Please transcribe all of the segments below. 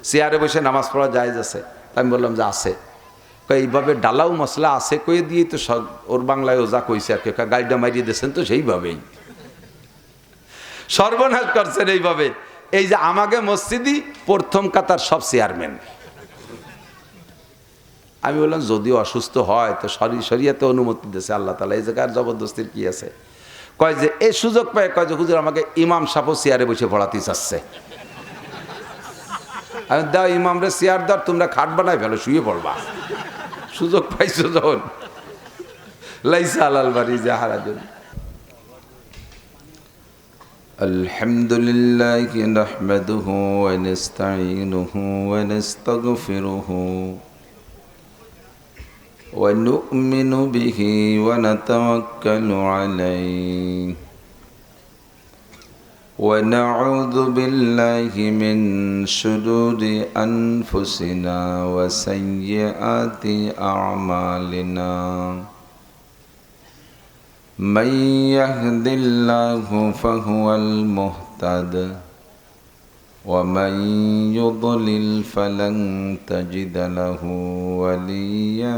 চেয়ারে বসে নামাজ পড়া জায়েজ আছে? আমি বললাম যে আছে। এইভাবে ডালাও মশলা আছে কয়ে দিয়েই তো ওর বাংলায় ওজা কইছে আর কি, গাড়িটা মারিয়ে দিয়েছেন তো সেইভাবেই সর্বনাশ করছেন এইভাবে। এই যে আমাকে মসজিদই প্রথম কাতার সব চেয়ারম্যান। আমি বললাম যদি অসুস্থ হয় তো শরিয়াতে অনুমতি দিয়েছে আল্লাহ তাআলা, এই জায়গায় আর জবরদস্তির কি আছে? কয় যে এই সুযোগ পায়, কয় যে হুজুর আমাকে ইমাম সাহেব চেয়ারে বসে পড়াতে চাচ্ছে। আমি দাও ইমামরে চেয়ার দাও, তোমরা খাট বানাই ফেলো, শুয়ে পড়বা। সুযোগ পাইছো যখন। লাইসা আলাল বাড়ি জাহারাজুন। আলহামদুলিল্লাহি নাহমাদুহু ওয়া নাস্তাঈনুহু ওয়া নাস্তাগফিরুহু ওয়া নু'মিনু বিহি ওয়া নাতাওয়াক্কালু আলাইহি ওয়া নাউযু বিল্লাহি মিন শুরুরি আনফুসিনা ওয়া সাইয়্যাতি আ'মালিনা। من يهد الله فهو المهتد ومن يضلل فلن تجد له وليا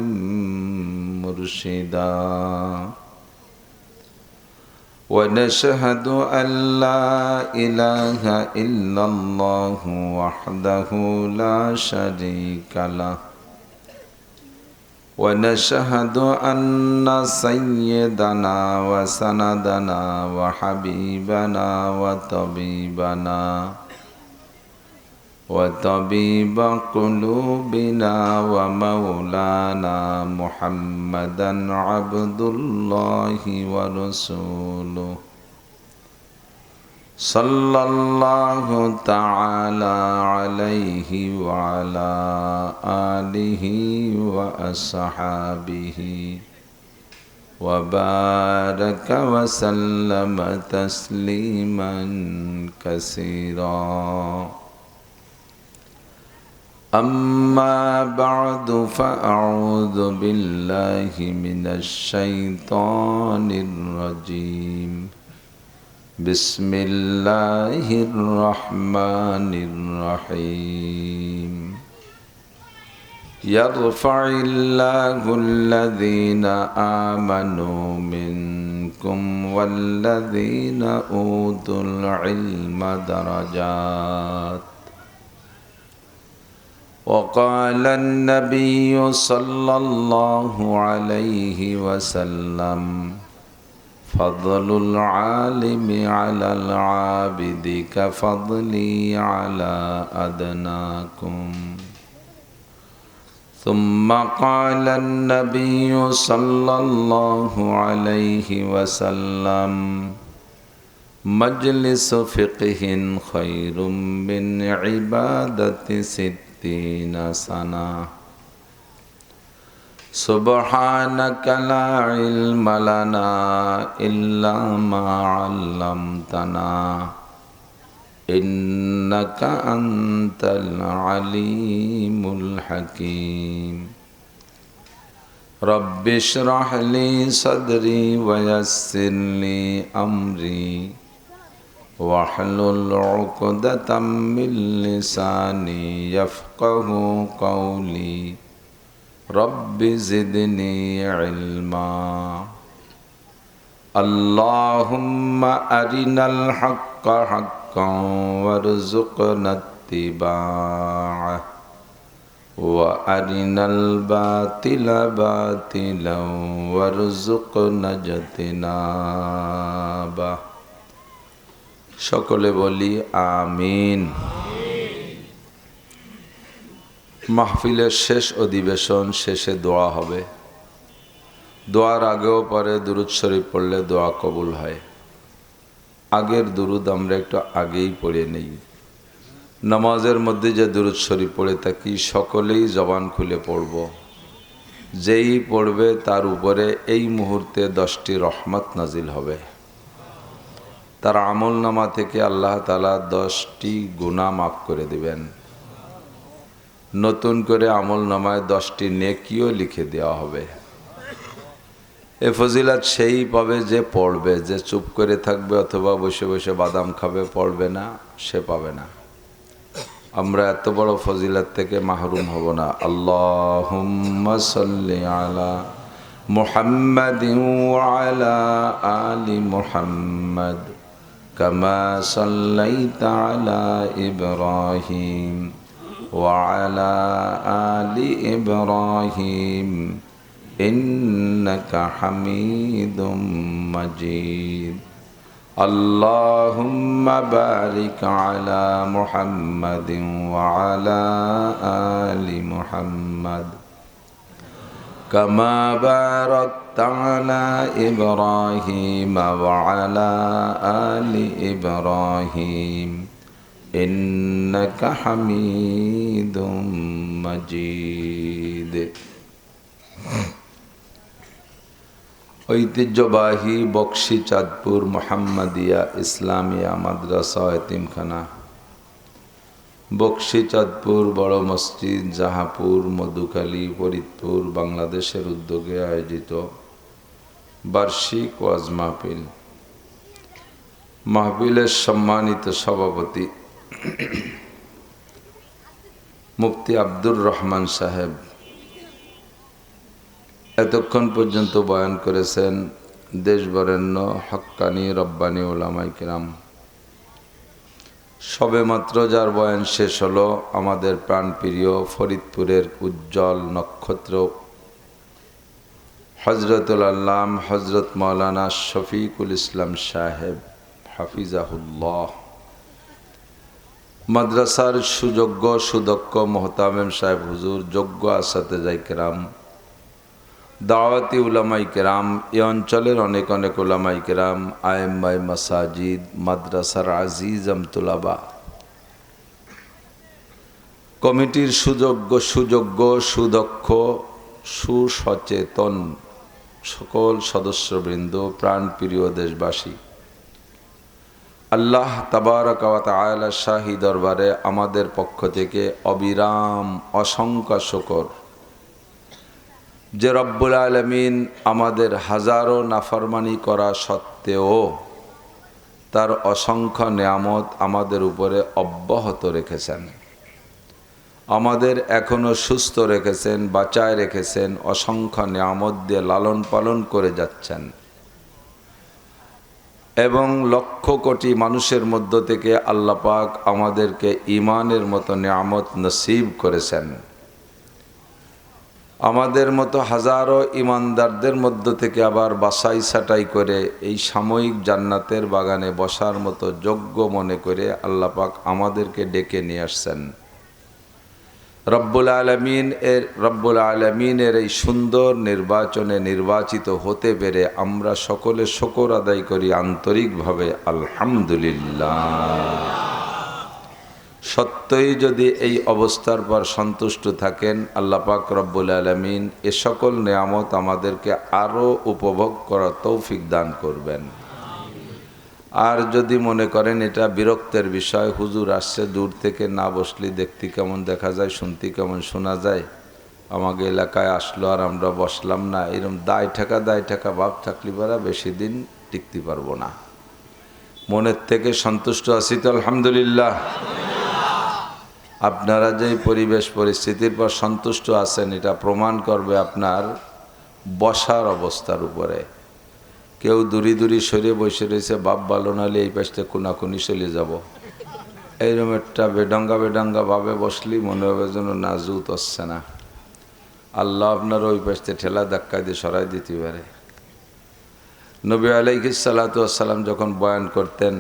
مرشدا ونشهد أن لا إله إلا الله وحده لا شريك له ونشهد أن سيدنا وسندنا وحبيبنا وطبيب قلوبنا ومولانا محمدا عبد الله ورسوله صلى الله تعالى عليه وعلى آله وأصحابه وبارك وسلم تسليما كثيرا. أما بعد فأعوذ بالله من الشيطان الرجيم. بسم الله الرحمن الرحيم. يرفع الله الذين آمنوا منكم والذين أوتوا العلم درجات. وقال النبي صلى الله عليه وسلم فضل العالم على العابد كفضلي على أدناكم. ثم قال النبي صلى الله عليه وسلم مجلس فقه خير من عبادة 60 سنة. سبحانك لا علم لنا إلا ما علمتنا إنك أنت العليم الحكيم. رب اشرح لي صدري ويسر لي أمري واحلل عقدة من لساني يفقه قولي. رب زدني علما. اللهم أرنا الحق حقا وارزقنا اتباعه وأرنا الباطل باطلا وارزقنا اجتنابه. সকলে বলি আমিন। মাহফিলের শেষ অধিবেশন শেষে দোয়া হবে। দোয়ার আগেও পরে দুরুদ শরীফ পড়লে দোয়া কবুল হয়। আগের দুরুদ আমরা একটু আগেই পড়ে নেই। নামাজের মধ্যে যে দুরুদ শরীফ পড়ে থাকি সকলেই জবান খুলে পড়ব। যেই পড়বে তার উপরে এই মুহূর্তে 10টি রহমত নাজিল হবে। তার আমল নামা থেকে আল্লাহ তাআলা 10টি গুনাহ মাফ করে দিবেন। নতুন করে আমল নামায় 10টি নেকিও লিখে দেওয়া হবে। এ ফজিলাত সেই পাবে যে পড়বে। যে চুপ করে থাকবে অথবা বসে বসে বাদাম খাবে, পড়বে না, সে পাবে না। আমরা এত বড় ফজিলত থেকে মাহরুম হব না। আল্লাহুম্মা সাল্লি আলা মুহাম্মাদিন ওয়া আলা আলি মুহাম্মাদ কামা সাল্লাইতা আলা ইব্রাহিম ওয়া আলা আলি ইব্রাহিম ইন্নাকা হামিদুম মাজিদ। আল্লাহুম্মা বারিক আলা মুহাম্মাদিন ওয়া আলা আলি মুহাম্মাদ কামা বারাকতা আলা ইব্রাহিম ওয়া আলা আলি ইব্রাহিম ইন্নাকা হামিদুম মাজিদ। ঐতিহ্যবাহী বক্সি চাঁদপুর মোহাম্মদিয়া ইসলামিয়া মাদ্রাসা এতিমখানা, বক্সি চাঁদপুর বড় মসজিদ, জাহাপুর, মধুখালী, ফরিদপুর, বাংলাদেশের উদ্যোগে আয়োজিত বার্ষিক ওয়াজ মাহফিল। মাহফিলের সম্মানিত সভাপতি মুফতি আব্দুর রহমান সাহেব এতক্ষণ পর্যন্ত বয়ান করেছেন দেশ বরেণ্য হক্কানি রব্বানি উলামায়ে কিরাম। সবে মাত্র যার বয়ান শেষ হলো আমাদের প্রাণপ্রিয় ফরিদপুরের উজ্জ্বল নক্ষত্র হজরতুল আল্লাম হজরত মাওলানা শফিকুল ইসলাম সাহেব হাফিজাহুল্লাহ। মাদ্রাসার সুযোগ্য সুদক্ষ মোহতামেম সাহেব হুজুর, যোগ্য আসাতেজায়ে কেরাম, দাওয়াতি উলামায়ে কেরাম, এ অঞ্চলের অনেক অনেক উলামায়ে কেরাম, আয়েম্মায়ে মাসাজিদ, মাদ্রাসার আজিজ আমতুলাবা, কমিটির সুযোগ্য সুদক্ষ সুসচেতন সকল সদস্যবৃন্দ, প্রাণপ্রিয় দেশবাসী, আল্লাহ তাবারাকা ওয়া তাআলা শাহী দরবারে আমাদের পক্ষ থেকে অবিরাম অসংখ্য শুকর যে রব্বুল আলামিন আমাদের হাজারো নাফরমানি করা সত্ত্বেও তার অসংখ্য নেয়ামত আমাদের উপরে অব্যাহত রেখেছেন, আমাদের এখনো সুস্থ রেখেছেন, বাঁচায় রেখেছেন, অসংখ্য নেয়ামত দিয়ে লালন পালন করে যাচ্ছেন এবং লক্ষ কোটি মানুষের মধ্য থেকে আল্লাহ পাক আমাদেরকে ঈমানের মতো নেয়ামত নসিব করেছেন। আমাদের মতো হাজারো ঈমানদারদের মধ্য থেকে আবার বাছাই ছাঁটাই করে এই সাময়িক জান্নাতের বাগানে বসার মতো যোগ্য মনে করে আল্লাহ পাক আমাদেরকে ডেকে নিয়ে আসছেন। রব্বুল আলামিনের এই সুন্দর নির্বাচনে নির্বাচিত হতে পেরে আমরা সকলে শুকর আদায় করি আন্তরিকভাবে আলহামদুলিল্লাহ। সত্যই যদি এই অবস্থার পর সন্তুষ্ট থাকেন আল্লাহ পাক রব্বুল আলামিন এ সকল নেয়ামত আমাদেরকে আরও উপভোগ করার তৌফিক দান করবেন। আর যদি মনে করেন এটা বিরক্তের বিষয়, হুজুর আসছে দূর থেকে, না বসলে দেখতে কেমন দেখা যায়, শুনতে কেমন শোনা যায়, আমাকে এলাকায় আসলো আর আমরা বসলাম না, এরকম দায় ঠাকা ভাব থাকলে পারা বেশি দিন টিকতে পারবো না। মনের থেকে সন্তুষ্ট আছি তো আলহামদুলিল্লাহ। আপনারা যে পরিবেশ পরিস্থিতির পর সন্তুষ্ট আছেন এটা প্রমাণ করবে আপনার বসার অবস্থার উপরে। কেউ দূরি সরে বসে রয়েছে, বাপ ভালো নাহলে এই পাশটা কোনাকুনি চলে যাব, এইরকম একটা বেডাঙ্গা ভাবে বসলেই মনে হবে যেন নাজুত হচ্ছে না। আল্লাহ আপনার ওই পাশে ঠেলা ধাক্কা দিয়ে সরাই দিতে পারে। নবী আলাইহিস সালাতু ওয়াস সালাম যখন বয়ান করতেন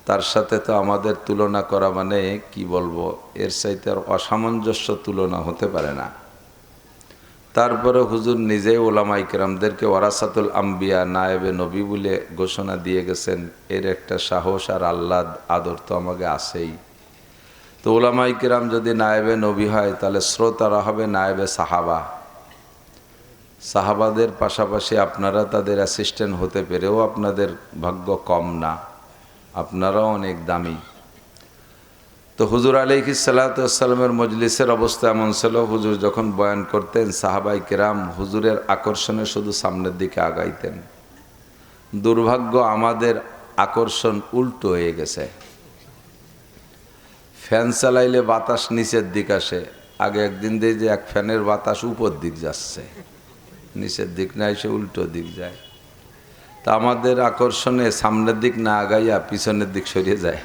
তার সাথে তো আমাদের তুলনা করা মানে কি বলবো, এর চাইতে আর অসামঞ্জস্য তুলনা হতে পারে না। তারপরে হুজুর নিজেই ওলামায়ে কেরামদেরকে ওয়ারাসাতুল আম্বিয়া, নায়েবে নবী বলে ঘোষণা দিয়ে গেছেন। এর একটা সাহস আর আল্লাহ আদর তো আমাকে আছেই। তো ওলামায়ে কেরাম যদি নায়েবে নবী হয় তাহলে শ্রোতারা হবে নায়েবে সাহাবা। সাহাবাদের পাশাপাশি আপনারা তাদের অ্যাসিস্ট্যান্ট হতে পেরেও আপনাদের ভাগ্য কম না, আপনারাও অনেক দামি। তো হুজুর আলাইহিস সালাতু ওয়াস সালামের মজলিসের অবস্থা এমন ছিল, হুজুর যখন বয়ান করতেন সাহাবায়ে কেরাম হুজুরের আকর্ষণে শুধু সামনের দিকে আগাইতেন। দুর্ভাগ্য আমাদের আকর্ষণ উল্টো হয়ে গেছে। ফ্যান চালাইলে বাতাস নিচের দিক আসে, আগে একদিন দিয়ে যে এক ফ্যানের বাতাস উপর দিক যাচ্ছে, নিচের দিক না এসে উল্টো দিক যায়। তা আমাদের আকর্ষণে সামনের দিক না আগাইয়া পিছনের দিক সরিয়ে যায়।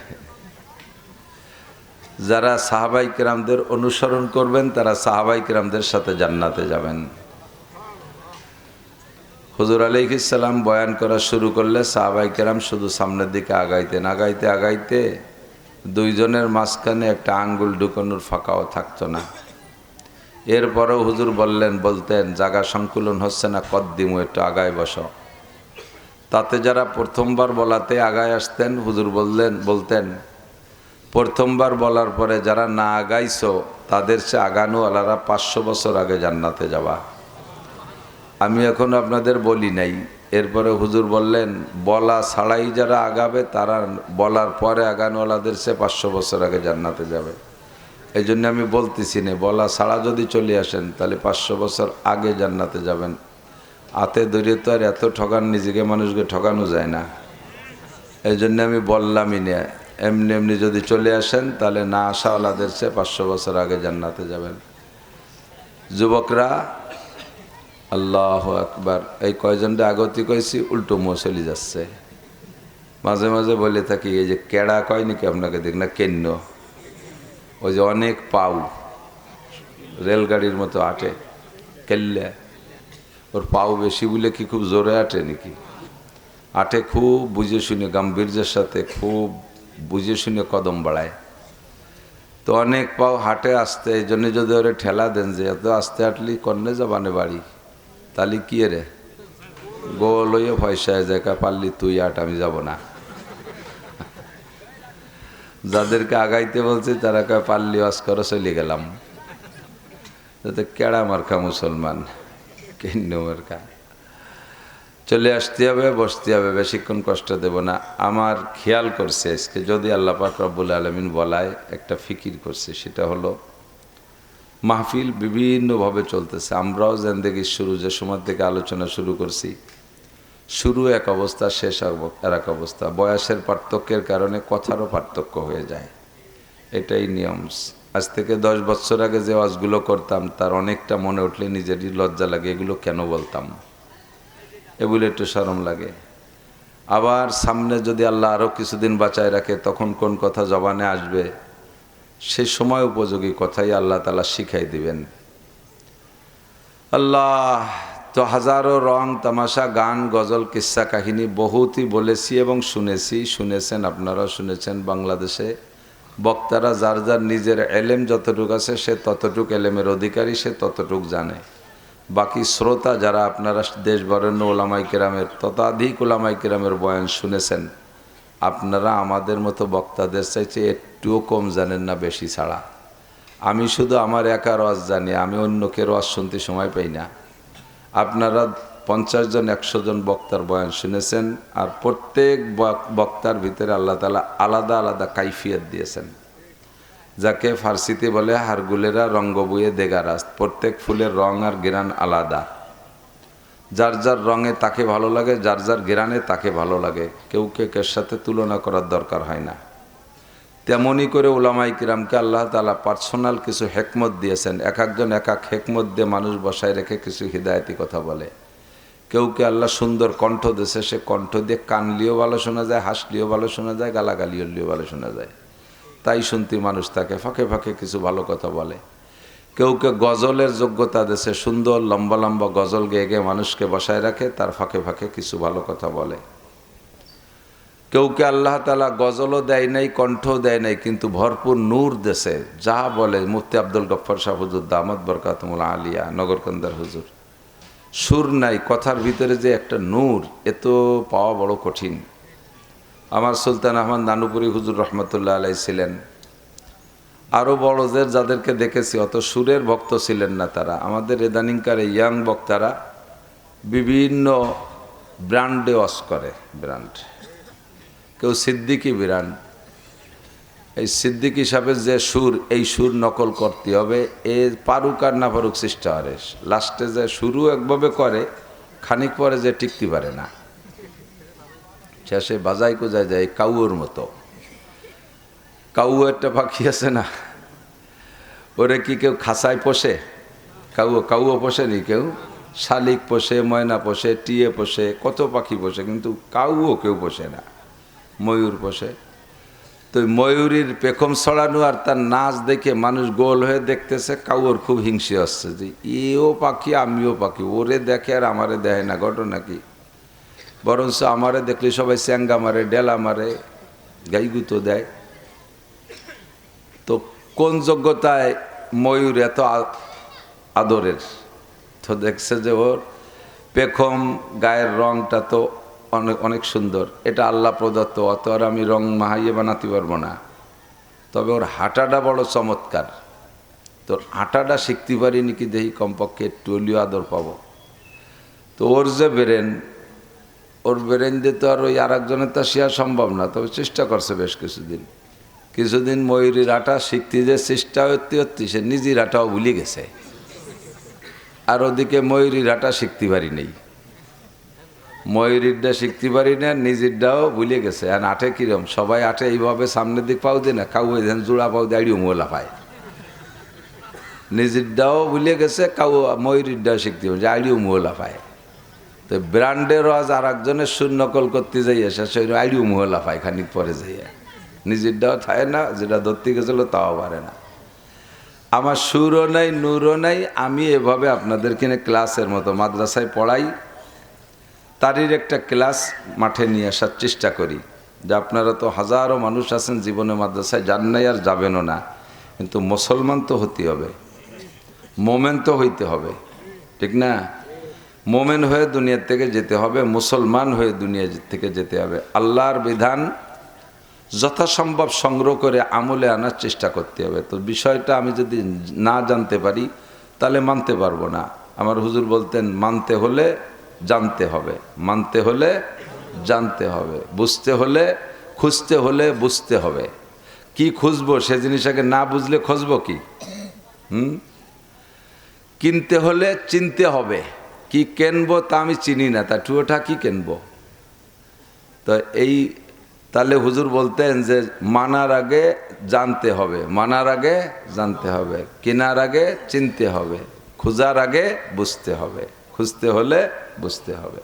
যারা সাহাবাই কেরামদের অনুসরণ করবেন তারা সাহাবাই কেরামদের সাথে জান্নাতে যাবেন। হুজুর আলাইহিস সালাম বয়ান করা শুরু করলে সাহাবাই কেরাম শুধু সামনের দিকে আগাইতেন, আগাইতে আগাইতে দুইজনের মাঝখানে একটা আঙ্গুল ঢুকানোর ফাঁকাও থাকতো না। এরপরেও হুজুর বলতেন জায়গা সংকুলন হচ্ছে না, কদ্দিমু, একটু আগায় বসো। তাতে যারা প্রথমবার বলাতে আগায় আসতেন হুজুর বলতেন প্রথমবার বলার পরে যারা না আগাইছো তাদের সে আগানো আলারা 500 বছর আগে জান্নাতে যাবা। আমি এখন আপনাদের বলি নাই, এরপরে হুজুর বললেন বলা ছাড়াই যারা আগাবে তারা বলার পরে আগানোওয়ালাদের সে 500 বছর আগে জান্নাতে যাবে। এই জন্য আমি বলতেছি না, বলা ছাড়া যদি চলে আসেন তাহলে 500 বছর আগে জান্নাতে যাবেন। হাতে ধরে তো আর এত ঠকান, নিজেকে মানুষকে ঠকানো যায় না। এই জন্য আমি বললামই না, এমনি এমনি যদি চলে আসেন তাহলে না আসাওয়ালাদের সে 500 বছর আগে জান্নাতে যাবেন। যুবকরা আল্লাহু আকবার, এই কয়জনটা আগতি কইছি উল্টো মুখ চলে যাচ্ছে। মাঝে মাঝে বলে থাকি এই যে কেড়া কয় নাকি আপনাকে দেখ না, কেন্ন ওই যে অনেক পাউ রেলগাড়ির মতো আটে, কেল্লা ওর পাও বেশি বলে কি খুব জোরে আটে নাকি? আটে খুব বুঝে শুনে, গাম্ভীর্যের সাথে খুব বুঝে শুনে কদম বাড়ায়। তো অনেক পাও হাটে আসতে, এই জন্য যদি ওরে ঠেলা দেন যে এত আস্তে হাঁটলি কন্যে যাবানে বাড়ি, তাহলে কি রে গো লইয়ে পয়সায় জায়গা পারলি তুই আট, আমি যাব না। যাদেরকে আগাইতে বলছে তারা কয় পারলি ওয়াজ করো, চলে গেলাম। যাতে কেড়া মার্কা মুসলমান, কেন মার্কা। চলে আসতে হবে, বসতে হবে, বেশিক্ষণ কষ্ট দেব না। আমার খেয়াল করছে আজকে যদি আল্লাহ পাক রব্বুল আলামিন বলায় একটা ফিকির করছে, সেটা হলো মাহফিল বিভিন্নভাবে চলতেছে। আমরাও জিন্দেগির শুরু যে সময় থেকে আলোচনা শুরু করছি, শুরু এক অবস্থা, শেষ আর এক অবস্থা। বয়সের পার্থক্যের কারণে কথারও পার্থক্য হয়ে যায়, এটাই নিয়ম। আজ থেকে 10 বছর আগে যে ওয়াজগুলো করতাম তার অনেকটা মনে উঠলে নিজেরই লজ্জা লাগে, এগুলো কেন বলতাম, এগুলো একটু শরম লাগে। আবার সামনে যদি আল্লাহ আরও কিছুদিন বাঁচায় রাখে তখন কোন কথা জবানে আসবে, সে সময় উপযোগী কথাই আল্লাহ তাআলা শিখাই দিবেন। আল্লাহ তো হাজারো রং তামাশা, গান, গজল, কিস্সা কাহিনী বহুতই বলেছি এবং শুনেছেন, আপনারাও শুনেছেন। বাংলাদেশে বক্তারা যার যার নিজের এলেম যতটুক আছে সে ততটুক এলেমের অধিকারী, সে ততটুক জানে। বাকি শ্রোতা যারা আপনারা দেশ বরেণ্য ওলামাই কেরামের ততোধিক ওলামাই কেরামের বয়ান শুনেছেন, আপনারা আমাদের মতো বক্তাদের চাইতে একটুও কম জানেন না, বেশি ছাড়া। আমি শুধু আমার একার ওয়াজ জানি, আমি অন্যকে ওয়াজ শুনতে সময় পাই না। আপনারা 50 জন 100 জন বক্তার বয়ান শুনেছেন, আর প্রত্যেক বক্তার ভিতরে আল্লাহ তাআলা আলাদা আলাদা কাইফিয়ত দিয়েছেন, যাকে ফার্সিতে বলে হারগুলেরা রঙ্গ বইয়ে দেগারাস। প্রত্যেক ফুলের রং আর ঘ্রাণ আলাদা, যার যার রঙে তাকে ভালো লাগে, যার যার ঘ্রাণে তাকে ভালো লাগে, কেউ কের সাথে তুলনা করার দরকার হয় না। তেমনই করে উলামাই কিরামকে আল্লাহ তাআলা পার্সোনাল কিছু হেকমত দিয়েছেন, এক একজন এক এক হেকমত দিয়ে মানুষ বসায় রেখে কিছু হিদায়তি কথা বলে। কেউকে আল্লাহ সুন্দর কণ্ঠ দিয়েছে, সে কণ্ঠ দিয়ে কানলিও ভালো শোনা যায়, হাসলিও ভালো শোনা যায়, গালাগালিও ভালো শোনা যায়, তাই শুনতে মানুষ তাকে ফাঁকে ফাঁকে কিছু ভালো কথা বলে। কেউকে গজলের যোগ্যতা দিয়েছে, সুন্দর লম্বা লম্বা গজল গেয়ে গেয়ে মানুষকে বসায় রাখে, তার ফাঁকে ফাঁকে কিছু ভালো কথা বলে। কেউকে আল্লাহ তাআলা গজলও দেয় নাই, কণ্ঠও দেয় নাই, কিন্তু ভরপুর নূর দেশে, যা বলে। মুফতি আব্দুল গফফার শাহ হুজুর দামাত বরকাতুল আলিয়া নগরকান্দার হুজুর, সুর নাই, কথার ভিতরে যে একটা নূর, এত পাওয়া বড় কঠিন। আমার সুলতান আহমদ নানুপুরি হুজুর রহমতুল্লাহ আলাই ছিলেন, আরও বড়দের যাদেরকে দেখেছি অত সুরের ভক্ত ছিলেন না তারা। আমাদের এদানিংকার ইয়াং বক্তারা বিভিন্ন ব্র্যান্ডে ওয়াজ করে, ব্র্যান্ড। কেউ সিদ্দিকি ব্র্যান্ড, এই সিদ্দিকি সাহেবের যে সুর, এই সুর নকল করতে হবে, এ পারুক আর না পারুক চেষ্টা করে। লাস্টে যে শুরু একভাবে করে, খানিক পরে যে টিকতে পারে না, শেষে বাজাই কোজায় যায় কাউর মতো। কাউ একটা পাখি আছে না, ওরে কি কেউ খাঁচায় পোষে? কাউও পোষেনি কেউ। শালিক পোষে, ময়না পোষে, টিয়ে পোষে, কত পাখি পোষে, কিন্তু কাউও কেউ পোষে না। ময়ূর পোষে। তো ময়ূরীর পেখম ছড়ানো আর তার নাচ দেখে মানুষ গোল হয়ে দেখতেছে, কাউর খুব হিংসে আসছে যে এও পাখি আমিও পাখি, ওরে দেখে আর আমারে দেখে না। ঘটনা কি? বরঞ্চ আমারে দেখলে সবাই চ্যাঙ্গা মারে, ডেলা মারে, গাইগুতো দেয়। তো কোন যোগ্যতায় ময়ূর এত আদরের? তো দেখছে যে ওর পেখম, গায়ের রংটা তো অনেক অনেক সুন্দর, এটা আল্লাহ প্রদত্ত, অত আর আমি রং মাহাইয়ে বানাতে পারবো না। তবে ওর হাঁটাটা বড় চমৎকার। তোর হাঁটাটা শিখতে পারিনি কি দেখি, কমপক্ষে একটু হলেও আদর পাবো। তো ওর যে ব্রেন, ওর ব্রেন দিয়ে তো আর ওই আর একজনের তা শেয়ার সম্ভব না। তবে চেষ্টা করছে বেশ কিছুদিন ময়ূরীর হাঁটা শিখতে, যে চেষ্টা হতে সে নিজের হাঁটাও ভুলে গেছে। আর ওদিকে ময়ূরীর হাঁটা শিখতে পারি নেই, ময়ূরীরটা শিখতে পারি না, নিজেরটাও ভুলে গেছে। আর আঠে কিরম, সবাই আঠে এইভাবে সামনের দিক পাও দিয়ে না, কাউ জোড়া পাও দিয়ে আড়িও মোলা পায়। নিজেরটাও ভুলে গেছে, কাউ ময়ূরীরটাও শিখতে পারে, আড়িও মোলা পায়। তো ব্র্যান্ডের আজ আর একজনের সুর নকল করতে যাইয়া শেষ আড়িও মোলা পায় খানিক পরে যাইয়া। নিজেরটাও থাকে না, যেটা ধরতে গেছিল তাও পারে না। আমার সুরও নাই, নূরও নাই। আমি এভাবে আপনাদেরকে ক্লাসের মতো মাদ্রাসায় পড়াই, তারই একটা ক্লাস মাঠে নিয়ে আসার চেষ্টা করি। যে আপনারা তো হাজারো মানুষ আছেন জীবনে মাদ্রাসায় যান নাই আর যাবেনও না, কিন্তু মুসলমান তো হতে হবে, মোমেন তো হইতে হবে, ঠিক না? মোমেন হয়ে দুনিয়া থেকে যেতে হবে, মুসলমান হয়ে দুনিয়া থেকে যেতে হবে। আল্লাহর বিধান যথাসম্ভব সংগ্রহ করে আমলে আনার চেষ্টা করতে হবে। তো বিষয়টা আমি যদি না জানতে পারি তাহলে মানতে পারবো না। আমার হুজুর বলতেন, মানতে হলে জানতে হবে, মানতে হলে জানতে হবে, বুঝতে হলে, খুঁজতে হলে বুঝতে হবে। কি খুঁজবো সে জিনিস আগে না বুঝলে খুঁজবো কি? কিনতে হলে চিনতে হবে। কি কেনবো তা আমি চিনি না, তা টুয়োটা কি কেনবো? তো এই তাহলে হুজুর বলতেন যে মানার আগে জানতে হবে, মানার আগে জানতে হবে, কেনার আগে চিনতে হবে, খোঁজার আগে বুঝতে হবে, খুঁজতে হলে বুঝতে হবে।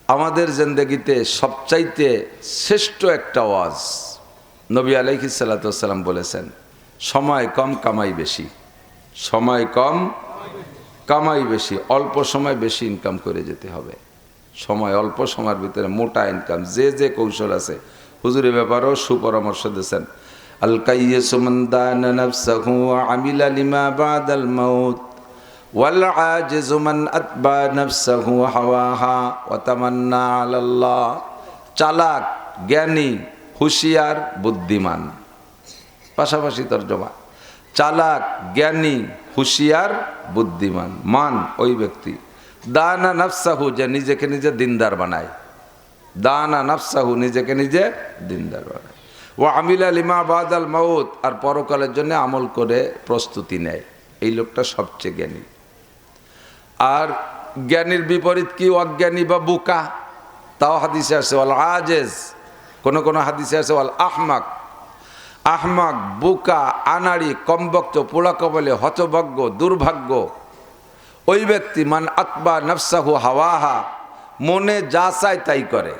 আমাদের জিন্দেগিতে সবচাইতে শ্রেষ্ঠ একটা ওয়াজ নবী আলাইহিস সালাতু ওয়াস সালাম বলেছেন, সময় কম কামাই বেশি। সময় কম কামাই বেশি, অল্প সময় বেশি ইনকাম করে যেতে হবে। সময় অল্প, সময়ের ভিতরে মোটা ইনকাম। যে কৌশল আছে, হুজুরের ব্যাপারেও সুপরামর্শ দিয়েছেন। আল কাইয়্যিসু মান দানা নাফসাহু ওয়া আমিলা লিমা বাদাল মাউত ওয়াল আজিজু মান আতবা নাফসাহু হাওয়াহা ওয়া তামান্না আলাল্লাহ। চালাক, জ্ঞানী, হুঁশিয়ার, বুদ্ধিমান, পাশাপাশি তর্জমা। চালাক, জ্ঞানী, হুঁশিয়ার, বুদ্ধিমান। মান ওই ব্যক্তি, দানা নাফসাহু, যে নিজেকে নিজে দিনদার বানায়। দানা নাফসাহু, নিজেকে নিজে দিনদার বানায়। ও আমিলা লিমা বাদাল মাউত, আর পরকালের জন্য আমল করে প্রস্তুতি নেয়। এই লোকটা সবচেয়ে জ্ঞানী। আর জ্ঞানীর বিপরীত কি? অজ্ঞানী বা বোকা। তাও হাদিসে আছে ওয়াল আজেজ, কোন কোন হাদিসে আছে ওয়াল আহমাক। আহমাক, বোকা, আনাড়ি, কমবক্ত, পোড়া কবলে, হতভাগ্য, দুর্ভাগ্য ওই ব্যক্তি মান আতবা নফসাহু হাওয়াহা, মনে যা চায় তাই করে,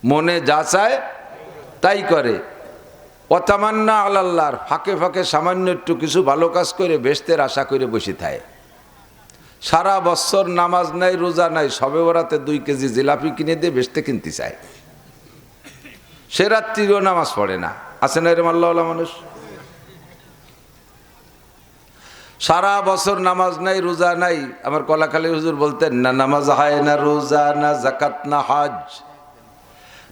মনে যা চায় তাই করে। ওয়াতামান্না আলাল্লাহর, ফাঁকে ফাঁকে সামান্য একটু কিছু ভালো কাজ করে বেহেশতের আশা করে বসে থাকে। সারা বছর নামাজ নাই, রোজা নাই, সবে বরাতে 2 কেজি জিলাপি কিনে দিয়ে বেহেশতে কিনতে চায়। সে রাত্রিও নামাজ পড়ে না। আছে না এরকম আল্লাহওয়ালা মানুষ? সারা বছর নামাজ নাই, রোজা নাই। আমার কলাখালী হুজুর বলতেন, না নামাজ হয় না রোজা, না জাকাত না হজ,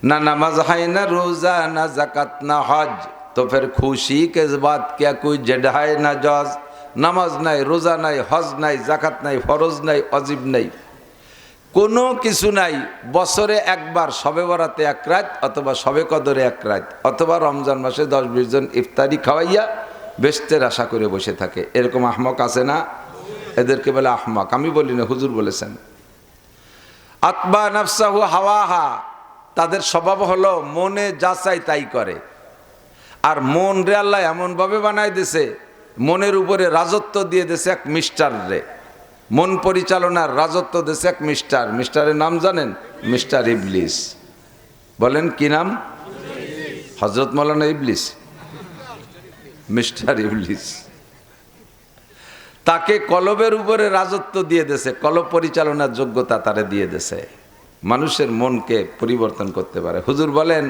না নামাজ হয় না রোজা, না জাকাত না হজ, তো ফের খুশি কে বাত क्या कोई जड़ है ना जज। নামাজ নাই, রোজা নাই, হজ নাই, জাকাত নাই, ফরজ নাই, অজিব নাই, কোনো কিছু নাই। বছরে একবার শবে বরাতে 1 রাত, অথবা শবে কদরে 1 রাত, অথবা রমজান মাসে 10-20 জন ইফতারি খাওয়াইয়া বেহেশতের আশা করে বসে থাকে। এরকম আহমক আছে না? এদেরকে বলে আহমক। আমি বলি না, হুজুর বলেছেন। আতবা নাফসাহু হাওয়াহা, তাদের স্বভাব হলো মনে যা চায় তাই করে। আর মন রে আল্লাহ এমনভাবে বানাই দিছে, মনের উপরে রাজত্ব দিয়ে দিছে এক মিস্টার রে। মন পরিচালনার রাজত্ব দিছে এক মিস্টারের নাম জানেন? মিস্টার ইবলিস। বলেন কি নাম? হযরত মাওলানা ইবলিস, মিস্টার ইবলিস। তাকে কলবের উপরে রাজত্ব দিয়ে দিয়েছে, কলব পরিচালনার যোগ্যতা তারে দিয়ে দিয়েছে, মানুষের মনকে পরিবর্তন করতে পারে। হুজুর বলেন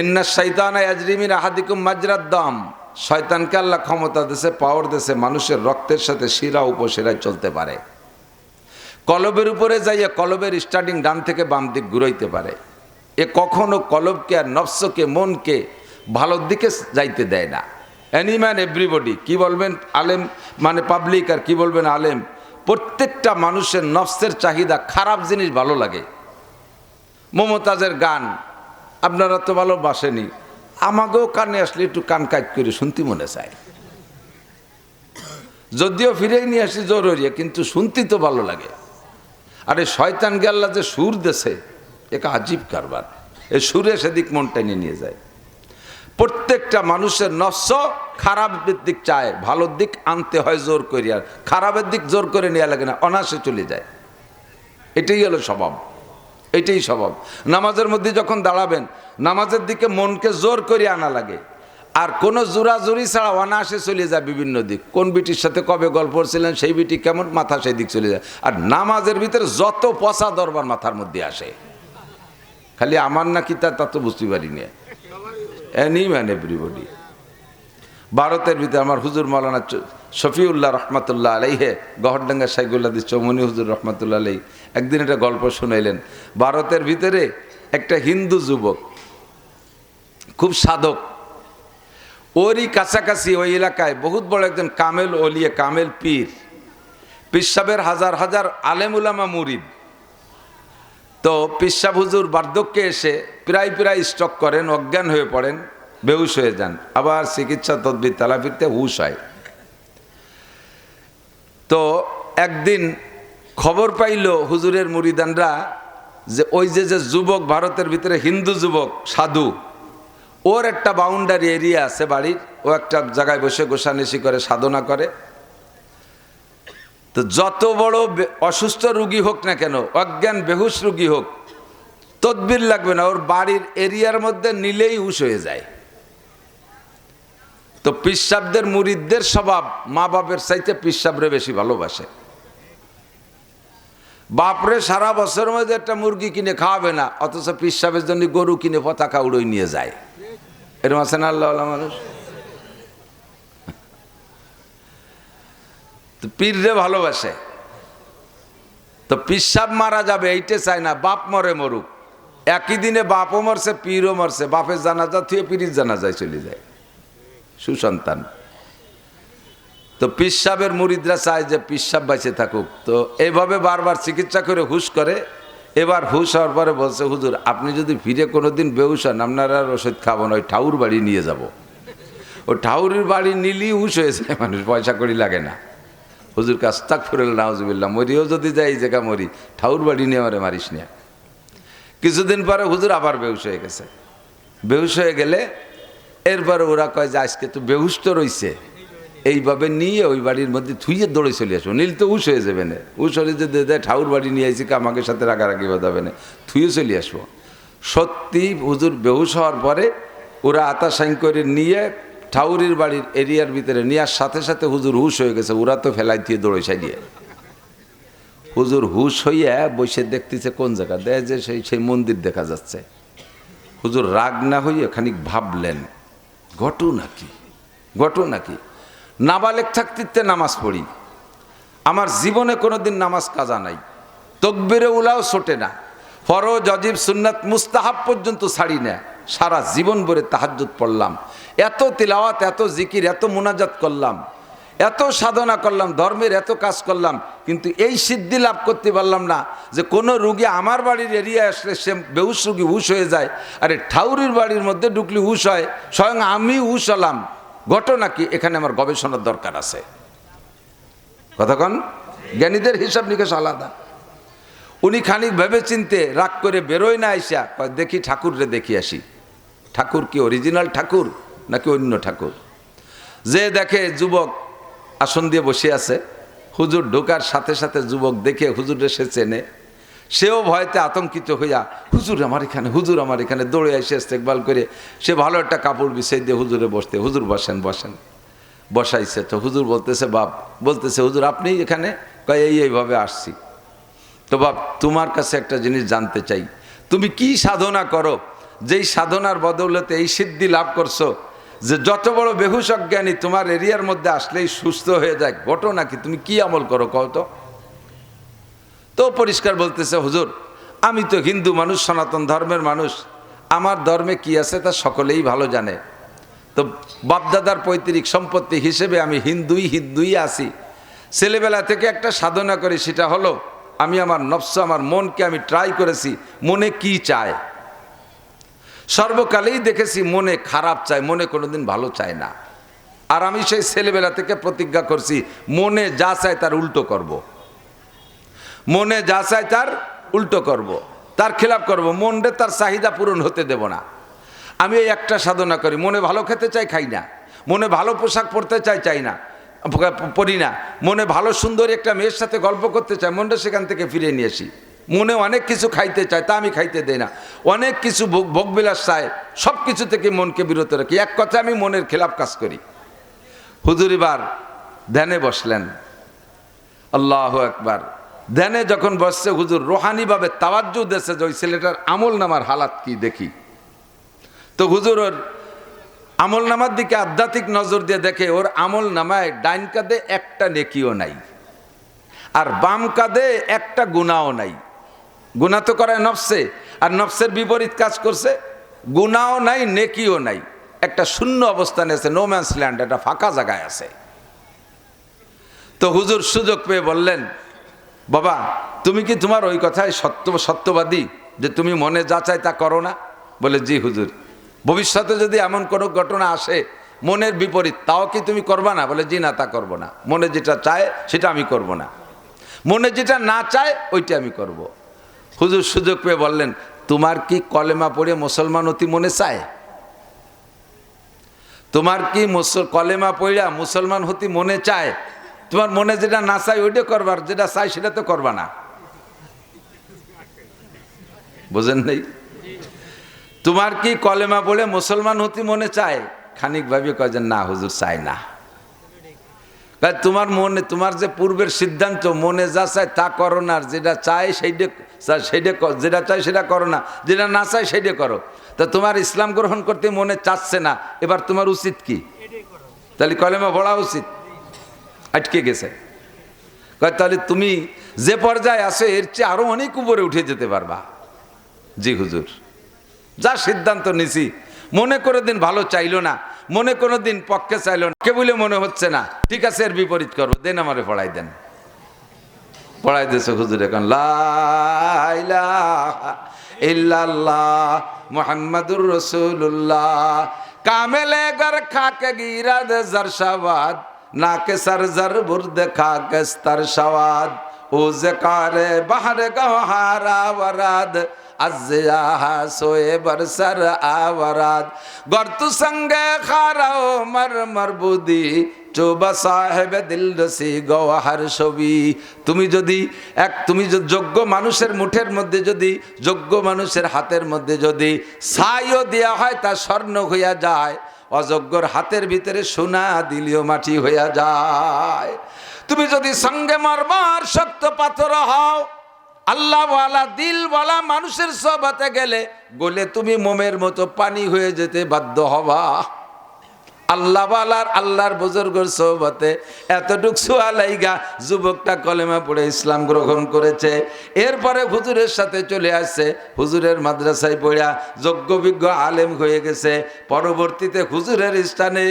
ইন্না শাইতানা ইয়াজরি মিন আহাদিকুম মাজরাদ দাম, শয়তানকে আল্লাহ ক্ষমতা দিয়েছে, পাওয়ার দিয়েছে, মানুষের রক্তের সাথে শিরা উপশিরায় চলতে পারে। কলবের উপরে যাইয়া কলবের স্টার্টিং ডান থেকে বাম দিক ঘুরাইতে পারে। এ কখনো কলবকে আর নফসকে মনকে ভালোর দিকে যাইতে দেয় না। এনি ম্যান এভরিবডি, কি বলবেন আলেম মানে পাবলিক আর কি বলবেন আলেম, প্রত্যেকটা মানুষের নফসের চাহিদা খারাপ জিনিস ভালো লাগে। মমতাজের গান আপনারা তো ভালোবাসেনি, আমাকেও কানে আসলে একটু কান কাজ করে শুনতে মনে চায়, যদিও ফিরেই নিয়ে আসি জরুরি, কিন্তু শুনতে তো ভালো লাগে। আরে শয়তানকে আল্লাহ যে সুর দেছে, এক আজীব কারবার, এই সুরে সেদিক মন টেনে নিয়ে যায়। প্রত্যেকটা মানুষের নফস খারাপের দিক চায়, ভালোর দিক আনতে হয় জোর করে, আর খারাপের দিক জোর করে নেওয়া লাগে না, অনায়াসে চলে যায়। এটাই হলো স্বভাব, এটাই স্বভাব। নামাজের মধ্যে যখন দাঁড়াবেন, নামাজের দিকে মনকে জোর করে আনা লাগে, আর কোনো জোরাজুরি ছাড়া অনায়াসে চলে যায় বিভিন্ন দিক। কোন বিটির সাথে কবে গল্প করছিলেন, সেই বিটি কেমন, মাথা সেই দিক চলে যায়। আর নামাজের ভিতরে যত পচা দরবার মাথার মধ্যে আসে, খালি আমার নাকি তা তো বুঝতে পারি না। Any man everybody. ভারতের ভিতরে আমার হুজুর মাওলানা শফিউল্লাহ রহমাতুল্লাহ আলাইহে, গহরডাঙ্গা শাইখুল্লাহ চৌমনি হুজুর রহমাতুল্লাহ আলাই একদিন একটা গল্প শুনাইলেন। ভারতের ভিতরে একটা হিন্দু যুবক, খুব সাধক, ওরই কাছাকাছি ওই এলাকায় বহুত বড় একজন কামেল ওলিয়ে, কামেল পীর, পিসাবের হাজার হাজার আলেম উলামা মুরিদ। তো পিসাব হুজুর বার্ধক্যে এসে প্রায় স্ট্রোক করেন, অজ্ঞান হয়ে পড়েন, বেহুশ হয়ে যান, আবার চিকিৎসা তদবির তালাফিরতে হুশ হয়। তো একদিন খবর পাইল হুজুরের মুরিদানরা যে ওই যে যুবক ভারতের ভিতরে হিন্দু যুবক সাধু, ওর একটা বাউন্ডারি এরিয়া আছে বাড়ির, ও একটা জায়গায় বসে গোসানিসি করে, সাধনা করে। তো যত বড় অসুস্থ রুগী হোক না কেন, অজ্ঞান বেহুশ রুগী হোক, তদবির লাগবে না, ওর বাড়ির এরিয়ার মধ্যে নিলেই হুশ হয়ে যায়। তো পিসাবদের মুরিদদের স্বভাব মা বাপের চাইতে পিসাবরে বেশি ভালোবাসে। বাপরে সারা বছরের মধ্যে একটা মুরগি কিনে খাওয়াবে না, অথচ পিসাবের জন্য গরু কিনে পতাকা উড়োই নিয়ে যায়। এরকম আছে না আল্লাহ মানুষ? পীররে ভালোবাসে। তো পিসাব মারা যাবে এইটা চায় না, বাপ মরে মরুক। একই দিনে বাপও মরছে, পীরও মরছে, বাপের জানাজা থুয়ে পীরের জানাজায় চলে যায়, সুসন্তান। তো পিসাবের মুরিদরা চায় যে পিসাব বাঁচে থাকুক। তো এইভাবে বারবার চিকিৎসা করে হুশ করে। এবার হুশ হওয়ার পরে বলছে, হুজুর আপনি যদি ফিরে কোনোদিন বেহুশ হন, আপনারা আর ওষুধ খাবো না, ওই ঠাউর বাড়ি নিয়ে যাব। ওই ঠাউরের বাড়ি নিলেই হুশ হয়ে যায় মানুষ, পয়সা করি লাগে না। হুজুর কাছ তাক ফুরেল নাউজুবিল্লাহ, মরিও যদি যাই এই জায়গা মরি, ঠাউর বাড়ি নিয়ে আমারে মারিস না। কিছুদিন পরে হুজুর আবার বেহুশ হয়ে গেছে। বেহুশ হয়ে গেলে এরপরে ওরা কয় যে আজকে তো বেহুশ তো রয়েছে, এইভাবে নিয়ে ওই বাড়ির মধ্যে থুইয়ে দৌড়ে চলে আসবো, নীল তো হুশ হয়ে যাবে না। হুশ হলে যদি দেয় ঠাউর বাড়ি নিয়ে আইসি, আমাকে সাথে রাগারাগি বাঁধাবে না, থুইয়ে চলে আসবো। সত্যি হুজুর বেহুশ হওয়ার পরে ওরা আতা সাইন করে নিয়ে ঠাউরির বাড়ির এরিয়ার ভিতরে নেওয়ার সাথে সাথে হুজুর হুশ হয়ে গেছে। ওরা তো ফেলাই দিয়ে দৌড়ে সাইডিয়ে, হুজুর হুশ হইয়া বসে দেখতেছে কোন জায়গা, দেয় যে সেই মন্দির দেখা যাচ্ছে। হুজুর রাগ না হইয়া খানিক ভাবলেন, ঘটনা কি? নাবালেক থাকতে নামাজ পড়ি, আমার জীবনে কোনোদিন নামাজ কাজা নাই, তকবিরে উলাও ছোটে না, ফরজ ওয়াজিব সুন্নাত মুস্তাহাব পর্যন্ত ছাড়ি না, সারা জীবন ভরে তাহাজ্জুদ পড়লাম, এত তিলাওয়াত, এত জিকির, এত মুনাজাত করলাম, এত সাধনা করলাম, ধর্মের এত কাজ করলাম, কিন্তু এই সিদ্ধি লাভ করতে পারলাম না যে কোনো রুগী আমার বাড়ির এরিয়া আসলে সে বেহুশ রুগী হুশ হয়ে যায়, আরে ঠাউরির বাড়ির মধ্যে ঢুকলে হুশ হয়, স্বয়ং আমি হুশ হলাম। ঘটনা কি? এখানে আমার গবেষণার দরকার আছে। কতক্ষণ জ্ঞানীদের হিসাব নিকেশ আলাদা। উনি খানিক ভেবে চিনতে রাগ করে বেরোয় না, আইসা দেখি ঠাকুররে দেখি আসি। ঠাকুর কি অরিজিনাল ঠাকুর নাকি অন্য ঠাকুর। যে দেখে যুবক আসন দিয়ে বসে আছে, হুজুর ঢোকার সাথে সাথে যুবক দেখে হুজুরে সে চেনে, সেও ভয়তে আতঙ্কিত হইয়া হুজুর আমার এখানে, হুজুর আমার এখানে দৌড়ে এসে ইস্তেকবাল করে সে ভালো একটা কাপড় বিছাই দিয়ে হুজুরে বসতে, হুজুর বসেন বসেন, বসাইছে। তো হুজুর বলতেছে বাপ, বলতেছে হুজুর আপনি এখানে? কয় এইভাবে আসছি। তো বাপ তোমার কাছে একটা জিনিস জানতে চাই, তুমি কি সাধনা করো যেই সাধনার বদৌলতে এই সিদ্ধি লাভ করছো যে যত বড় বেহুশ অজ্ঞানী তোমার এরিয়ার মধ্যে আসলেই সুস্থ হয়ে যায়, ঘটনা কি, তুমি কি আমল করো কও তো? তো পরিষ্কার বলতেছে হুজুর আমি তো হিন্দু মানুষ, সনাতন ধর্মের মানুষ, আমার ধর্মে কি আছে তা সকলেই ভালো জানে। তো বাপদাদার পৈতৃক সম্পত্তি হিসেবে আমি হিন্দুই আছি। ছেলেবেলা থেকে একটা সাধনা করি, সেটা হলো আমি আমার নফস, আমার মনকে আমি ট্রাই করেছি মনে কি চায়। সর্বকালেই দেখেছি মনে খারাপ চায়, মনে কোনোদিন ভালো চায় না। আর আমি সেই ছেলেবেলা থেকে প্রতিজ্ঞা করছি মনে যা চায় তার উল্টো করব। মনে যা চায় তার উল্টো করব, তার খেলাপ করব, মনরে তার চাহিদা পূরণ হতে দেব না। আমি এই একটা সাধনা করি, মনে ভালো খেতে চাই খাই না, মনে ভালো পোশাক পরতে চাই না পরি না, মনে ভালো সুন্দর একটা মেয়ের সাথে গল্প করতে চাই, মনটা সেখান থেকে ফিরে নিয়ে আসি। মনে অনেক কিছু খাইতে চায়, তা আমি খাইতে দেই না। অনেক কিছু ভোগবিলাস চায়, সব কিছু থেকে মনকে বিরত রাখি। এক কথা আমি মনের খেলাপ কাজ করি। হুজুর এবার ধ্যানে বসলেন, আল্লাহু আকবার। ধ্যানে যখন বসছে হুজুর রোহানিভাবে তাওয়াজ্জু দিয়েছে যে ওই ছেলেটার আমল নামার হালাত কি দেখি। তো হুজুর ওর আমল নামার দিকে আধ্যাত্মিক নজর দিয়ে দেখে ওর আমল নামায় ডাইন কাঁধে একটা নেকিও নাই, আর বাম কাঁধে একটা গুনাহও নাই। গুনাহ তো করে নফসে, আর নফসের বিপরীত কাজ করছে, গুনাহও নাই নেকিও নাই, একটা শূন্য অবস্থানে আছে, নো ম্যানস ল্যান্ড, একটা ফাঁকা জায়গায় আছে। তো হুজুর সুযোগ পেয়ে বললেন বাবা তুমি কি তোমার ওই কথায় সত্যবাদী যে তুমি মনে যা চাই তা করো না? বলে জি হুজুর। ভবিষ্যতে যদি এমন কোনো ঘটনা আসে মনের বিপরীত, তাও কি তুমি করবা না? বলে জি না, তা করব না। মনে যেটা চায় সেটা আমি করব না, মনে যেটা না চায় ওইটা আমি করব। হুজুর সুযোগ পেয়ে বললেন তোমার কি কলেমা পড়ে মুসলমান হতে মনে চায়? তোমার কি কলেমা পড়া মুসলমান হতে মনে চায়? তোমার মনে যেটা না চাই ওইটা করবার, যেটা চাই সেটা তো করবা না। বুঝেন নেই? তোমার কি কলেমা পড়ে মুসলমান হতে মনে চায়? খানিক ভাবে কয় যে না হুজুর চাই না। তোমার মনে, তোমার যে পূর্বের সিদ্ধান্ত মনে যা চায় তা করো না, যেটা চাই সেইটা যেটা চাই সেটা করো না, যেটা না চাই সেইটা করো। তা তোমার ইসলাম গ্রহণ করতে মনে চাচ্ছে না, এবার তোমার উচিত কি? তাহলে কলেমা পড়া উচিত। আটকে গেছে। তাহলে তুমি যে পর্যায়ে আসো এর চেয়ে আরো অনেক উপরে উঠে যেতে পারবা। জি হুজুর, যা সিদ্ধান্ত নিছি, মনে করে দিন ভালো চাইলো না, মনে কোনো দিন পক্ষে চাইলো না, কে বলে মনে হচ্ছে না, ঠিক আছে এর বিপরীত করবো, দেন আমারে পড়াই দেন। পড়াই দিয়েছে হুজুর। এখন লা ইলাহা ইল্লাল্লাহ মুহাম্মাদুর রাসূলুল্লাহ, কামেলে গর খাকে গিরাদ জারশাবাদ, নাকে সরজর বুর্দ খাকে স্তর সওয়াদ, ও জকারে বাহর গওহারা ওয়ারাদ, আজিয়া সোয়ে বরসর আওয়ারাদ, গর্তু সঙ্গে খারাও মর মরবুদি, চোবা সাহেব দিল রসি গওহার ছবি। তুমি যদি যোগ্য মানুষের মুঠের মধ্যে, যদি যোগ্য মানুষের হাতের মধ্যে যদি ছাইও দেওয়া হয় তা স্বর্ণ হইয়া যায়, অযোগ্যর হাতের ভিতরে সোনা দিলেও মাটি হইয়া যায়। তুমি যদি সঙ্গে মারবার শক্ত পাথর হও, আল্লাহওয়ালা দিলওয়ালা মানুষের সোহবতে গেলে গলে তুমি মোমের মতো পানি হয়ে যেতে বাধ্য হবা। আল্লাহওয়ালার আল্লাহর বুজুর্গের সোহবতে এতটুক সুয়ালাইগা যুবকটা কলেমা পড়ে ইসলাম গ্রহণ করেছে। এরপরে হুজুরের সাথে চলে আসছে, হুজুরের মাদ্রাসায় পড়া যোগ্য বিজ্ঞ আলেম হয়ে গেছে। পরবর্তীতে হুজুরের স্থানে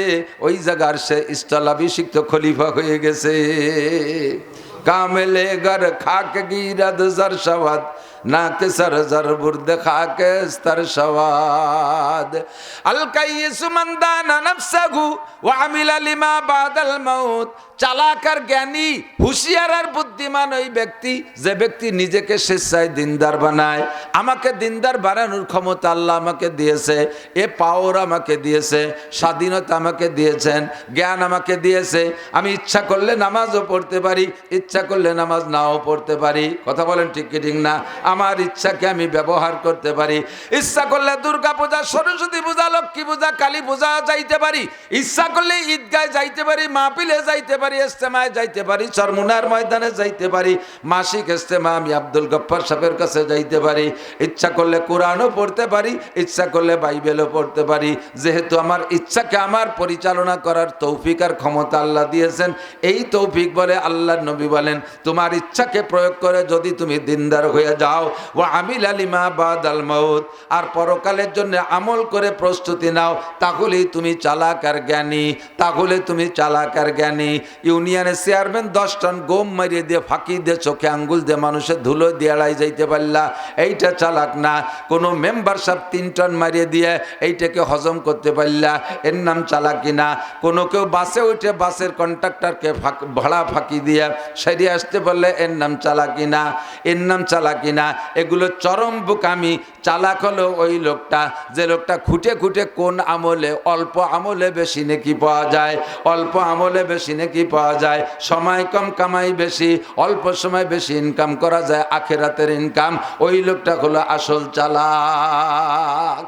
ওই জায়গার সে স্থলাভিষিক্ত খলিফা হয়ে গেছে। কামেলে গর খাক গিরাদ জারশাবাদ, না কে সরজর বুর্দে খাকে স্তর সওয়াদ আল কাইয়িস মান দানা নাফসাহু ওয়া আমিলা লিমা বাদাল মাউত। চালাক আর জ্ঞানী, হুঁশিয়ার আর বুদ্ধিমান ওই ব্যক্তি যে ব্যক্তি নিজেকে স্বেচ্ছায় দিনদার বানায়। আমাকে দিনদার বানানোর ক্ষমতা আল্লাহ আমাকে দিয়েছে, এ পাওয়ার আমাকে দিয়েছে, স্বাধীনতা আমাকে দিয়েছেন, জ্ঞান আমাকে দিয়েছে। আমি ইচ্ছা করলে নামাজও পড়তে পারি, ইচ্ছা করলে নামাজ নাও পড়তে পারি। কথা বলেন ঠিক কি ঠিক না? আমার ইচ্ছাকে আমি ব্যবহার করতে পারি। ইচ্ছা করলে দুর্গা পূজা, সরস্বতী পূজা, লক্ষ্মী পূজা, কালী পূজা যাইতে পারি। ইচ্ছা করলে ঈদগায় যাইতে পারি, মাহফিলে যাইতে পারি, ইজতেমায় যাইতে পারি, চরমুনার ময়দানে যাইতে পারি, মাসিক ইজতেমা আমি আব্দুল গফফার সাহেবের কাছে যাইতে পারি। ইচ্ছা করলে কোরআনও পড়তে পারি, ইচ্ছা করলে বাইবেলও পড়তে পারি। যেহেতু আমার ইচ্ছাকে আমার পরিচালনা করার তৌফিক আর ক্ষমতা আল্লাহ দিয়েছেন, এই তৌফিক বলে আল্লাহর নবী বলেন তোমার ইচ্ছাকে প্রয়োগ করে যদি তুমি দিনদার হয়ে যাও, ওয়া আমিলা লিমা বাদাল মাউত, আর পরকালের জন্য আমল করে প্রস্তুতি নাও, তাহলেই তুমি চালাক আর জ্ঞানী, তাহলে তুমি চালাক আর জ্ঞানী। ইউনিয়নের চেয়ারম্যান 10 টন গম মারিয়ে দিয়ে ফাঁকি দিয়ে চোখে আঙ্গুল দিয়ে মানুষের ধুলো দিয়ে এড়াই যাইতে পারলা, এইটা চালাক না। কোনো মেম্বার সাহেব 3 টন মারিয়ে দিয়ে এইটাকে হজম করতে পারলা, এর নাম চালাকি না। কোনো কেউ বাসে উঠে বাসের কন্ট্রাক্টরকে ভাড়া ফাঁকি দিয়ে সেরিয়ে আসতে পারলে এর নাম চালাকি না, এর নাম চালাকি না। এগুলো চরম বোকামি। চালাক হলো ওই লোকটা যে লোকটা খুঁটে খুঁটে কোন আমলে, অল্প আমলে বেশি নেকি পাওয়া যায়, অল্প আমলে বেশি নেকি পাওয়া যায়, সময় কম কামাই বেশি, অল্প সময় বেশি ইনকাম করা যায়, আখিরাতের ইনকাম। ওই লোকটা হলো আসল চালাক।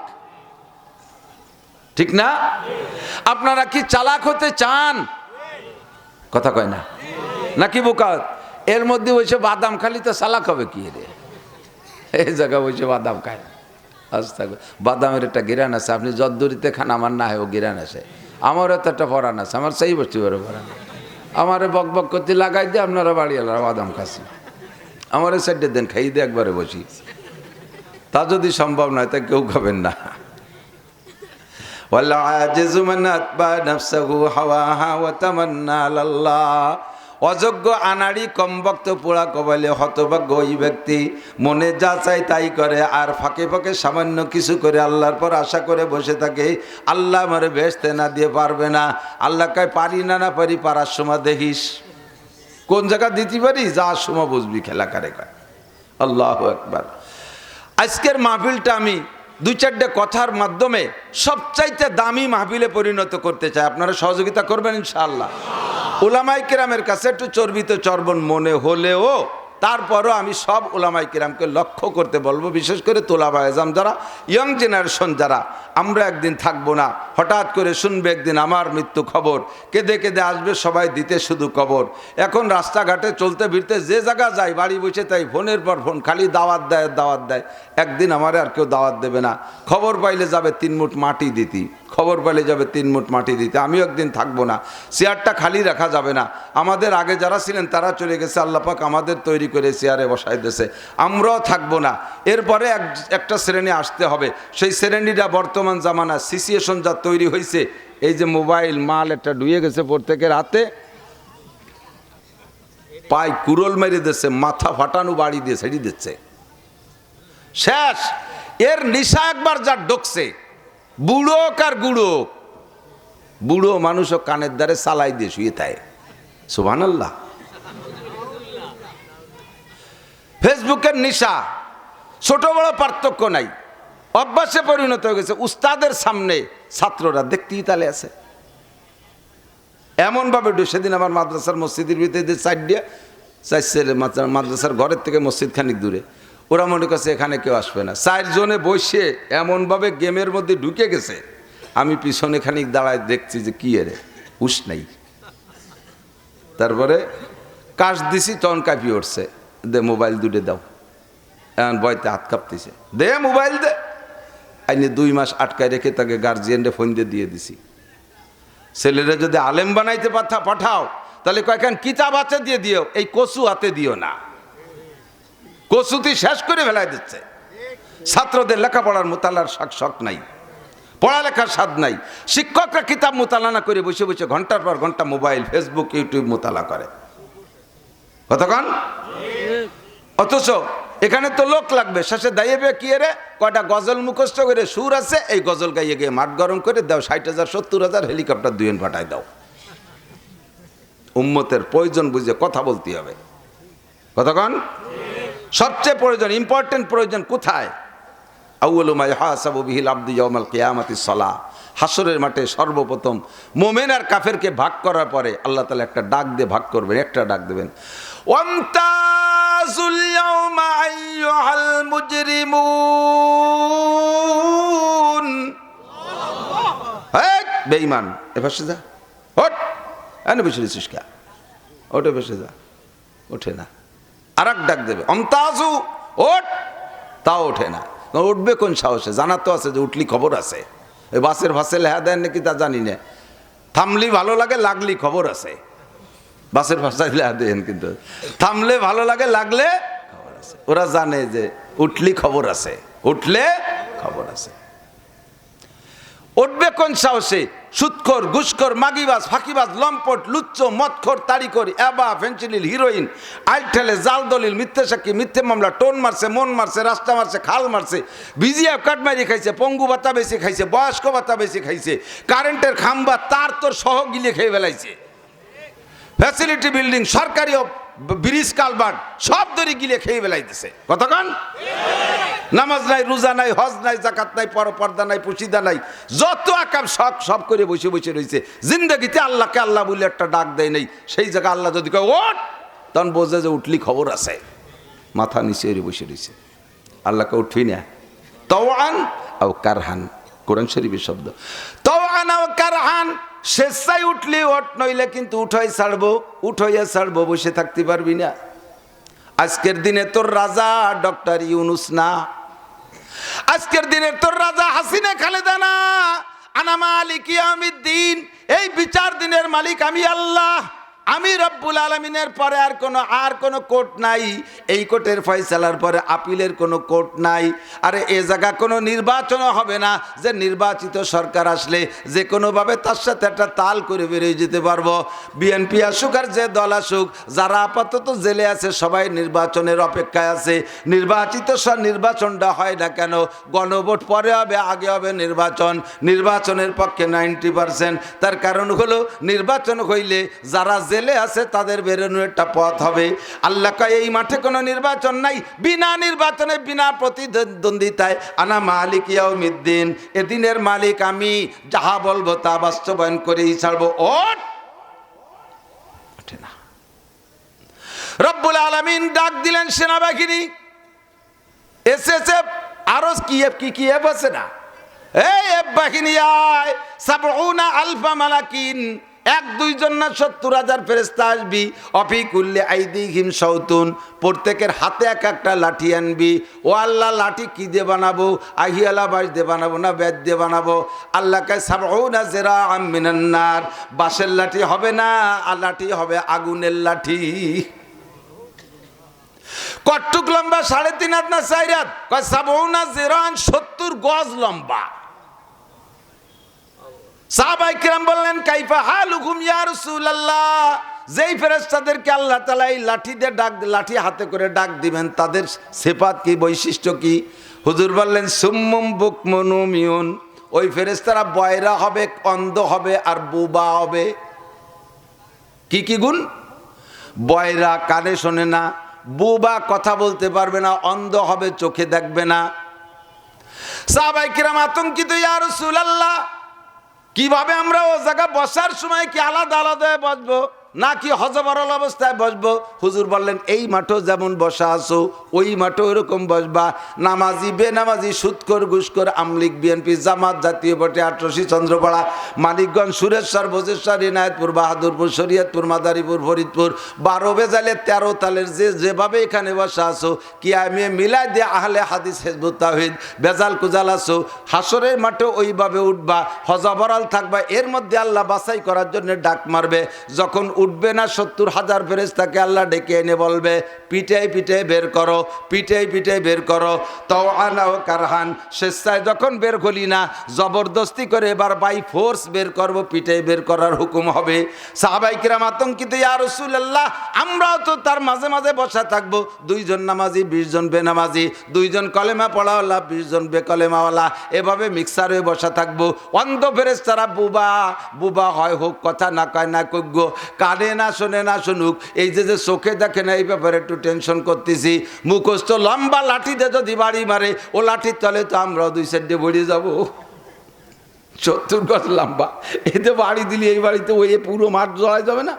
ঠিক না? আপনারা কি চালাক হতে চান? কথা কয় না নাকি বোকা? এর মধ্যে বসে বাদাম খালি তো চালাক হবে কি রে? এই জায়গা বসে বাদাম খায়, বাদামের একটা গিরান আছে, আপনি যদ্দুরিতে খান আমার না হয় ও গিরান আছে। আমারও তো একটা পরান আছে, আমার সেই বসতে পারে পরান, আমারে বক বক করতে লাগাই দিয়ে আপনারা বাড়ি এলাম বাদাম খাচ্ছি, আমারে সাইডে দেন খাই দিয়ে একবারে বসি। তা যদি সম্ভব নয় তা কেউ খাবেন না। ওয়াল আজিজু মান আতবা নাফসাহু হাওয়াহা ওয়া তামান্না আলাল্লাহ। অযোগ্য আনাড়ি কমবক্ত পোড়া কবালে হতভাগ্য ওই ব্যক্তি মনে যা চায় তাই করে, আর ফাঁকে ফাঁকে সামান্য কিছু করে আল্লাহর পর আশা করে বসে থাকে আল্লাহ আমারে বেহেশতে না দিয়ে পারবে না। আল্লাহ কয় পারি না, না পারি, পারার সময় দেখিস কোন জায়গা দিতে পারি, যার সময় বুঝবি খেলা কারে কয়। আল্লাহু আকবার। আজকের মাহফিলটা আমি 2-4টে কথার মাধ্যমে সবচাইতে দামি মাহফিলে পরিণত করতে চাই। আপনারা সহযোগিতা করবেন ইনশাআল্লাহ। উলামায়ে কেরামের কাছে একটু চর্বিত চর্বণ মনে হলেও তারপরও আমি সব উলামায়ে কেরামকে লক্ষ্য করতে বলবো, বিশেষ করে তোলাবায়ে ইলম যারা, ইয়ং জেনারেশন যারা, আমরা একদিন থাকবো না, হঠাৎ করে শুনবে একদিন আমার মৃত্যু খবর, কেঁদে কেঁদে আসবে সবাই দিতে শুধু কবর। এখন রাস্তাঘাটে চলতে ফিরতে যে জায়গা যায় বাড়ি বসে তাই ফোনের পর ফোন, খালি দাওয়াত দেয় দাওয়াত দেয়। একদিন আমারে আর কেউ দাওয়াত দেবে না, খবর পাইলে যাবে 3 মুঠ মাটি দিতি, খবর পাইলে যাবে 3 মুঠ মাটি দিতে। আমিও একদিন থাকবো না, চেয়ারটা খালি রাখা যাবে না। আমাদের আগে যারা ছিলেন তারা চলে গেছে, আল্লাহ পাক আমাদের তৈরি করে চেয়ারে বসাই দিয়েছে, আমরাও থাকবো না। এরপরে একটা শ্রেণী আসতে হবে, সেই শ্রেণীটা বর্তমান জামানা সিচুয়েশন যা তৈরি হয়েছে, এই যে মোবাইল মাল একটা ডুয়ে গেছে প্রত্যেকের হাতে, পায়ে কুরল মেরে দিচ্ছে, মাথা ফাটানো বাড়ি দিয়ে ছেড়ে দিচ্ছে, শেষ। এর নিশা একবার যা ঢুকছে, বুড়ো কার গুড়ো, বুড়ো মানুষও কানের দ্বারে সালাই দিয়ে শুয়ে থাকে। সুবহানাল্লাহ। ফেসবুকের নিশা ছোট বড় পার্থক্য নাই, অভ্যাসে পরিণত হয়ে গেছে। উস্তাদের সামনে ছাত্ররা দেখতেই তালে আছে এমন ভাবে। সেদিন আমার মাদ্রাসার মসজিদের ভিতরে সাইড দিয়ে চাইছে, মাদ্রাসার ঘরের থেকে মসজিদ খানিক দূরে, ওরা মনে করছে এখানে কেউ আসবে না, 4 জনে বসে এমনভাবে গেমের মধ্যে ঢুকে গেছে। আমি পিছনে খানিক দাঁড়ায় দেখছি যে কি এরে হুশ নাই। তারপরে কাশ দিছি, তখন কাঁপিয়ে উঠছে, দে মোবাইল দুটে দাও। এখন বয়তে হাত কাঁপতেছে, দে মোবাইল দে। আইনে 2 মাস আটকায় রেখে তাকে গার্জিয়ানরে ফোন দিয়ে দিছি, ছেলেরা যদি আলেম বানাইতে পাঠাও তাহলে কয়েকখান কিতাব হাতে দিয়ে দিও, এই কচু হাতে দিও না। কচুতি শেষ করে ফেলাই দিচ্ছে। ছাত্রদের লেখাপড়ার মোতালার শখ নাই, পড়ালেখার স্বাদ নাই। শিক্ষকরা কিতাব মোতালা না করে বসে বসে ঘন্টার পর ঘন্টা মোবাইল, ফেসবুক, ইউটিউব মোতালা করে। কতক্ষণ? অথচ এখানে তো লোক লাগবে, শেষে দাঁড়িয়ে কি রে কয়টা গজল মুখস্থ করে সুর আছে, এই গজল গাইয়ে গিয়ে মাঠ গরম করে দাও, 60,000 70,000 হেলিকপ্টার দুয়েন পাঠায় দাও। উম্মতের প্রয়োজন বুঝে কথা বলতে হবে। কতক্ষণ? সবচেয়ে প্রয়োজন, ইম্পর্টেন্ট প্রয়োজন কোথায়? আউয়ালু মা ইউহাসাবু বিহিল আবদু ইয়াউমাল কিয়ামাতিস সালাহ। হাসরের মাঠে সর্বপ্রথম মুমিন আর কাফেরকে ভাগ করার পরে আল্লাহ তাআলা একটা ডাক দিয়ে ভাগ করবেন, একটা ডাক দেবেন, ওয়ামতাজুল ইয়াউমা আইয়ুহাল মুজরিমুন। এই বেঈমান, এপাশে যা, ওঠ, এনে বসে রয়েছিস কে? ওঠে বসে যা, ওঠে না। আর এক ডাক দেবে, অমতাজু, ওঠ, তাও ওঠে না। উঠবে কোন সাহসে? জানা তো আছে যে উঠলি খবর আছে। ওই বাসের ভাসে লেহা দেন নাকি তা জানি না, থামলি ভালো লাগে, লাগলি খবর আছে। বাসের ভাষায় লেহা দেন, কিন্তু থামলে ভালো লাগে, লাগলে খবর আছে। ওরা জানে যে উঠলি খবর আছে, উঠলে খবর আছে। উঠবে কোন সাহসে? সুদখোর, ঘুষখোর, মাগিবাজ, ফাঁকিবাজ, লম্পট, লুচ্চ, মদখোর, তারিখোর, অ্যাবা, ফেন্সিডিল, হিরোইন, আইঠেলে, জাল দলিল, মিথ্যে সাক্ষী, মিথ্যে মামলা, টোন মারছে, মন মারছে, রাস্তা মারছে, খাল মারছে, বিজিএফ কাটমারি খাইছে, পঙ্গু ভাতা বেশি খাইছে, বয়স্ক ভাতা বেশি খাইছে, কারেন্টের খাম্বা তার তোর সহ গিলে খেয়ে ফেলাইছে, ফ্যাসিলিটি বিল্ডিং, সরকারি ব্রিজ কালভার্ট সব দড়ি গিলে খেয়ে ফেলাইতেছে। কতক্ষণ? নামাজ নাই, রোজা নাই, হজ নাই, জাকাত নাই, পর্দা নাই, পুশিদা নাই, যত আকাম সব করে বসে বসে রয়েছে। জিন্দগিতে আল্লাহকে আল্লাহ বলে একটা ডাক দেয় নেই। সেই জায়গায় আল্লাহ যদি কয় ওঠ, তখন বোঝে যে উঠলি খবর আছে। মাথা নিচে বসে রয়েছে, আল্লাহকে উঠবি না। তাওআন আও কারহান, কোরআন শরীফের শব্দ। তাওআন আও কারহান, স্বেচ্ছায় উঠলি ওঠ, নইলে কিন্তু উঠাইয়া ছাড়বো, বসে থাকতে পারবি না। আজকের দিনে তোর রাজা ডক্টর ইউনুস না, আজকের দিনে তোর রাজা হাসিনা খালেদা না। আনা মালিক ইয়াউমিদ্দিন, এই বিচার দিনের মালিক আমি আল্লাহ, আমি রব্বুল আলামিনের পরে আর কোনো কোর্ট নাই। এই কোর্টের ফয়সালার পরে আপিলের কোনো কোর্ট নাই। আরে এ জায়গা কোনো নির্বাচনও হবে না যে নির্বাচিত সরকার আসলে যে কোনোভাবে তার সাথে একটা তাল করে বেরিয়ে যেতে পারবো। বিএনপি আসুক আর যে দল আসুক, যারা আপাতত জেলে আছে সবাই নির্বাচনের অপেক্ষায় আছে। নির্বাচনটা হয় না কেন? গণভোট পরে হবে, আগে হবে নির্বাচন। নির্বাচনের পক্ষে 90%। তার কারণ হলো নির্বাচন হইলে যারা জেলে আছে তাদের বেরোনোর একটা পথ হবে। আল্লাহ কয় এই মাঠে কোনো নির্বাচন নাই, বিনা নির্বাচনে, বিনা প্রতিদ্বন্দ্বিতায় আনা মালিক ইয়াউমিদ্দিন, এদিনের মালিক আমি, যাহা বলবো তা বাস্তবায়ন করেই ছাড়বো। ওঠে না। রব্বুল আলামিন ডাক দিলেন সেনাবাহিনী, এসএসএফ, আরো কি এফ আছে না, এই এফ বাহিনী আয়, ৭০ আলফা মালাকিন, ১-২ জন না ৭০,০০০ ফেরেশতা আসবি। অফি কুল্লি আইদিহিম শাওতুন, প্রত্যেকের হাতে এক একটা লাঠি আনবি। ও আল্লাহ, লাঠি কি দিয়ে বানাবো? আহিয়ালা বাঁশ দিয়ে বানাবো না বেত দিয়ে বানাবো? আল্লাহকে ৭০ জিরাআম মিনান নার, বাঁশের লাঠি হবে না, আর লাঠি হবে আগুনের লাঠি। কটুক লম্বা? ৩.৫ হাত না ৪ হাত? কয় ৭০ জিরাআন, ৭০ গজ লম্বা। সাহাবায়ে কিরাম বললেন কাইফা হালুকুম ইয়া রাসূলুল্লাহ, যেই ফেরেশতাদেরকে আল্লাহ তাআলা এই লাঠি হাতে করে ডাক দিবেন তাদের সিফাত কি, বৈশিষ্ট্য কি? হুজুর বললেন সুম্মুম বুকমুন উমিয়ুন, ওই ফেরেশতারা বয়রা হবে, অন্ধ হবে আর বোবা হবে। কি গুণ? বয়রা, কানে শোনে না, বোবা, কথা বলতে পারবে না, অন্ধ হবে, চোখে দেখবে না। সাহাবায়ে কিরাম আতঙ্কিত, ইয়া রাসূলুল্লাহ কিভাবে আমরা ও জায়গা বসার সময় কি আলাদা আলাদা বসবো নাকি হযবরল অবস্থায় বসবো? হুজুর বললেন এই মাঠও যেমন বসা আছো ওই মাঠও এরকম বসবা। নামাজি, বেনামাজি, সুদখোর, ঘুষখোর, আমলিক, বিএনপি, জামাত, জাতীয় পার্টি, আটরশি, চন্দ্রপাড়া, মানিকগঞ্জ, সুরেশ্বর, বজেশ্বর, ইনায়েতপুর, বাহাদুরপুর, শরীয়তপুর, মাদারীপুর, ফরিদপুর, 12 বেজালে 13 তালের যেভাবে এখানে বসা আছো, কিয়ামে মিলাই দিয়ে আহলে হাদিস, হিজবুত তাওহীদ, বেজাল কুজাল আছো, হাসরের মাঠে ওইভাবে উঠবা, হযবরল থাকবা। এর মধ্যে আল্লাহ বাছাই করার জন্য ডাক মারবে। যখন উঠবে না, 70,000 ফেরেশতাকে আল্লাহ ডেকে এনে বলবে পিঠে পিঠে বের করো, পিঠে পিঠে বের করো। তাও আনাও কারহান, স্বেচ্ছায় যখন বের করি না, জবরদস্তি করে এবার বাই ফোর্স বের করব, পিঠে বের করার হুকুম হবে। সাহাবায়ে কিরাম আতঙ্কিত, ইয়া রাসূলুল্লাহ আমরাও তো তার মাঝে মাঝে বসা থাকবো, 2 জন নামাজি 20 জন বেনামাজি, 2 জন কলেমা পড়াওয়ালা 20 জন বেকলেমাওয়ালা, এভাবে মিক্সার হয়ে বসা থাকবো। অন্ধ ফেরেশতারা বুবা বুবা হয় হোক, কথা না কয় না কজ্ঞ, কানে না শোনে না শুনুক, এই যে যে চোখে দেখে না, এই ব্যাপারে একটু টেনশন করতেছি। মুখস্থ লম্বা লাঠিতে যদি বাড়ি মারে, ও লাঠির তলে তো আমরাও 2 সাইডে বড়ে যাবো। 70 গজ লম্বা, এতে বাড়ি দিলে এই বাড়িতে ওই পুরো মাঠ জড়াই যাবে না।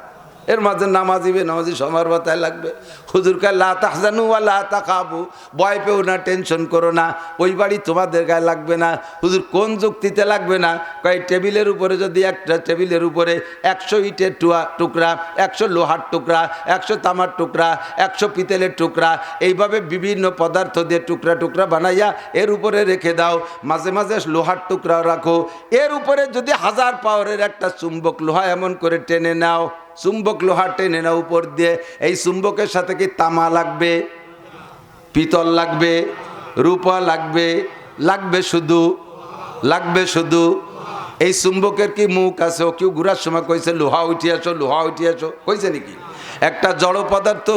এর মাঝে নামাজি বেনামাজি সবার মাথায় লাগবে। হুজুর কয় লা তাহজানু ওয়া লা তাখাবু, ভয় পেও না, টেনশন করো না, ওই বাড়ি তোমাদের গায়ে লাগবে না। হুজুর কোন যুক্তিতে লাগবে না? কয় টেবিলের উপরে যদি একটা টেবিলের উপরে 100 ইটের টুকরা, 100 লোহার টুকরা, 100 তামার টুকরা, 100 পিতলের টুকরা, এইভাবে বিভিন্ন পদার্থ দিয়ে টুকরা টুকরা বানাইয়া এর উপরে রেখে দাও, মাঝে মাঝে লোহার টুকরা রাখো, এর উপরে যদি 1000 পাওয়ারের একটা চুম্বক লোহা এমন করে টেনে নাও, চুম্বক লোহা টেনে নাও উপর দিয়ে, এই চুম্বকের সাথে কি তামা লাগবে, পিতল লাগবে, রূপা লাগবে, লাগবে শুধু, লাগবে শুধু এই চুম্বকের কি মুখ আছে? ও কেউ ঘুরার সময় কইছে লোহা উঠিয়েছো, লোহা উঠিয়েছো, কইছে নাকি? একটা জড় পদার্থ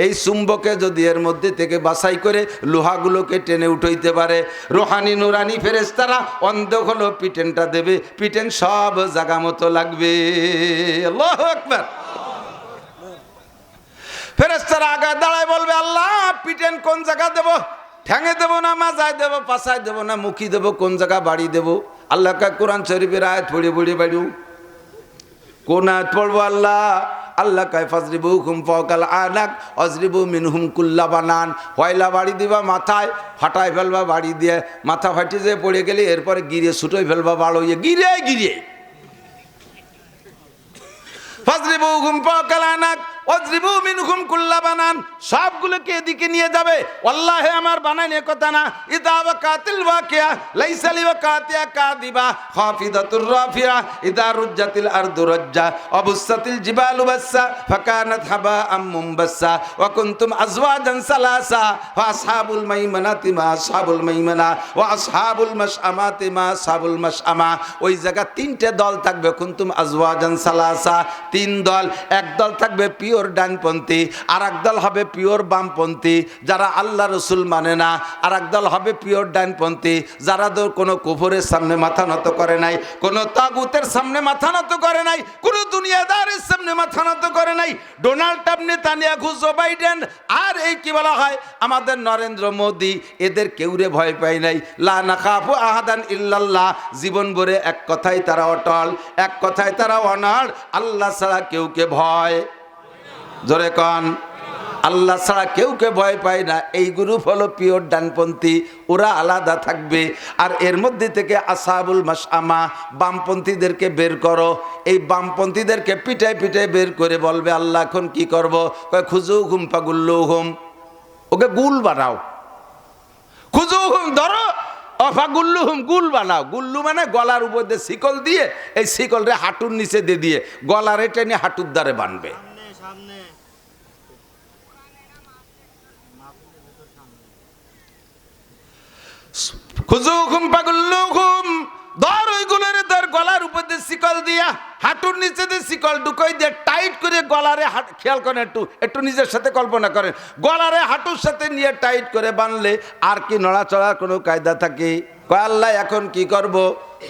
এই চুম্বকে যদি এর মধ্যে থেকে বাছাই করে লোহাগুলোকে টেনে উঠাইতে পারে, রোহানি নুরানি ফেরেশতারা অন্ধ হলো পিটেনটা দেবে, পিটেন সব জায়গা মতো লাগবে। আল্লাহু আকবার। ফেরেশতারা আগে দাঁড়ায় বলবে আল্লাহ পিটেন কোন জায়গা দেব, ঠ্যাঙে দেব না মাজায় দেব, পাছায় দেব না মুখি দেব, কোন জায়গা বাড়ি দেব? আল্লাহ কা কোরআন শরীফের আয়াত পড়ে পড়ে বাড়িও, কোন আয়াত পড়বো? আল্লাহ আল্লাহ কায় ফাজরিবুহুম ফাওকাল আনাক আজরিবু মিনহুম কুল্লা বানান, পয়লা বাড়ি দিবা মাথায়, ফাটায় ফেলবা বাড়ি দিয়ে, মাথা ফাটিয়ে যে পড়ে গেলে এরপরে গিরে ছুটোই ফেলবা, বাড়ো গিরে গিরে। ফাজরিবুহুম ফাওকাল আনাক আজরিবু মিনহুম কুল্লা বানান, সবগুলোকে এদিকে নিয়ে যাবে। আল্লাহে আমার বানাইনে কথা না, ইদা ওয়াকাতিল ওয়াকিয়া লাইসা লিওয়াকাতিয়া কাদিবা খাফিদাতুর রাফিয়া ইদা রুজ্জাতিল আরদু রাজ্জা অবুসাতিল জিবালু বাসসা ফাকানাত হাবাআম মুমবাসসা ওয়া কুনতুম আজওয়াজান সালাসা ওয়া আসহাবুল মাইমানাতি মা আসহাবুল মাইমানা ওয়া আসহাবুল মাশআমাতি মা আসহাবুল মাশআমা। ওই জায়গা 3টে দল থাকবে, কুনতুম আজওয়াজান সালাসা, 3 দল। এক দল থাকবে পিওর ডানপন্থী, আর এক দল হবে পিওর বামপন্থী যারা আল্লাহ রসুল মানে না, আর এক দল হবে পিওর ডানপন্থী যারা কোনো কুফরের সামনে মাথা নত করে নাই, কোনো তাগুতের সামনে মাথা নত করে নাই, কোনো দুনিয়াদারের সামনে মাথা নত করে নাই। Donald Trump, Netanyahu, Joe Biden আর এই কি বলা হয় আমাদের নরেন্দ্র মোদি, এদের কেউরে ভয় পায় নাই। লা নাখাফু আহাদান ইল্লাল্লাহ, জীবন ভরে এক কথাই তারা অটল, এক কথাই তারা অনড়, আল্লাহ ছাড়া কেউকে ভয়, জোরে কন, আল্লাহ ছাড়া কেউকে ভয় পায় না। এই গ্রুপ হলো পিওর ডানপন্থী, ওরা আলাদা থাকবে। আর এর মধ্যে থেকে আসহাবুল মাশআমা, বামপন্থীদেরকে বের করো। এই বামপন্থীদেরকে পিটাই পিটাই বের করে বলবে আল্লাহ এখন কি করব? কয় খুজুহুম ফাগুল্লুহুম, ওকে গুল বানাও, খুজুহুম ধরো, অফাগুল্লুহুম গুল বানাও। গুল্লু মানে গলার উপর দিয়ে শিকল দিয়ে, এই শিকলরে হাঁটুর নিচে দিয়ে গলারে টেনে হাঁটুর দ্বারে বানবে। খুজুহুম ফাগুল্লুহুম, ধর ওইগুলোর ধর গলার উপর দিয়ে শিকল দিয়া হাঁটুর নিচে দিয়ে শিকল ঢুকাই দিয়ে টাইট করে গলারে, খেয়াল করেন একটু, একটু নিজের সাথে কল্পনা করেন, গলারে হাঁটুর সাথে নিয়ে টাইট করে বানলে আর কি নড়াচড়ার কোনো কায়দা থাকে? কয় আল্লাহ এখন কি করব?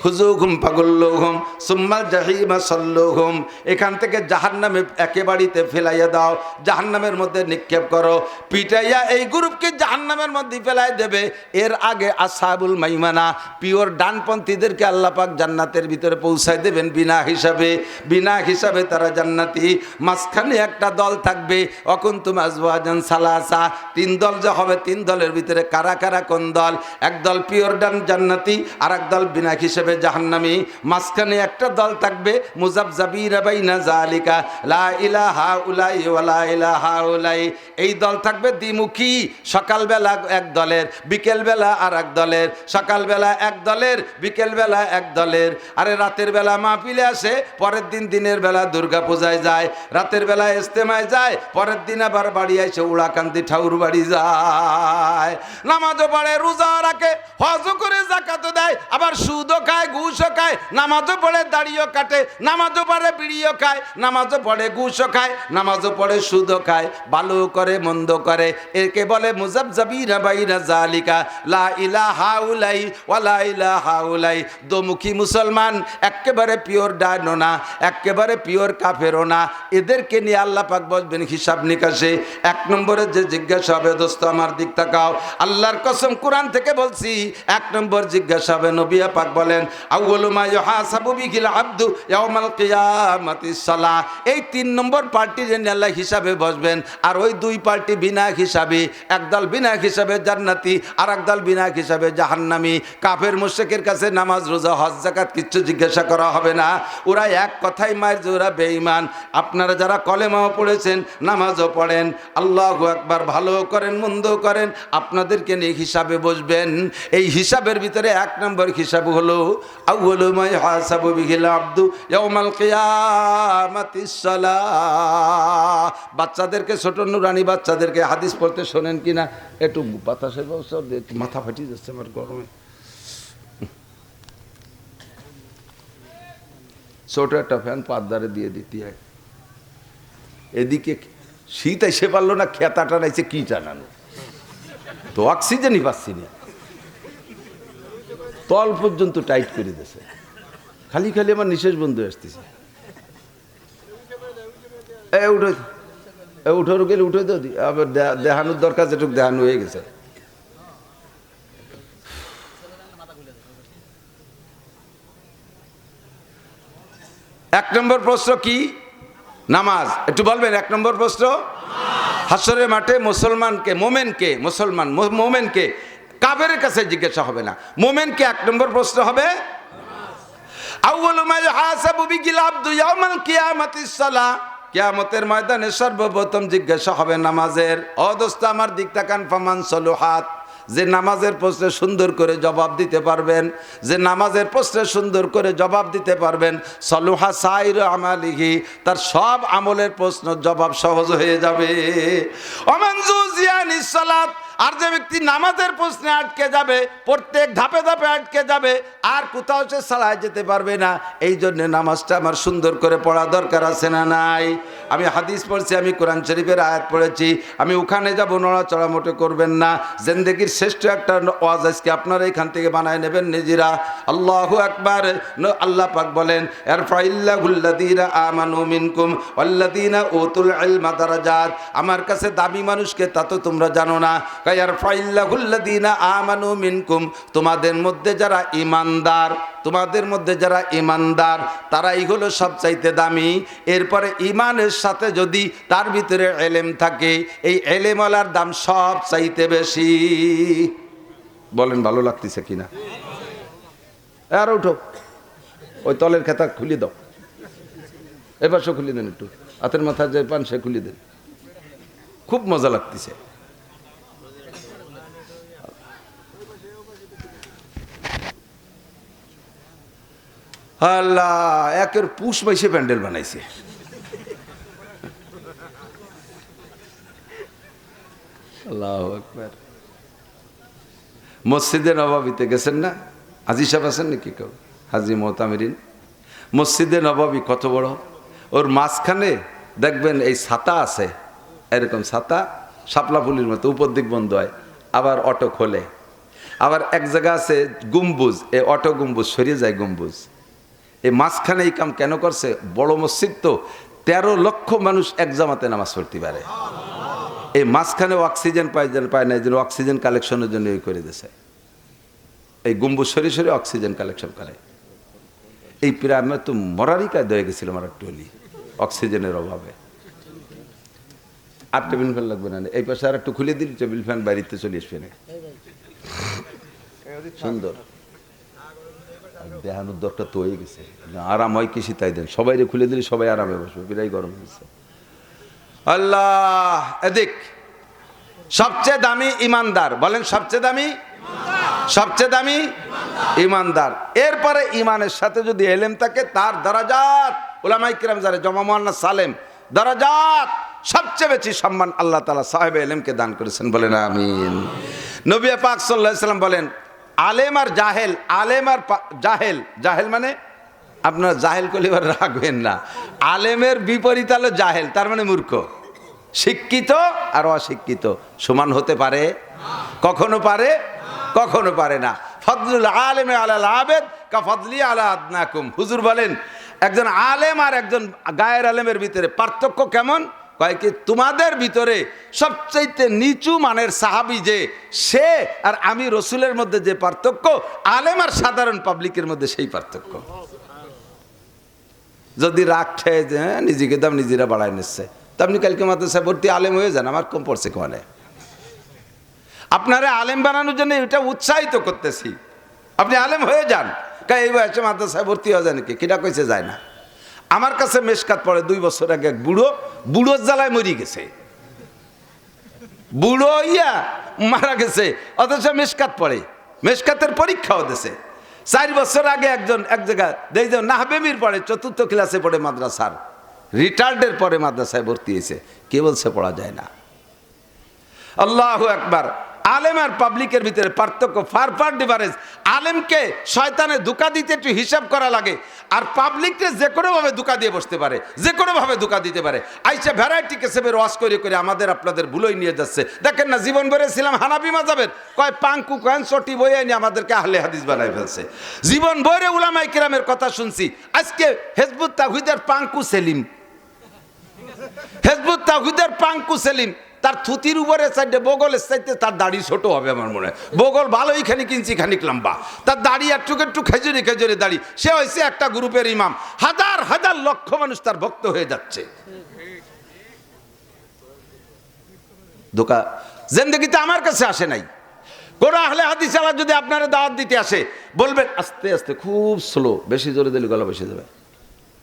খুজুহুম ফাগুল্লুহুম সুম্মাল জাহিমা সাল্লুহুম, এখান থেকে জাহান্নামে একেবারেতে ফেলাইয়া দাও, জাহান্নামের মধ্যে নিক্ষেপ করো, পিটাইয়া এই গ্রুপকে জাহান্নামের মধ্যে ফেলাই দেবে। এর আগে আসহাবুল মাইমানা, পিওর ডানপন্থীদেরকে আল্লাহ পাক জান্নাতের ভিতরে পৌঁছায় দেবেন বিনা হিসাবে, বিনা হিসাবে তারা জান্নাতি। মাঝখানে একটা দল থাকবে অকুনতুম আজওয়াজান সালাসা, 3 দল যে হবে, 3 দলের ভিতরে কারা কারা কোন দল? এক দল পিওর ডান জান্নাতি, আর এক দল বিনা হিসাবে হিসেবে জাহান্নামী, মাঝখানে একটা দল থাকবে মুযাবযাবিনা বাইনা যালিকা লা ইলাহা উলাই ওয়া লা ইলাহা উলাই। এই দল থাকবে দ্বিমুখী, সকালবেলা এক দলের, বিকেলবেলা আর এক দলের, সকালবেলা এক দলের, বিকেলবেলা এক দলের। আরে রাতের বেলা মাহফিলে আসে, পরের দিন দিনের বেলা দুর্গা পূজায় যায়, রাতের বেলা ইজতেমায় যায়, পরের দিন আবার বাড়ি এসে উড়াকান্দি ঠাকুর বাড়ি যায়, নামাজও পড়ে, রোজা রাখে, হজও করে, যাকাতও দেয়, আবার সুদও খায়, ঘুষও খায়, নামাজও পড়ে, দাড়িও কাটে, নামাজও পড়ে, বিড়িও খায়, নামাজও পড়ে, ঘুষও খায়, নামাজও পড়ে, সুদও খায়, ভালো করে মন্দ করে। একে বলে মুযাবযাবিনা বাইনা যালিকা লা ইলাহা উলাই ওয়া লা ইলাহা উলাই। দোমুখী মুসলমান, একেবারে পিওর ডাইনো না, একেবারে পিওর কাফেরও না। এদেরকে নিয়ে আল্লাহ পাক বলবেন হিসাব নিকাশে। এক নম্বরে যে জিজ্ঞাসা হবে, দোস্ত আমার দিক তাকাও, আল্লাহর কসম কোরআন থেকে বলছি, এক নম্বর জিজ্ঞাসা হবে, নবী পাক বলেন আউয়ালু মা ইউহাসাবু বিহিল আবদু ইয়াউমাল কিয়ামাতিস সালাহ। এই তিন নম্বর পার্টি জেনে আল্লাহ হিসাবে বসবেন। আর ওই দুই পার্টি বিনা হিসাবে, একদল বিনা হিসাবে জান্নাতি, আর একদল বিনা হিসাবে জাহান্নামী। কাফের মুশরিকের কাছে নামাজ, রোজা, হজ, যাকাত কিচ্ছু জিজ্ঞাসা করা হবে না। ওরা এক কথাই মায়ের যে ওরা বেঈমান। আপনারা যারা কলেমাও পড়েছেন, নামাজও পড়েন, আল্লাহু আকবার, ভালো করেন, মন্দ করেন, আপনাদেরকে নিয়ে হিসাবে বসবেন। এই হিসাবের ভিতরে এক নম্বর হিসাব হলো আউয়ালু মা ইউহাসাবু বিহিল আবদু ইয়াউমাল কিয়ামাতিস সালাহ। বাচ্চাদেরকে, ছোট নুরানি বাচ্চাদেরকে হাদিস পড়তে শোনেন কিনা? একটু বাতাসের ব্যবস্থা, একটু মাথা ফাটিয়ে যাচ্ছে আমার গরমে। ছোট একটা ফ্যান পাতদারে দিয়ে দিতে হয়। এদিকে শীত এসে পারলো না, খেতা টানাইছে, কি টানানো, তো অক্সিজেনই পাচ্ছি না, তল পর্যন্ত টাইট করে দিয়েছে, খালি খালি আমার নিঃশ্বাস বন্ধ আসতেছে। উঠোর গেলে উঠে তো আবার দেহানোর দরকার, যেটুকু দেহানো হয়ে গেছে। এক নম্বর প্রশ্ন কি? নামাজ। একটু বলবেন এক নম্বর প্রশ্ন। হাসরের মাঠে মুসলমানকে, মোমেনকে, মুসলমান মোমেনকে কাফেরের কাছে জিজ্ঞাসা হবে না, মোমেনকে এক নম্বর প্রশ্ন হবে আউয়ালু মা ইউহাসাবু বিহিল আবদু ইয়াউমাল কিয়ামাতিস সালাহ। কিয়ামতের ময়দানে সর্বপ্রথম জিজ্ঞাসা হবে নামাজের। ও দোস্ত আমার দিক তাকান, ফামান সলুহাত, যে নামাজের প্রশ্নে সুন্দর করে জবাব দিতে পারবেন, যে নামাজের প্রশ্নে সুন্দর করে জবাব দিতে পারবেন, সলুহা সাইর আমালিহি, তার সব আমলের প্রশ্ন জবাব সহজ হয়ে যাবে। ওমান জুজিয়ানিস সালাত, আর যে ব্যক্তি নামাজের প্রশ্নে আটকে যাবে, প্রত্যেক ধাপে ধাপে আটকে যাবে, আর কোথাও সে সালায় যেতে পারবে না। এই জন্য নামাজটা আমার সুন্দর করে পড়া দরকার আছে না নাই? আমি হাদিস পড়ছি, আমি কোরআন শরীফের আয়াত পড়েছি, আমি ওখানে যাবো, নড়াচড়া মোটে করবেন না। জিন্দেগির শ্রেষ্ঠ একটা ওয়াজ আজকে আপনারা এখান থেকে বানায় নেবেন নিজেরা। আল্লাহু আকবার। আল্লাহ পাক বলেন ইয়ারফাইল্লাহুল্লাযীনা আমানু মিনকুম ওয়াল্লাযীনা উতুল ইলমা দারাজাত। আমার কাছে দামি মানুষকে তা তো তোমরা জানো না। ইয়ারফাইল্লাহুল্লাযীনা আমানু মিনকুম, তোমাদের মধ্যে যারা ঈমানদার, তোমাদের মধ্যে যারা ঈমানদার তারাই হলো সবচাইতে দামি। এরপরে ঈমানের সাথে যদি তার ভিতরে ইলম থাকে, এই ইলমওয়ালার দাম সব চাইতে বেশি। বলেন ভালো লাগতেছে কিনা? আর উঠো, ওই তলের খেতা খুলে দাও, এবার সে খুলে দেন, একটু হাতের মাথায় যে পান সে খুলে দেন, খুব মজা লাগতেছে। আল্লাহ, একের পুষ মাইসে প্যান্ডেল বানাইছে। আল্লাহু আকবার। মসজিদে নববীতে গেছেন না? হাজী সাহেব আছেন নাকি কেউ? হাজী মোতামিরিন। মসজিদে নববী কত বড়, ওর মাঝখানে দেখবেন এই ছাতা আছে, এরকম ছাতা শাপলা ফুলির মতো, উপর দিক বন্ধ হয়, আবার অটো খোলে। আবার এক জায়গা আছে গম্বুজ, এই অটো গম্বুজ সরিয়ে যায় গম্বুজ। এই মাঝখানে এই কাম কেন করছে? বড় মসজিদ তো, 13 লক্ষ মানুষ এক জামাতে নামাজ পড়তে পারে। এই মাঝখানে অক্সিজেন পায় না, এই জন্য অক্সিজেন কালেকশনের জন্য এই করে দিয়েছে। এই গম্বুজ সরি সরি অক্সিজেন কালেকশন করে। এই প্রায় আমরা তো মরারই কায়দা হয়ে গেছিলাম আর একটু হলি, অক্সিজেনের অভাবে। আর টেবিল ফ্যান লাগবে না, এই পাশে আর একটু খুলে দিল, টেবিল ফ্যান বাড়িতে চলে আসবে না। সুন্দর। দেহানোর দরকার তো হয়ে গেছে, আরাম হয় কি তাই দেন, সবাই খুলে দিলে সবাই আরামে বসবে, বিরাই গরম হয়েছে। আল্লাহ এদিক সবচেয়ে দামি ইমানদার, বলেন সবচেয়ে দামি, সবচেয়ে দামি ইমানদার। এরপরে ইমানের সাথে যদি এলেম থাকে তার দরাজাত, উলামায়ে কিরাম যারা জমা মুয়ান্নাস সালেম, দরাজাত সবচেয়ে বেশি সম্মান আল্লাহ তাআলা সাহেবে এলেমকে দান করেছেন, বলেন আমিন। নবী পাক সাল্লাল্লাহু আলাইহি ওয়াসাল্লাম বলেন আলেম আর জাহেল, আলেম আর জাহেল, জাহেল মানে আপনারা জাহেল কলিবার রাখবেন না, আলেমের বিপরীত হলো জাহেল, তার মানে মূর্খ। শিক্ষিত আর অশিক্ষিত সমান হতে পারে? কখনো পারে, কখনো পারে না। ফদলুল আলেমে আলাল আবেদ কা ফদলি আলা আদনাকুম। হুজুর বলেন একজন আলেম আর একজন গায়ের আলেমের ভিতরে পার্থক্য কেমন? কয় কি তোমাদের ভিতরে সবচাইতে নিচু মানের সাহাবী যে সে আর আমি রসুলের মধ্যে যে পার্থক্য, আলেম আর সাধারণ পাবলিকের মধ্যে সেই পার্থক্য। যদি রাগ খেয়ে যে নিজেকে দাম নিজেরা বাড়ায় নিচ্ছে, তা আপনি কালকে মাদ্রাসায় ভর্তি আলেম হয়ে যান, আমার কম পড়ছে কোয়ালে। আপনারা আলেম বানানোর জন্য এটা উৎসাহিত করতেছি, আপনি আলেম হয়ে যান। এই বয়সে মাদ্রাসায় ভর্তি হয়ে যায় নাকি? কিটা কইছে যায় না। আমার কাছে মেশকাত পড়ে 2 বছর আগে এক বুড়োর জ্বালায় মরি গেছে, বুড়ো ইয়া মারা গেছে, অথচ মেশকাত পড়ে, মেশকাতের পরীক্ষাও দিছে। 4 বছর আগে একজন এক জায়গায় দেখছেন নাহবেমির পড়ে, 4র্থ ক্লাসে পড়ে মাদ্রাসার, রিটায়ার্ডের পরে মাদ্রাসায় ভর্তি হয়েছে, কে বলছে পড়া যায় না? আল্লাহু আকবার। আলেম আর পাবলিকের ভিতরে পার্থক্য, ফার ডিফারেন্স। আলেমকে শয়তানে ধোঁকা দিতে একটু হিসাব করা লাগে, আর পাবলিককে যে কোনো ভাবে ধোঁকা দিয়ে বসতে পারে, যে কোনো ভাবে ধোঁকা দিতে পারে। আইসা ভ্যারাইটি কেসেবের ওয়াজ করে করে আমাদের আপনাদের ভুলোই নিয়ে যাচ্ছে। দেখেন না, জীবন ভরে ছিলাম হানাফি মাযহাবের, কয় পাঙ্কু কয়েন চটি বইয়ে নিয়ে আমাদেরকে আহলে হাদিস বানাই ফেলছে। জীবন ভরে উলামায়ে কিরামের কথা শুনছি, আজকে হিজবুত তাওহীদের পাঙ্কু সেলিম, হিজবুত তাওহীদের পাঙ্কু সেলিম, তার থুতির উপরে সাইডে বগলের সাইডে তার দাড়ি ছোট হবে আমার মনে হয়, বগল ভালোই খানিক ইঞ্চি খানিক লম্বা, তার দাড়ি একটু খেজুরি খেজুরি দাড়ি। সে হয়েছে একটা গ্রুপের ইমাম, হাজার হাজার লক্ষ মানুষ তার ভক্ত হয়ে যাচ্ছে। ধোকা জিন্দেগিতে আমার কাছে আসে নাই। কোন আহলে হাদিস আলা যদি আপনারা দাওয়াত দিতে আসে, বলবেন আস্তে আস্তে, খুব স্লো, বেশি জোরে দিলে গলা বেশি যাবে।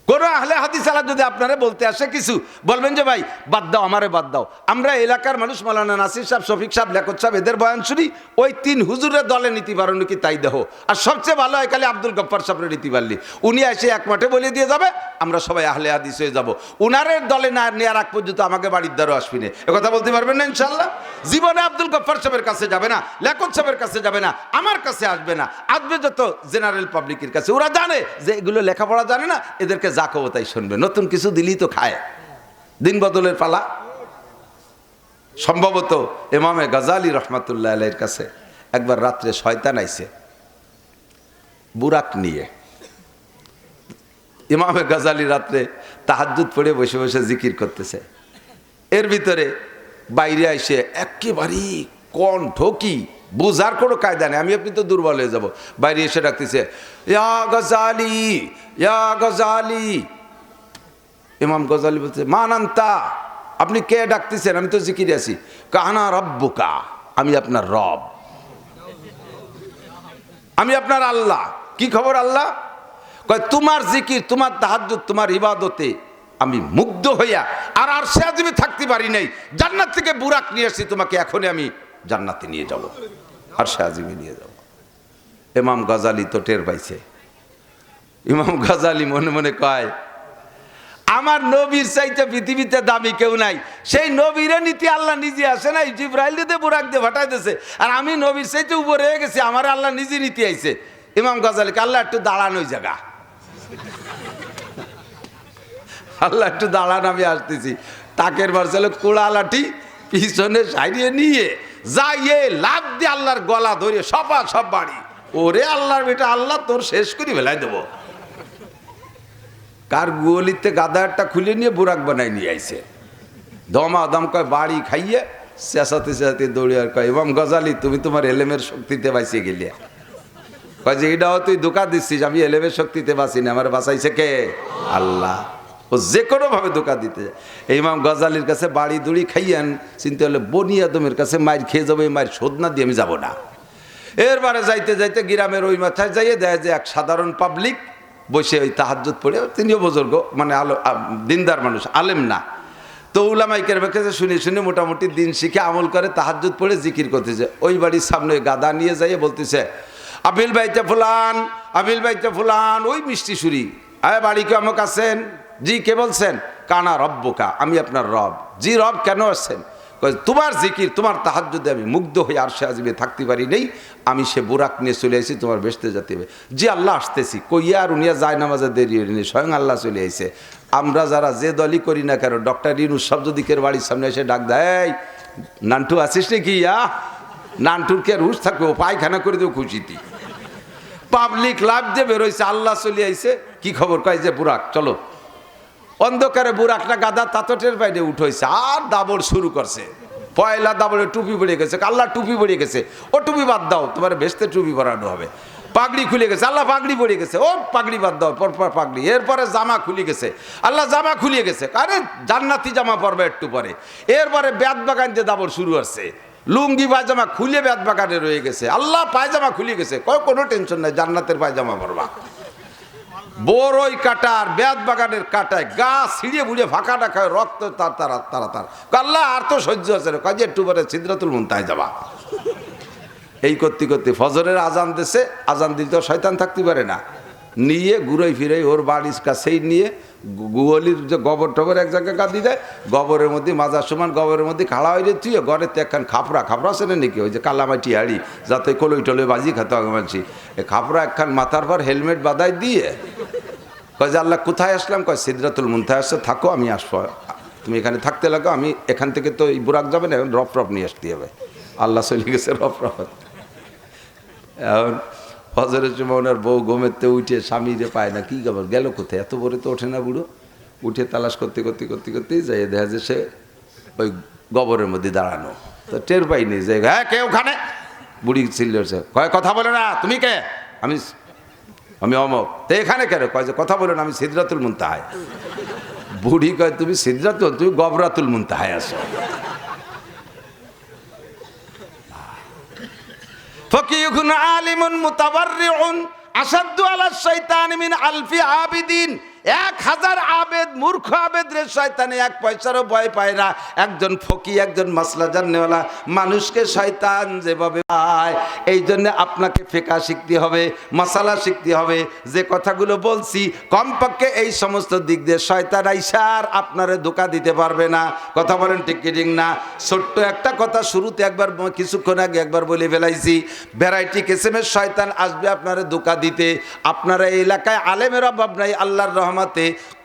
কোন আহলে হাদিস আলা যদি আপনারা বলতে আসে কিছু, বলবেন যে ভাই বাদ দাও, আমারে বাদ দাও। আমরা এলাকার মানুষ মাওলানা নাসির সাহেব, শফিক সাহেব, লেখক সাহেব এদের বয়ান শুনি, ওই 3 হুজুরের দলে নীতি পারো নাকি তাই দেখো। আর সবচেয়ে ভালো হয় খালি আব্দুল গফফার সাহেবের নীতি পারলি, উনি এসে এক মাঠে বলে দিয়ে যাবে, আমরা সবাই আহলে হাদিস হয়ে যাবো। উনারের দলে না নেওয়ার আগ পর্যন্ত আমাকে বাড়ির দ্বারও আসবি না, এ কথা বলতে পারবেন না ইনশাল্লাহ। জীবনে আব্দুল গফফার সাহেবের কাছে যাবে না, লেখক সাহেবের কাছে যাবে না, আমার কাছে আসবে না, আসবে যত জেনারেল পাবলিকের কাছে। ওরা জানে যে এগুলো লেখাপড়া জানে না, এদেরকে যা কব তাই শুনবে, নতুন কিছু দিলেই তো খায়। দিন বদলের পালা। সম্ভবত ইমামে গাজালি রহমাতুল্লাহ আলাইহির কাছে একবার রাত্রে শয়তান আইছে বুরাক নিয়ে। ইমামে গাজালি রাত্রে তাহাজ্জুদ পড়ে বসে বসে জিকির করতেছে, এর ভিতরে বাইরে আইসে একেবারেই কণ্ঠ কি বুঝার কোনো কায়দা নেই, আমি আপনি তো দুর্বল হয়ে যাব। বাইরে এসে ডাকতেছে ইয়া গাজালি, ইয়া গাজালি। ইমাম গজালি বলছে মান আনতা, আপনি কে ডাকতেছেন? আমি তো জিকিরে আছি। কানা রব্বুকা, আমি আপনার রব, আমি আপনার আল্লাহ। কি খবর আল্লাহ? কয় তোমার জিকির, তোমার তাহাজ্জুদ, তোমার ইবাদতে আমি মুগ্ধ হইয়া আর আরশে আজিমে থাকতে পারি নাই, জান্নাত থেকে বুরাক নিয়ে আসছি, তোমাকে এখনই আমি জান্নাতে নিয়ে যাব, আরশে আজিমে নিয়ে যাব। ইমাম গজালি তো টের পাইছে। ইমাম গজালি মনে মনে কয় আমার নবীর চাইতে পৃথিবীতে দামি কেউ নাই। সেই নবীরে নীতি আল্লাহ নিজে আসে নাই, জিবরাইল দিয়ে বুরাক দিয়ে ফাটাই দিয়েছে, আর আমি নবীর চাইতে উপরে হয়ে গেছি, আমার আল্লাহ নিজে নীতি আইছে। ইমাম গজালিকে আল্লাহ একটু দাঁড়ান ওই জায়গা, আল্লাহ একটু দাঁড়ান, আমি আসতেছি। তাকের বারছিল কোড়া লাঠি পিছনে সাইডে নিয়ে যাইয়ে লাভ দিয়ে আল্লাহর গলা ধরে সপা সব বাড়ি। ওরে আল্লাহর বেটা, আল্লাহ তোর শেষ করে ফেলাই দেবো। কার গুলিতে গাদা একটা খুলে নিয়ে বুরাক বানাই নিয়ে আইছে। দম কয় বাড়ি খাইয়ে চেঁচাতে চেঁচাতে দৌড়ে আর কয় ইমাম গজালি তুমি তোমার এলেমের শক্তিতে বাঁচিয়ে গেলে। কয় যে এটাও তুই ধোঁকা দিচ্ছিস, আমি এলেমের শক্তিতে বাঁচি না, আমার বাঁচাইছে কে? আল্লাহ। ও যে কোনো ভাবে ধোঁকা দিতে যায়। ইমাম গজালির কাছে বাড়ি দুড়ি খাইয়েন চিন্তা হলে বনি আদমের কাছে মায়ের খেয়ে যাবো, এই মায়ের শোধ না দিয়ে আমি যাবো না। এরবারে যাইতে যাইতে গ্রামের ওই মাথায় যাইয়ে দেয় যে এক সাধারণ পাবলিক বসে ওই তাহাজ্জুদ পড়ে, তিনিও বুজুর্গ, মানে দিনদার মানুষ, আলেম না। তো উলামায়ে কেরামের কাছে শুনে শুনে মোটামুটি দিন শিখে আমল করে তাহাজ্জুদ পড়ে জিকির করতেছে। ওই বাড়ির সামনে গাদা নিয়ে যাইয়ে বলতেছে, আবিল বাইতে ফুলান, আবিল বাইতে ফুলান, ওই মিষ্টি সুরি, আয় বাড়ি কে আমক আছেন? জি, কে বলছেন? কানা রব্বুকা, আমি আপনার রব। জি রব, কেন আসছেন? তোমার জিকির, তোমার তাহাজ্জুদে আমি মুগ্ধ হয়ে আরশে আজিমে থাকতে পারি নেই, আমি সে বুরাক নিয়ে চলে আসি, তোমার বেহেশতে যেতে হবে। জি আল্লাহ, আসতেছি। কইয়া আর উনিয়া যায় নামাজে দেরি হয়নি, স্বয়ং আল্লাহ চলে আইছে। আমরা যারা যে দলই করি না কেন, ডক্টর ইউনূস শব্দদিকের বাড়ির সামনে এসে ডাক দেয়, নান্টু আছিস নাকি? নান্টুর কে রুশ থাকবে, ও পায়খানা করে দেবো খুশিতি। পাবলিক লাভ দিয়ে বেরোইছে, আল্লাহ চলে আইছে। কি খবর? কয় যে বুরাক চলো। অন্ধকারে বুরাকটা গাদা তাতটের বাইরে উঠেছে আর দাবড় শুরু করছে। পয়লা দাবড়ে টুপি পড়ে গেছে, আল্লাহ টুপি পড়ে গেছে, ও টুপি বাদ দাও, তোমার বেহেশতে টুপি পরানো হবে। পাগড়ি খুলে গেছে, আল্লাহ পাগড়ি পড়ে গেছে, ও পাগড়ি বাদ দাও, পরপর পাগড়ি। এরপরে জামা খুলে গেছে, আল্লাহ জামা খুলিয়ে গেছে, আরে জান্নাতি জামা পরবে একটু পরে। এরপরে বেত বাগান দিয়ে দাবড় শুরু হচ্ছে, লুঙ্গি পায়জামা খুলে বেত বাগানে রয়ে গেছে, আল্লাহ পায়জামা খুলে গেছে, কোনো টেনশন নাই, জান্নাতের পায়জামা পরবা। বড়ই কাটার বেত বাগানের কাটায় গা ছিঁড়িয়ে বুড়িয়ে ফাঁকা ডাকায় রক্ত তারা আল্লাহ আর তো সহ্য আছে না, কাজে একটু পরে সিদরাতুল মুনতাহায় যাবা। এই করতে করতে ফজরের আজান দেশে, আজান দিতে শয়তান থাকতে পারে না, নিয়ে ঘুরে ফিরে ওর বাড়ির কাছেই নিয়ে গুগলির যে গোবর টবর এক জায়গায় গাদি দেয়, গোবরের মধ্যে মাজার সমান গোবরের মধ্যে খাড়া হয়ে তুই ঘরে তো একখান খাপড়া আছে না নাকি, ওই যে কালামাটি হাড়ি, যাতে কলই টলই বাজি খেতে হবে মানছি, এই খাপড়া একখান মাথার পর হেলমেট বাঁধাই দিয়ে কয় যে আল্লাহ কোথায় আসলাম? কয় সিদরাতুল মুনতাহা আসছে, থাকো আমি আসবো, তুমি এখানে থাকতে লাগো, আমি এখান থেকে তো এই বুরাক যাবে না, এখন রফ নিয়ে আসতে হবে। আল্লাহ চলে গেছে রফ। এখন ফজরের সময় ওনার বউ ঘুমেতে উঠে স্বামীরে পায় না, কি খবর, গেল কোথায়? এত ভোরে তো ওঠে না বুড়ো। উঠে তালাশ করতে যাই দেখা যায় সে ওই গোবরের মধ্যে দাঁড়ানো, তো টের পাইনি যে হ্যাঁ কে ওখানে? বুড়ি চিল্লেছে, কয় কথা বলে না, তুমি কে? আমি অমক। তো এখানে কেন? কয় যে কথা বলে না, আমি সিদরাতুল মুনতাহায়। বুড়ি কয় তুমি সিদরাতুল, তুমি গবরাতুল মুনতাহায় আসো। ফকিহুন আলিমুন মুতাওয়াররিউন আসাদ্দু আলা শাইতান মিন আলফি আবিদিন। 1000 আবেদ, মূর্খ আবেদ রে শয়তানে এক পয়সারও ভয় পায় না। একজন ফকি, একজন মাসলা জাননেওয়ালা মানুষকে শয়তান যেভাবে পায়, এই জন্য আপনাকে ফিকহ শিখতে হবে, মাসালা শিখতে হবে। যে কথাগুলো বলছি কমপক্ষে এই সমস্ত দিক দিয়ে শয়তান আইসার আপনারে ধোঁকা দিতে পারবে না। কথা বলেন ঠিক কি ঠিক না? ছোট্ট একটা কথা শুরুতে একবার, কিছুক্ষণ আগে একবার বলে ফেলাইছি, ভ্যারাইটি কিসিমের শয়তান আসবে আপনারে ধোঁকা দিতে। আপনারা এই এলাকায় আলেমের অভাব নাই, আল্লাহর রহমতে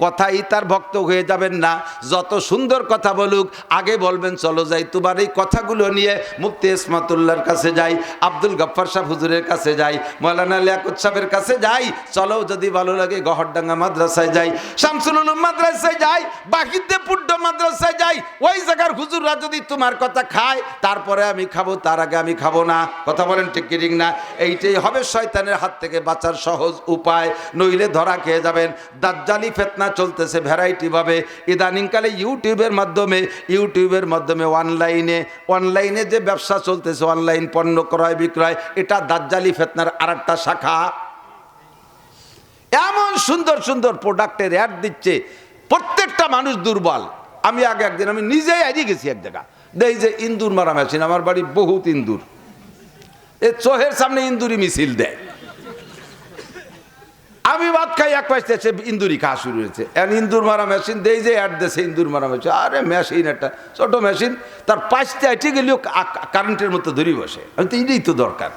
কথাই তার ভক্ত হয়ে যাবেন না। যত সুন্দর কথা বলুক, আগে বলবেন চলো যাই তোমার এই কথাগুলো নিয়ে মুফতি ইসমাতুল্লাহর কাছে যাই, আব্দুল গফফার সাহেব হুজুরের কাছে যাই, মৌলানা লিয়াকত সাহেবের কাছে যাই, চলো যদি ভালো লাগে গহরডাঙ্গা মাদ্রাসায় যাই, শামসুল উলুম মাদ্রাসায় যাই, বাকিতে পুড্ড মাদ্রাসায় যাই। ওই জায়গার হুজুররা যদি তোমার কথা খায়, তারপরে আমি খাবো, তার আগে আমি খাবো না। কথা বলেন ঠিক কি ঠিক না? এইটাই হবে শয়তানের হাত থেকে বাঁচার সহজ উপায়, নইলে ধরা খেয়ে যাবেন। দাজ্জালি ফিতনা চলতেছে ভ্যারাইটি ভাবে ইদানিংকালে ইউটিউবের মাধ্যমে অনলাইনে যে ব্যবসা চলতেছে, অনলাইন পণ্য ক্রয় বিক্রয়, এটা দাজ্জালি ফিতনার আরেকটা শাখা। এমন সুন্দর সুন্দর প্রোডাক্টের অ্যাড দিচ্ছে, প্রত্যেকটা মানুষ দুর্বল। আমি একদিন আমি নিজেই হারিয়ে গেছি এক জায়গা, দেই যে ইন্দুর মারা মেশিন, আমার বাড়ি বহুত ইন্দুর, এ চোহের সামনে ইন্দুরি মিছিল দেয়। আমি ভাত খাই, এক পাশে সে ইন্দুরি খাওয়া শুরু হয়েছে। এখন ইন্দুর মারা মেশিন দেই যে অ্যাড দেশে ইন্দুর মারা মেশিন, আরে মেশিন একটা ছোট মেশিন, তার পাশে এটি গেলেও কারেন্টের মতো ধরি বসে। আমি তো এটাই তো দরকার।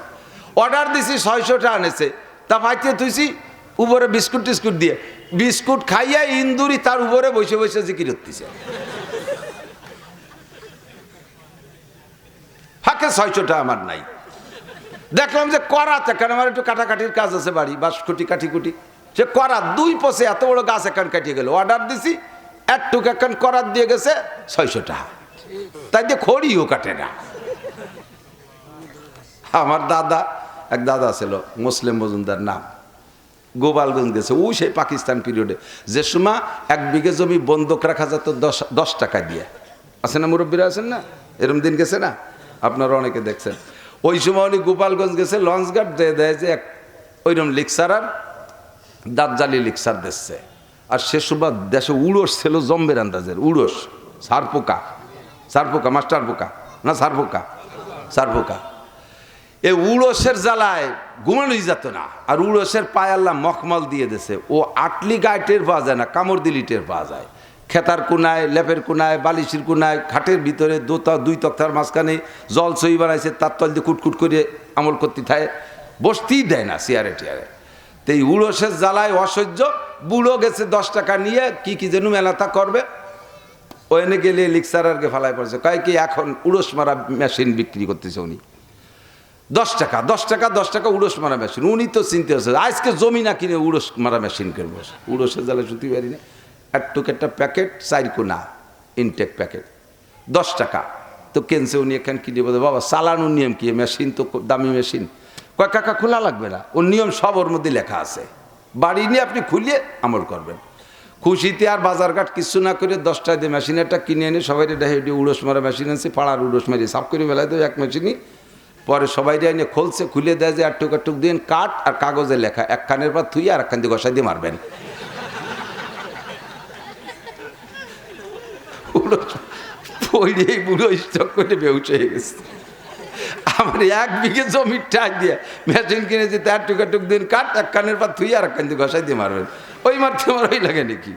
অর্ডার দিছি 600টা আনেছে, তা পাইতে তুইছি উপরে বিস্কুট টিস্কুট দিয়ে, বিস্কুট খাইয়া ইন্দুরি তার উপরে বসে বসে জিকির হতেছে। ফাঁকে 600টা আমার নাই। দেখলাম যে করাতে, কারণ আমার একটু কাটাকাটির কাজ আছে, বাড়ি বাঁশকুটি কাঠিকুটি, সে করা 2 পয়সা এত বড় গাছ এখান কাটিয়ে গেল। অর্ডার দিছি, একটুক এখান করাত দিয়ে গেছে 600টা, তাই দিয়ে খড়িও কাটে না। আমার এক দাদা ছিল মুসলিম মজুমদার নাম, গোপালগঞ্জ গেছে, ও সেই পাকিস্তান পিরিয়ডে, যে সময় 1 বিঘে জমি বন্ধক রাখা যেত 10 টাকা দিয়ে। আছে না মুরব্বীরা, আছেন না? এরম দিন গেছে না, আপনারা অনেকে দেখছেন। ওই সময় উনি গোপালগঞ্জ গেছে, লঞ্চঘাট দেয় যে ওইরকম লিক্সারার দাঁতজালি লিক্সার দিচ্ছে। আর সে সময় দেশে উড়োস ছিল জম্বের আন্দাজের উড়োস, সারপোকা মাস্টার পোকা না সারপোকা। এই উড়োসের জ্বালায় ঘুমানোই যেত না। আর উড়োসের পায়ে আল্লাহ মখমল দিয়ে দিছে, ও আটলি গায়ে টের পাওয়া যায় না, কামড় দিলি টের পাওয়া যায়। খেতার কোনায়, লেপের কোনায়, বালিশের কোনায়, খাটের ভিতরে দুই তক্তার মাঝখানে জল সই বানাইছে, তার তল দিয়ে কুটকুট করে আমল করতে থাকে, বসতেই দেয় না চেয়ারে টিয়ারে। তো এই উড়োসের জ্বালায় অসহ্য, বুড়ো গেছে 10 টাকা নিয়ে কি যেন মেলাটা করবে, ওখানে গেলে লিক্সারারকে ফালায় পড়েছে, কয় কি এখন উড়োস মারা মেশিন বিক্রি করতেছে উনি, 10 টাকা উড়োস মারা মেশিন। উনি তো চিনতে হচ্ছে আজকে জমি না কিনে উড়োস মারা মেশিন কিনবো। উড়োসের জ্বালা শুনতে পারি না। একটা প্যাকেট 4 কোনা ইনটেক প্যাকেট 10 টাকা। তো কেনছে উনি এখানে কিনে বলে, বাবা চালানোর নিয়ম কি, মেশিন তো দামি মেশিন। কয় কাকা খোলা লাগবে না, ওর নিয়ম সব ওর মধ্যে লেখা আছে, বাড়ি নিয়ে আপনি খুলিয়ে আমল করবেন। খুশিতে আর বাজারঘাট কিছু না করে 10 টাকা দিয়ে মেশিন একটা কিনে এনে সবাই দেখে উড়োস মারা মেশিন আছে, পাড়ার উড়োস মারি সাফ করে বেলায় তো এক মেশিনই। পরে সবাই এনে খুলছে, খুলে দেয় যে টুক দিন কাঠ আর কাগজে লেখা, এক কানের পর থুই আর এক কান দিয়ে ঘষাই দিয়ে মারবেন। বুড়ো স্টক করে বেউস হয়ে গেছে। আমার 1 বিঘে জমির টাক দিয়ে মেশিন কিনেছি, তার টুক দিন কাঠ, এক কানের পর থুই আর এক কান দিয়ে ঘষাই দিয়ে মারবেন। ওই মারতে আমার ওই লাগে নাকি?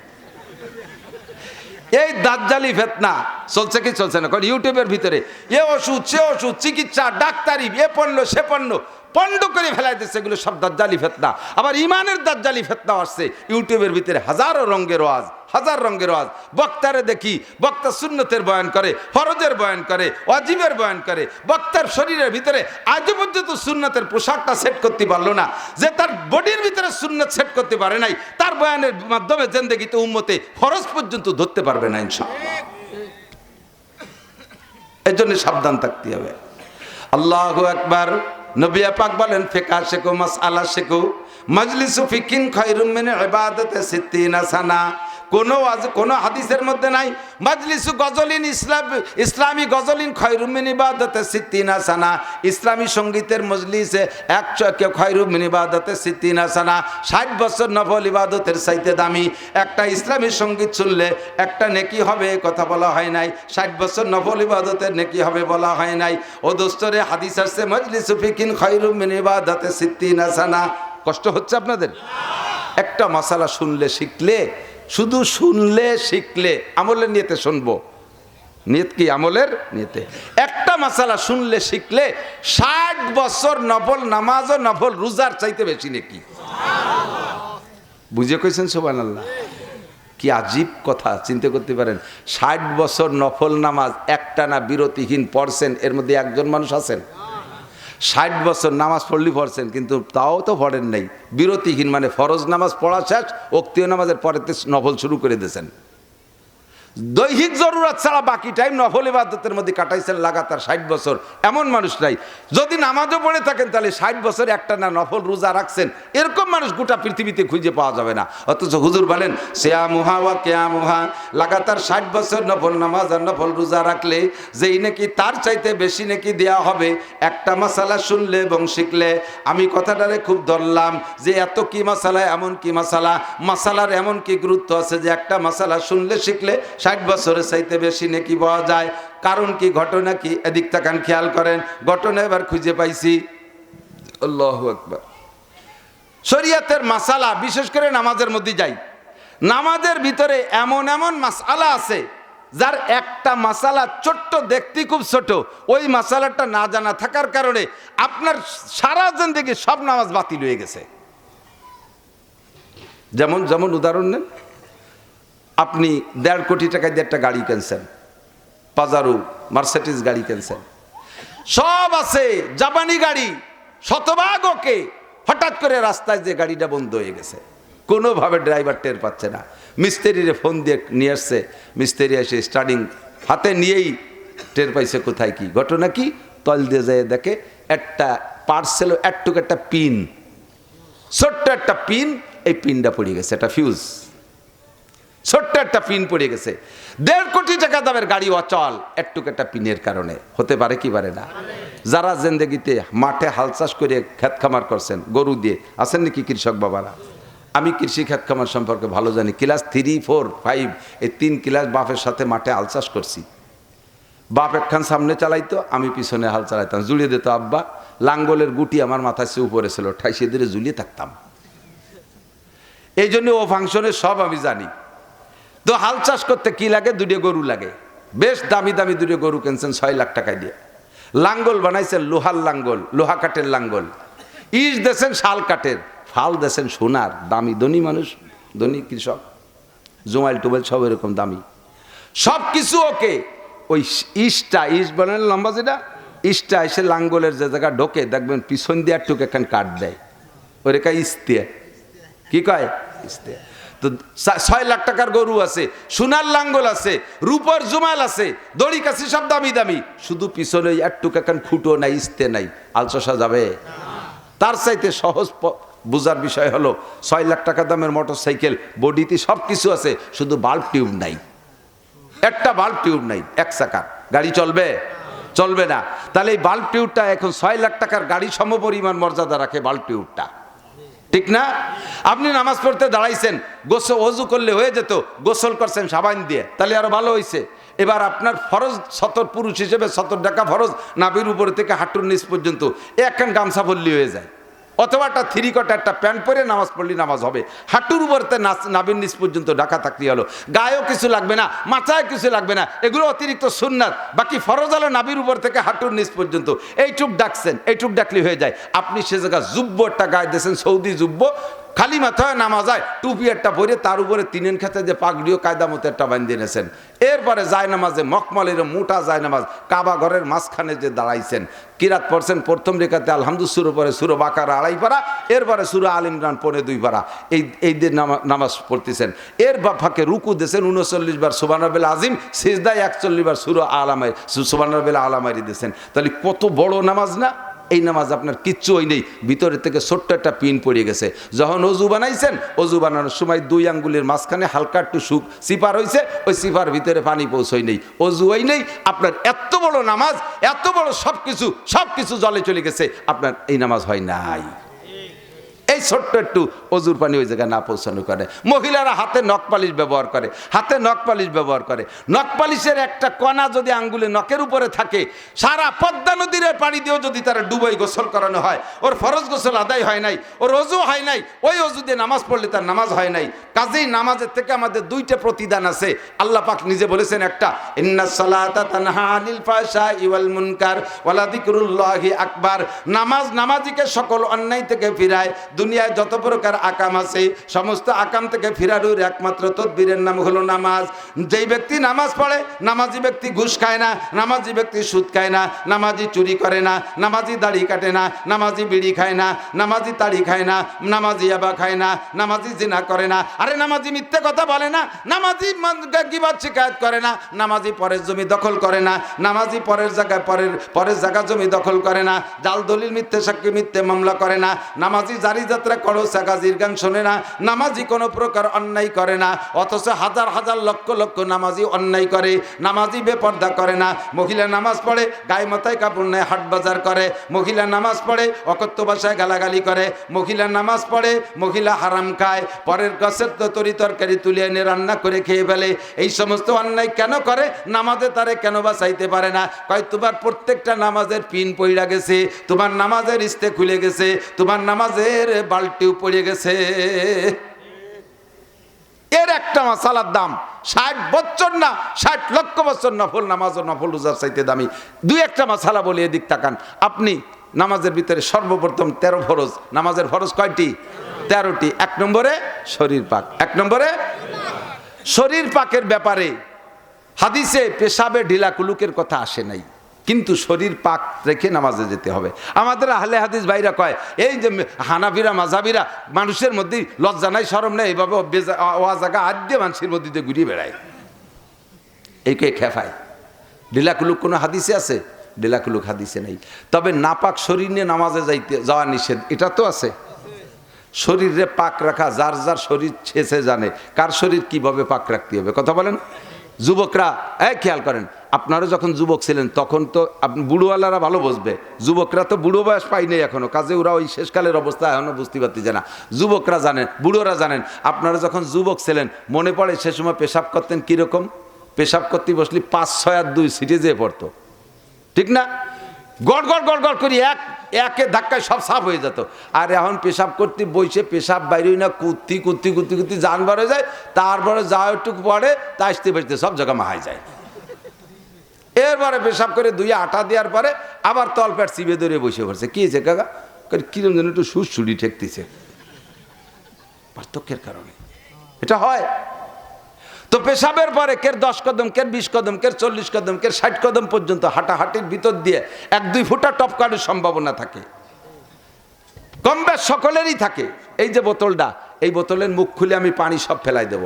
এই দাজ্জালি ফিতনা চলছে কি চলছে না? কারণ ইউটিউবের ভিতরে এ ওষুধ সে ওষুধ, চিকিৎসা, ডাক্তারি, এ পণ্য সে পণ্য পণ্ড করে ফেলাই দিচ্ছে, এগুলো সব দাজ্জালি ফিতনা। আবার ইমানের দাজ্জালি ফিতনা আসছে ইউটিউবের ভিতরে, হাজার রঙের ওয়াজ। বক্তারে দেখি, বক্তা সুন্নতের বয়ান করে, ফরজের বয়ান করে, ওয়াজিবের বয়ান করে। বক্তার শরীরের ভিতরে আজ পর্যন্ত সুন্নতের পোশাকটা সেট করতে পারলো না, যে তার বডির ভিতরে সুন্নত সেট করতে পারে নাই, তার বয়ানের মাধ্যমে জিন্দেগিতে উম্মতে ফরজ পর্যন্ত ধরতে পারবে না ইনশাআল্লাহ। এর জন্য সাবধান থাকতে হবে। আল্লাহু আকবার। নবী পাক বলেন, ফিকহ শেখো, মাসআলা শেখো, মাজলিসু ফিকিন খায়রুম মিন ইবাদাতি 60 সানা। কোন হাদিসের মধ্যে নাই মাজলিসু গজলিন ইসলামী গজলিন খায়রুম মিন ইবাদাতি 60 সানা। ইসলামী সঙ্গীতের মজলিসে 100 খায়রুম মিন ইবাদাতি 60 সানা। 60 বছর নফল ইবাদতের চাইতে দামি। একটা ইসলামী সঙ্গীত শুনলে একটা নেকি হবে, কথা বলা হয় নাই। 60 বছর নফল ইবাদতের নেকি হবে বলা হয় নাই। ও দোস্তরে হাদিস আসছে মাজলিসু ফিকিন খায়রুম মিন ইবাদাতি 60 সানা। কষ্ট হচ্ছে আপনাদের? একটা মাসালা শুনলে শিখলে, শুধু শুনলে শিখলে, আমলের নিয়তে শুনবো, নিয়ত কি? আমলের নিয়তে। একটা মাসালা শুনলে শিখলে 60 বছর নফল নামাজ ও নফল রোজার চাইতে বেশি নাকি। বুঝে কইছেন সুবহানাল্লাহ? কি আজীব কথা, চিন্তা করতে পারেন। 60 বছর নফল নামাজ একটানা বিরতিহীন পড়ছেন, এর মধ্যে একজন মানুষ আছেন? 60 বছর নামাজ পড়ছেন, কিন্তু তাও তো পড়েন নাই, বিরতিহীন, মানে ফরজ নামাজ পড়া শেষ, ওক্তীয় নামাজের পরেতে নফল শুরু করে দিয়েছেন। দৈহিক জরুরত ছাড়া বাকি টাইম নফল ইবাদতের মধ্যে কাটাইছেন লাগাতার 60 বছর, এমন মানুষ নাই। যদি নামাজও পড়ে থাকেন তাহলে 60 বছর একটা না নফল রোজা রাখছেন, এরকম মানুষ গোটা পৃথিবীতে খুঁজে পাওয়া যাবে না। অথচ হুজুর বলেন, সিয়ামুহা ওয়া কিয়ামুহা, লাগাতার 60 বছর নফল নামাজ আর নফল রোজা রাখলে যেই নাকি তার চাইতে বেশি নাকি দেয়া হবে একটা মাসালা শুনলে এবং শিখলে। আমি কথাটারে খুব ধরলাম যে এত কি মাসালা, এমন কি মাসালার এমন কি গুরুত্ব আছে যে একটা মাসালা শুনলে শিখলে 60 বছরের চাইতে বেশি নেকি পাওয়া যায়। কারণ কি, ঘটনা কি? এদিক তাকান, খেয়াল করেন। ঘটনা এবার খুঁজে পাইছি। আল্লাহু আকবার। শরীয়তের মাসালা, বিশেষ করে নামাজের মধ্যে যাই, নামাজের ভিতরে এমন মাসালা আছে যার একটা মাসালা ছোট্ট, দেখতে খুব ছোট, ওই মাসালাটা না জানা থাকার কারণে আপনার সারা জিন্দেগি সব নামাজ বাতিল হয়ে গেছে। যেমন উদাহরণ নেন, আপনি 1.5 কোটি টাকা দিয়ে একটা গাড়ি কিনছেন, পাজারো, মার্সিডিজ গাড়ি কিনছেন, সব আছে, জাপানি গাড়ি, শতভাগ ওকে। হঠাৎ করে রাস্তায় যে গাড়িটা বন্ধ হয়ে গেছে, কোনোভাবে ড্রাইভার টের পাচ্ছে না। মিস্ত্রিরে ফোন দিয়ে নিয়ে আসছে, মিস্ত্রি এসে স্টার্টিং হাতে নিয়েই টের পাইছে কোথায় কি ঘটনা। কি তল দিয়ে যায় দেখে একটা পার্সেল, একটা পিন, ছোট্ট একটা পিন, এই পিনটা পড়ে গেছে, একটা ফিউজ, ছোট্ট একটা পিন পড়ে গেছে। 1.5 কোটি টাকা দামের গাড়ি অচল একটু একটা পিনের কারণে। হতে পারে কি পারে না? যারা জিন্দেগিতে মাঠে হাল চাষ করে ক্ষেত খামার করছেন গরু দিয়ে, আছেন নাকি কৃষক বাবারা? আমি কৃষি ক্ষেত খামার সম্পর্কে ভালো জানি। ক্লাস 3, 4, 5 এই 3 ক্লাস বাপের সাথে মাঠে হাল চাষ করছি। বাপ একখান সামনে চালাইতো, আমি পিছনে হাল চালাইতাম, জুড়িয়ে দিত আব্বা। লাঙ্গলের গুটি আমার মাথায় সে উপরে ছিল, ঠাইসিয়ে ধরে ঝুলিয়ে থাকতাম। এই জন্য ও ফাংশনে সব আমি জানি। তো হাল চাষ করতে কি লাগে? 2টা গরু লাগে। বেশ দামি দামি 2টা গরু কিনছেন 6 লাখ টাকায় দিয়ে। লাঙ্গল বানাইছেন লোহার লাঙ্গল, লোহা কাঠের লাঙ্গল। ইট দেশেন শাল কাঠের, ফাল দেশেন সোনার। দামি, ধনী মানুষ, ধনী কৃষক, জোমাইল টোমাইল সব এরকম দামি সব কিছু। ওকে ওই ইট বানানো লম্বা যেটা ইস্টা এসে লাঙ্গলের যে জায়গা ঢোকে দেখবেন পিছন দিয়ে একটুক এখান কাট দেয়, ওরে কায় ইস্তে। কি কয়? ইস্তে। তো 6 লাখ টাকার গরু আছে, সোনার লাঙ্গল আছে, রূপর জুমাল আছে, দড়ি কাছি সব দামি দামি, শুধু পিছনে একটুক এখান খুঁটো নাই, ইস্তে নাই। আলচসা যাবে? তার চাইতে সহজ বুঝার বিষয় হলো 6 লাখ টাকা দামের মোটর সাইকেল, বডিতে সব কিছু আছে, শুধু বাল্ব টিউব নাই। একটা বাল্ব টিউব নাই, 1 চাকার গাড়ি চলবে? চলবে না। তাহলে এই বাল্ব টিউবটা এখন 6 লাখ টাকার গাড়ি সমপরিমাণ মর্যাদা রাখে বাল্ব টিউবটা, ঠিক না? আপনি নামাজ পড়তে দাঁড়াইছেন, ওযু করলে হয়ে যেত, গোসল করছেন সাবান দিয়ে, তাহলে আরো ভালো হয়েছে। এবার আপনার ফরজ সতর, পুরুষ হিসেবে 70 টাকা ফরজ, নাভির উপরে থেকে হাঁটুর নিচ পর্যন্ত একখান গামছা পরলি হয়ে যায়, অথবা একটা 3 কোয়ার্টার একটা প্যান্ট পরে নামাজ পড়লি নামাজ হবে। হাঁটুর উপরতে নাভির নিচ পর্যন্ত ঢাকা থাকতে হলো, গায়েও কিছু লাগবে না, মাথায় কিছু লাগবে না, এগুলো অতিরিক্ত সুন্নাত। বাকি ফরজ হলো নাভির উপর থেকে হাঁটুর নিচ পর্যন্ত, এইটুক ডাকছেন, এইটুক ডাকলি হয়ে যায়। আপনি সে জায়গা জুব্ব একটা গায়ে দিয়েছেন, সৌদি জুব্ব, খালি মাথায় নামাজ হয়, টুপি একটা পরে তার উপরে 3 খেতে যে পাগড়িও কায়দা মতো একটা বাঁধিয়ে এনেছেন। এরপরে যায় নামাজে মখমলের মোটা যায় নামাজ, কাবা ঘরের মাঝখানে যে দাঁড়াইছেন, কিরাত পড়ছেন প্রথম রেখাতে আলহামদুলিল্লাহ সুর পরে সুর বাকারা 2.5 পারা, এরপরে সুর আল ইমরান পরে 2 পারা, এই দিয়ে নামাজ পড়তেছেন। এর ফাঁকে রুকু দিয়েছেন 39 বার সুবহানাল আজিম, সিজদায় 41 বার সুর আলামাই সুবহানাল আলামারি দিয়েছেন। তাহলে কত বড় নামাজ না? এই নামাজ আপনার কিচ্ছু হই নেই, ভিতরে থেকে ছোট্ট একটা পিন পড়ে গেছে। যখন অজু বানাইছেন, অজু বানানোর সময় 2 আঙ্গুলের মাঝখানে হালকা একটু সিপার হয়েছে, ওই সিপার ভিতরে পানি পৌঁছই নেই, অজু হই নেই। আপনার এত বড় নামাজ, এত বড় সব কিছু জলে চলে গেছে, আপনার এই নামাজ হয় নাই। এই ছোট্ট একটু অজুর পানি ওই জায়গায় না পৌঁছানো করে। মহিলারা হাতে নখ পালিশ ব্যবহার করে, হাতে নখ পালিশ ব্যবহার করে। নখ পালিশের একটা কণা যদি আঙ্গুলে নখের উপরে থাকে, সারা পদ্মা নদীর পানি দিয়েও যদি তারা ডুবাই গোসল করানো হয়, ওর ফরজ গোসল আদায় হয় নাই, ওর অজু হয় নাই, ওই অজু দিয়ে নামাজ পড়লে তার নামাজ হয় নাই। কাজেই নামাজের থেকে আমাদের 2টা প্রতিদান আছে। আল্লাহ পাক নিজে বলেছেন একটা, ইন্নাস সালাতা তানহা আনিল ফাহশাই ওয়াল মুনকার ওয়ালা যিকরুল্লাহি আকবার। নামাজ নামাজিকে সকল অন্যায় থেকে ফিরায়। দুনিয়ায় যত প্রকার আকাম আছে, সমস্ত আকাম থেকে ফিরানোর একমাত্র তদবিরের নাম হলো নামাজ। যেই ব্যক্তি নামাজ পড়ে, নামাজি ব্যক্তি ঘুষ খায় না, নামাজি ব্যক্তি সুদ খায় না, নামাজি চুরি করে না, নামাজি দাড়ি কাটে না, নামাজি বিড়ি খায় না, নামাজি তাড়ি খায় না, নামাজি ইয়াবা খায় না, নামাজি জিনা করে না, আরে নামাজি মিথ্যে কথা বলে না, নামাজি গীবত শিকায়ত করে না, নামাজি পরের জমি দখল করে না, নামাজি পরের জায়গা জমি দখল করে না, জাল দলিল মিথ্যে সাক্ষী মিথ্যে মামলা করে না, নামাজি জারি যাত্রা করো সাগাজির গান শোনে না, নামাজি কোনো প্রকার অন্যায় করে না। অথচ হাজার হাজার লক্ষ লক্ষ নামাজি অন্যায় করে, নামাজি বেপর্দা করে না। মহিলা নামাজ পড়ে, গায়ে মাথায় কাপড় নেয়, হাট বাজার করে। মহিলা নামাজ পড়ে, অকথ্য ভাষায় গালাগালি করে। মহিলা নামাজ পড়ে, মহিলা হারাম খায়, পরের গাছের তরি তরকারি তুলে এনে রান্না করে খেয়ে ফেলে। এই সমস্ত অন্যায় কেন করে? নামাজে তারে কেন বাঁচাইতে পারে না? কয় তোমার প্রত্যেকটা নামাজের পিন পইড়া গেছে, তোমার নামাজের ইস্তে খুলে গেছে, তোমার নামাজের বাল্টিও পড়ে গেছে। এর একটা মাসালার দাম 60 বছর না 60 লক্ষ বছর নফল নামাজ ও নফল রোজার চাইতে দামি। 2-1টা মাসালা বলে এদিক তাকান। আপনি নামাজের ভিতরে সর্বপ্রথম 13 ফরজ। নামাজের ফরজ কয়টি? 13টি। 1 নম্বরে শরীর পাক। 1 নম্বরে শরীর পাকের ব্যাপারে হাদিসে পেশাবে ঢিলা কুলুকের কথা আসে নাই, কিন্তু শরীর পাক রেখে নামাজে যেতে হবে। আমাদের আহলে হাদিস ভাইরা কয়, এই যে হানাফিরা মাযহাবিরা মানুষের মধ্যে লজ্জা নাই শরম নাই, এইভাবে ওয়াজাগা আদ্য মানুষের মধ্যে দিয়ে ঘুরিয়ে বেড়ায়, এইকে খেফায়। ঢিলাকুলুক কোনো হাদিসে আছে? ঢিলাকুলুক হাদিসে নেই। তবে নাপাক শরীর নিয়ে নামাজে যাওয়া নিষেধ, এটা তো আছে। শরীরে পাক রাখা, যার যার শরীর ছেঁচে জানে কার শরীর কিভাবে পাক রাখতে হবে। কথা বলেন, যুবকরা খেয়াল করেন, আপনারা যখন যুবক ছিলেন তখন তো আপনি বুড়োওয়ালারা ভালো বুঝবে, যুবকরা তো বুড়ো বয়স পাইনি এখনো, কাজে ওরা ওই শেষকালের অবস্থা এখনো বুঝতে পারতেছে না। যুবকরা জানেন, বুড়োরা জানেন, আপনারা যখন যুবক ছিলেন মনে পড়ে সে সময় পেশাব করতেন কীরকম? পেশাব করতে বসলি 5, 6 আর 2 সিটে যেয়ে পড়তো, ঠিক না? গড় গড় গড় গড় করি একে ধাক্কায় সব সাফ হয়ে যেত। আর এখন পেশাব করতে বসে পেশাব বাইরে না কুত্তি কুত্তি কুত্তি কুত্তি জান বার হয়ে যায়, তারপরে যা একটুকু পড়ে তা আসতে বাঁচতে সব জায়গা মাহাই যায়। এরপরে পেশাব করে ধুয়ে আটা দেওয়ার পরে আবার তল পেট চিবে ধরে বসে পড়ছে। কি হয়েছে কাকা? কিরম যেন একটু সুড়সুড়ি ঠেকতেছে, পার্থক্যের কারণে এটা হয়। তো পেশাবের পরে কের 10 কদম, কের 20 কদম, কের 40 কদম, কের 60 কদম পর্যন্ত হাঁটাহাঁটির ভিতর দিয়ে 1-2 ফুটা টপ কাটার সম্ভাবনা থাকে, কম বেশ সকলেরই থাকে। এই যে বোতলটা, এই বোতলের মুখ খুলে আমি পানি সব ফেলাই দেব,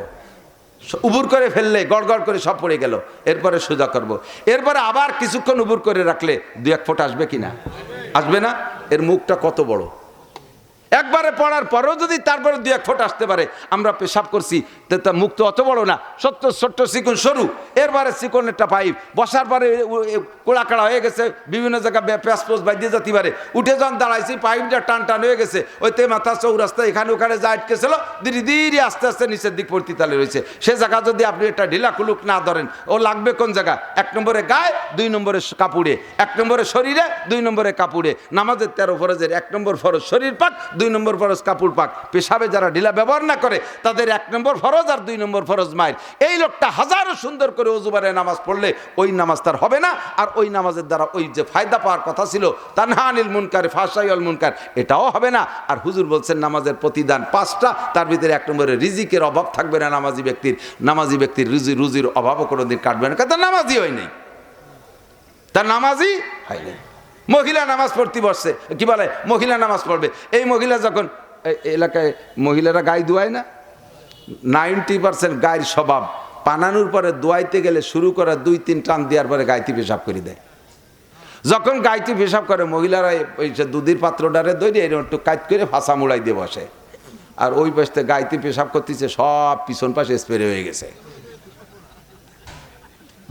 উবুর করে ফেললে গড় গড় করে সব পড়ে গেল, এরপরে সোজা করব, এরপরে আবার কিছুক্ষণ উবুর করে রাখলে 2-1 ফোঁটা আসবে কিনা? আসবে না? এর মুখটা কত বড়, একবারে পড়ার পরেও যদি তারপরে 2-1 ফোঁটা আসতে পারে। আমরা পেশাব করছি তার মুখ তো অত বড় না, ছোট্ট চিকন সরু, এরবারে চিকন একটা পাইপ বসার পরে কোড়া কাড়া হয়ে গেছে, বিভিন্ন জায়গায় প্যাসপোস বাইদিয়ে যেতে পারে। উঠে যখন দাঁড়াইছি পাইপটা টান হয়ে গেছে, ওই তে মাথা চৌরাস্তা এখানে ওখানে যা আটকেছিল ধীরে ধীরে আস্তে আস্তে নিচের দিক পড়তে তালে রয়েছে। সে জায়গা যদি আপনি একটা ঢিলা কুলুক না ধরেন, ও লাগবে কোন জায়গা? 1 নম্বরে গায়ে, 2 নম্বরে কাপড়ে, 1 নম্বরে শরীরে, 2 নম্বরে কাপড়ে। নামাজের 13 ফরজের 1 নম্বর ফরজ শরীর পাক, 2 নম্বর ফরজ কাপড় পাক। পেশাবে যারা ঢিলা ব্যবহার না করে তাদের 1 নম্বর ফরজ আর 2 নম্বর ফরজ মায়ের। এই লোকটা হাজারো সুন্দর করে ওযুবারে নামাজ পড়লে ওই নামাজ তার হবে না, আর ওই নামাজের দ্বারা ওই যে ফায়দা পাওয়ার কথা ছিল তানহা আনিল মুনকার ফাহশাই ওয়াল মুনকার, এটাও হবে না। আর হুজুর বলছেন নামাজের প্রতিদান 5টা, তার ভিতরে 1 নম্বরে রিজিকের অভাব থাকবে না নামাজি ব্যক্তির রুজির অভাবও কোনোদিন কাটবে না, তার নামাজই হয় নাই, তার নামাজই হয় নাই। মহিলা নামাজ পড়তে বসছে, কি বলে মহিলা নামাজ পড়বে, এই মহিলা যখন এলাকায় মহিলারা গায়ে ধোয়ায় না, 90% গায়ের স্বভাব পানানোর পরে দোয়াইতে গেলে শুরু করে 2-3 টান দেওয়ার পরে গাইতে পেশাব করে দেয়। যখন গাইতে পেশাব করে মহিলারা ওই দুধের পাত্রটারে দই দিয়ে একটু কাজ করে ফাঁসা মুড়াই দিয়ে বসে, আর ওই পাশে গাইতে পেশাব করতেছে সব পিছন পাশে স্প্রে হয়ে গেছে।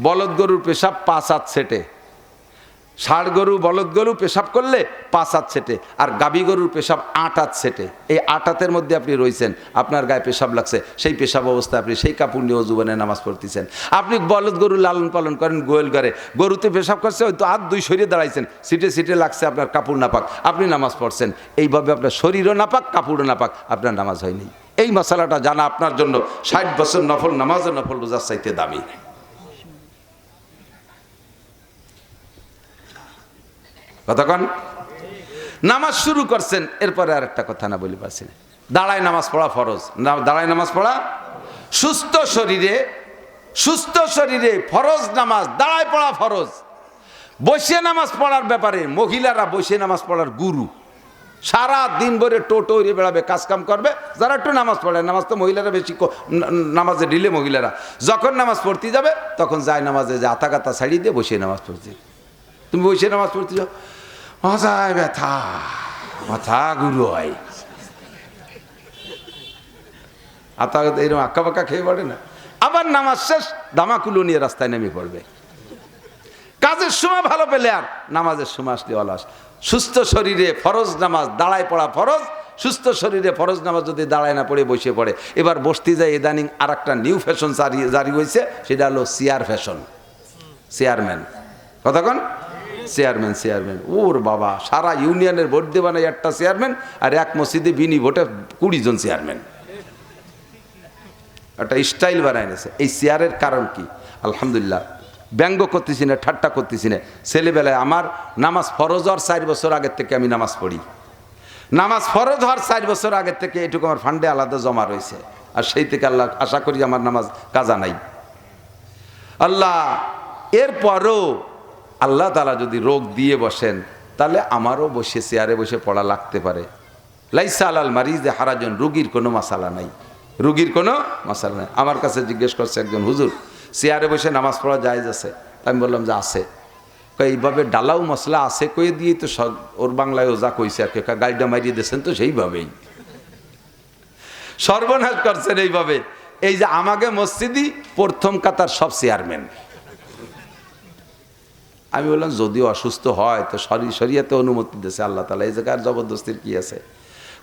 বলদ গরুর পেশাব 5 হাত সেটে, ষাঁড় গরু বলদ গরু পেশাব করলে 5 হাত সেটে, আর গাভী গরুর পেশাব 8 হাত সেটে। এই 8 হাতের মধ্যে আপনি রয়েছেন, আপনার গায়ে পেশাব লাগছে, সেই পেশাব অবস্থায় আপনি সেই কাপড় নিয়ে ওযুবানে নামাজ পড়তেছেন। আপনি বলদ গরু লালন পালন করেন গোয়েল ঘরে, গরুতে পেশাব করছে, হয়তো হাত 2 সরিয়ে দাঁড়াইছেন, সিটে লাগছে আপনার কাপড় নাপাক, আপনি নামাজ পড়ছেন। এইভাবে আপনার শরীরও নাপাক কাপড়ও নাপাক, আপনার নামাজ হয়নি। এই মশালাটা জানা আপনার জন্য 60 বছর নফল নামাজ ও নফল রোজার চাইতে দামি। কতক্ষণ নামাজ শুরু করছেন, এরপরে আর একটা কথা না বলি পারছি না, দাঁড়ায় নামাজ পড়া ফরজ, দাঁড়ায় নামাজ পড়া সুস্থ শরীরে ফরজ নামাজ, দাঁড়ায় পড়া ফরজ। বসে নামাজ পড়ার ব্যাপারে মহিলারা বসে নামাজ পড়ার গুরু, সারা দিন ভরে টোটো বেড়াবে, কাজকাম করবে। যারা একটু নামাজ পড়ে, নামাজ তো মহিলারা বেশি নামাজে ঢিলে, মহিলারা যখন নামাজ পড়তে যাবে তখন যায় নামাজে যে আতা কাতা ছাড়িয়ে দিয়ে বসে নামাজ পড়ছে। তুমি বসে নামাজ পড়তে যাও, মাথায় ব্যথা, মাথা গুরু হয়, আতা এরকম আঁকা বাঁকা খেয়ে পড়ে না। আবার নামাজ শেষ দামাকুলো নিয়ে রাস্তায় নেমে পড়বে। কাজের সময় ভালো পেলে আর নামাজের সময় আসলে অলস। সুস্থ শরীরে ফরজ নামাজ দাঁড়ায় পড়া ফরজ, সুস্থ শরীরে ফরজ নামাজ যদি দাঁড়ায় না পড়ে বসে পড়ে। এবার বসতে যায় ইদানিং আর একটা নিউ ফ্যাশন জারি হয়েছে, সেটা হলো চেয়ার ফ্যাশন। চেয়ারম্যান, কতক্ষণ চেয়ারম্যান, ওর বাবা সারা ইউনিয়নের ভোট দিয়ে বানায় একটা চেয়ারম্যান, আর এক মসজিদে বিনি ভোটে 20 জন চেয়ারম্যান। একটা স্টাইল বানায় নিয়েছে। এই চেয়ারের কারণ কি? আলহামদুলিল্লাহ, ব্যঙ্গ করতেছি না, ঠাট্টা করতেছি না। ছেলেবেলায় আমার নামাজ ফরজ হওয়ার 4 বছর আগের থেকে আমি নামাজ পড়ি। নামাজ ফরজ হওয়ার 4 বছর আগের থেকে এটুকু আমার ফান্ডে আলাদা জমা রয়েছে, আর সেই থেকে আল্লাহ আশা করি আমার নামাজ কাজা নাই। আল্লাহ এরপরও আল্লাহ তাআলা যদি রোগ দিয়ে বসেন, তাহলে আমারও বসে চেয়ারে বসে পড়া লাগতে পারে। লাইসা আলাল মারিজে হারাজন, রুগীর কোনো মাসালা নাই, রুগীর কোনো মাসালা নাই। আমার কাছে জিজ্ঞেস করছে একজন, হুজুর চেয়ারে বসে নামাজ পড়া জায়েজ আছে? আমি বললাম যে আছে। এইভাবে ডালাও মশলা আছে কয়ে দিয়ে তো ওর বাংলায়ও যা কইছে আর কি, গাড়িটা মারিয়ে দিয়েছেন তো সেইভাবেই সর্বনাশ করছেন এইভাবে। এই যে আমাকে মসজিদই প্রথম কাতার সব চেয়ারম্যান। আমি বললাম যদি অসুস্থ হয় তো শরীয়তে অনুমতি দিয়েছে আল্লাহ তাআলা, এই জায়গায় জবরদস্তির কি আছে?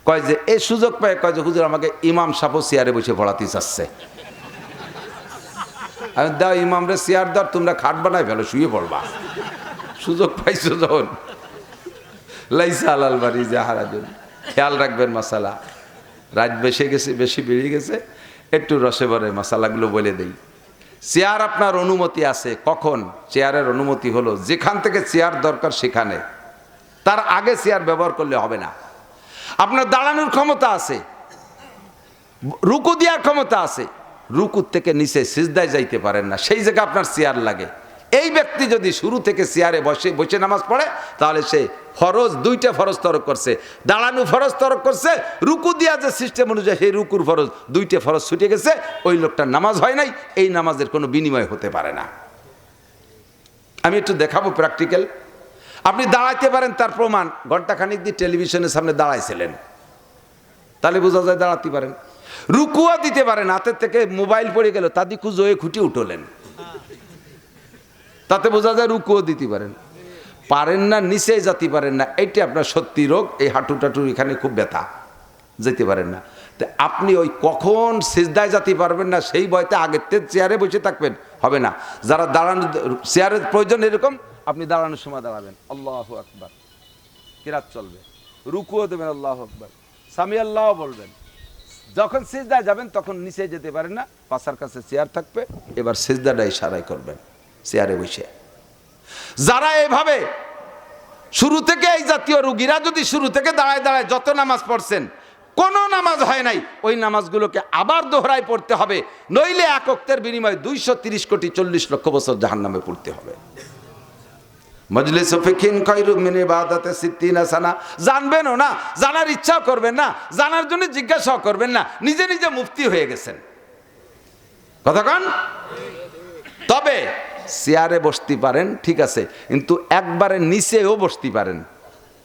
কয় যে এই সুযোগ পায়, কয় যে হুজুর আমাকে ইমাম সাহেব চেয়ারে বসে পড়াতে চাচ্ছে। আমি দাও ইমামরে চেয়ার দাও, তোমরা খাট বানাই ফেলো, শুয়ে পড়বা। সুযোগ পাইছো যখন। লাইসা আলাল বাড়ি জাহারাজুন, খেয়াল রাখবেন মাসালা। রাত বেশি বেরিয়ে গেছে, একটু রসে ভরে মশালাগুলো বলে দেই। চেয়ার আপনার অনুমতি আছে কখন? চেয়ারের অনুমতি হলো যেখান থেকে চেয়ার দরকার সেখানে, তার আগে চেয়ার ব্যবহার করলে হবে না। আপনার দাঁড়ানোর ক্ষমতা আছে, রুকু দেওয়ার ক্ষমতা আছে, রুকুর থেকে নিচে সিজদায় যাইতে পারেন না, সেই জায়গায় আপনার চেয়ার লাগে। এই ব্যক্তি যদি শুরু থেকে চেয়ারে বসে নামাজ পড়ে তাহলে সে ফরজ, দুইটা ফরজ তরক করছে। দাঁড়ানো ফরজ তরক করছে, রুকু দিয়া যে সিস্টেম অনুযায়ী সেই রুকুর ফরজ, দুইটা ফরজ ছুটে গেছে, ওই লোকটার নামাজ হয় নাই, এই নামাজের কোনো বিনিময় হতে পারে না। আমি একটু দেখাবো প্র্যাকটিক্যাল। আপনি দাঁড়াইতে পারেন তার প্রমাণ, ঘন্টাখানিক দিয়ে টেলিভিশনের সামনে দাঁড়াইছিলেন, তাহলে বোঝা যায় দাঁড়াতে পারেন। রুকুয়া দিতে পারেন, হাতের থেকে মোবাইল পড়ে গেল তা দিয়ে কুজোয়ে খুঁটি উঠলেন, তাতে বোঝা যায় রুকুও দিতে পারেন। পারেন না, নিচে যেতে পারেন না, এইটা আপনার সত্যি রোগ। এই হাঁটু টাটুর এখানে খুব ব্যথা, যেতে পারেন না। তো আপনি ওই কখন সিজদায় যেতে পারবেন না সেই ভয়তে আগের থেকে চেয়ারে বসে থাকবেন, হবে না। যারা দাঁড়ানো চেয়ারের প্রয়োজন এরকম, আপনি দাঁড়ানোর সময় দাঁড়াবেন, আল্লাহু আকবার, কিরাত চলবে, রুকুও দেবেন আল্লাহু আকবার, সামি আল্লাহ বলবেন। যখন সিজদায় যাবেন তখন নিচে যেতে পারেন না, পাশার কাছে চেয়ার থাকবে, এবার সিজদাটা ইশারায় করবেন চেয়ারে বসে। যারা এভাবে শুরু থেকে, এই জাতীয় রোগীরা যদি শুরু থেকে দাঁড়ায় দাঁড়ায় যত নামাজ পড়ছেন, কোনো নামাজ হয় নাই, ওই নামাজগুলোকে আবার দোহরায় পড়তে হবে, নইলে এক ওয়াক্তের বিনিময়ে 230 কোটি 40 লক্ষ বছর জাহান্নামে পড়তে হবে। মজলিস ফিকিন খায়রুম মিন ইবাদাতি 60 সানা। জানবেনও না, জানার ইচ্ছাও করবেন না, জানার জন্য জিজ্ঞাসাও করবেন না, নিজে নিজে মুফতি হয়ে গেছেন। কথা কন? তবে চেয়ারে বসতে পারেন, ঠিক আছে, কিন্তু একবারে নিচেও বসতে পারেন,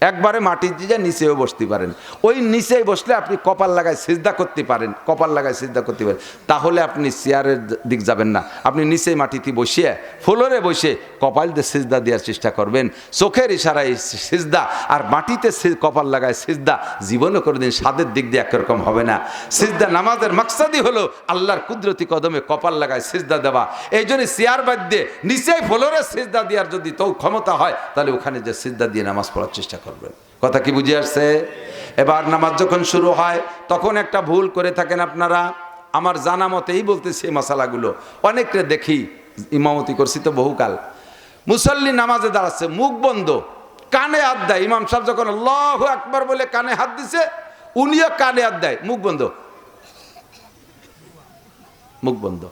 একবারে মাটির দিয়ে নিচেও বসতে পারেন। ওই নিচে বসলে আপনি কপাল লাগায় সিজদা করতে পারেন, কপাল লাগায় সিজদা করতে পারেন, তাহলে আপনি চেয়ারের দিক যাবেন না, আপনি নিচে মাটিতে বসিয়ে ফ্লোরে বসে কপাল দিয়ে সিজদা দেওয়ার চেষ্টা করবেন। চোখের ইশারায় সিজদা আর মাটিতে কপাল লাগায় সিজদা জীবনে কোনোদিন স্বাদের দিক দিয়ে একরকম হবে না। সিজদা নামাজের মাকসাদই হলো আল্লাহর কুদরতি কদমে কপাল লাগায় সিজদা দেওয়া। এই জন্য চেয়ার বাদ দিয়ে নিচে ফ্লোরে সিজদা দেওয়ার যদি তো ক্ষমতা হয়, তাহলে ওখানে যে সিজদা দিয়ে নামাজ পড়ার চেষ্টা করবেন। কথা কি বুঝে আসছে? এবার নামাজ যখন শুরু হয় তখন একটা ভুল করে থাকেন আপনারা, আমার জানা মতেই বলতেছি এই মশালাগুলো। অনেককে দেখি, ইমামতি করছি তো বহুকাল, মুসল্লি নামাজে দাঁড়াচ্ছে, মুখ বন্ধ, কানে হাত দেয়। ইমাম সাহেব যখন আল্লাহু আকবার বলে কানে হাত দিছে, উনিও কানে হাত দেয়, মুখ বন্ধ, মুখ বন্ধ,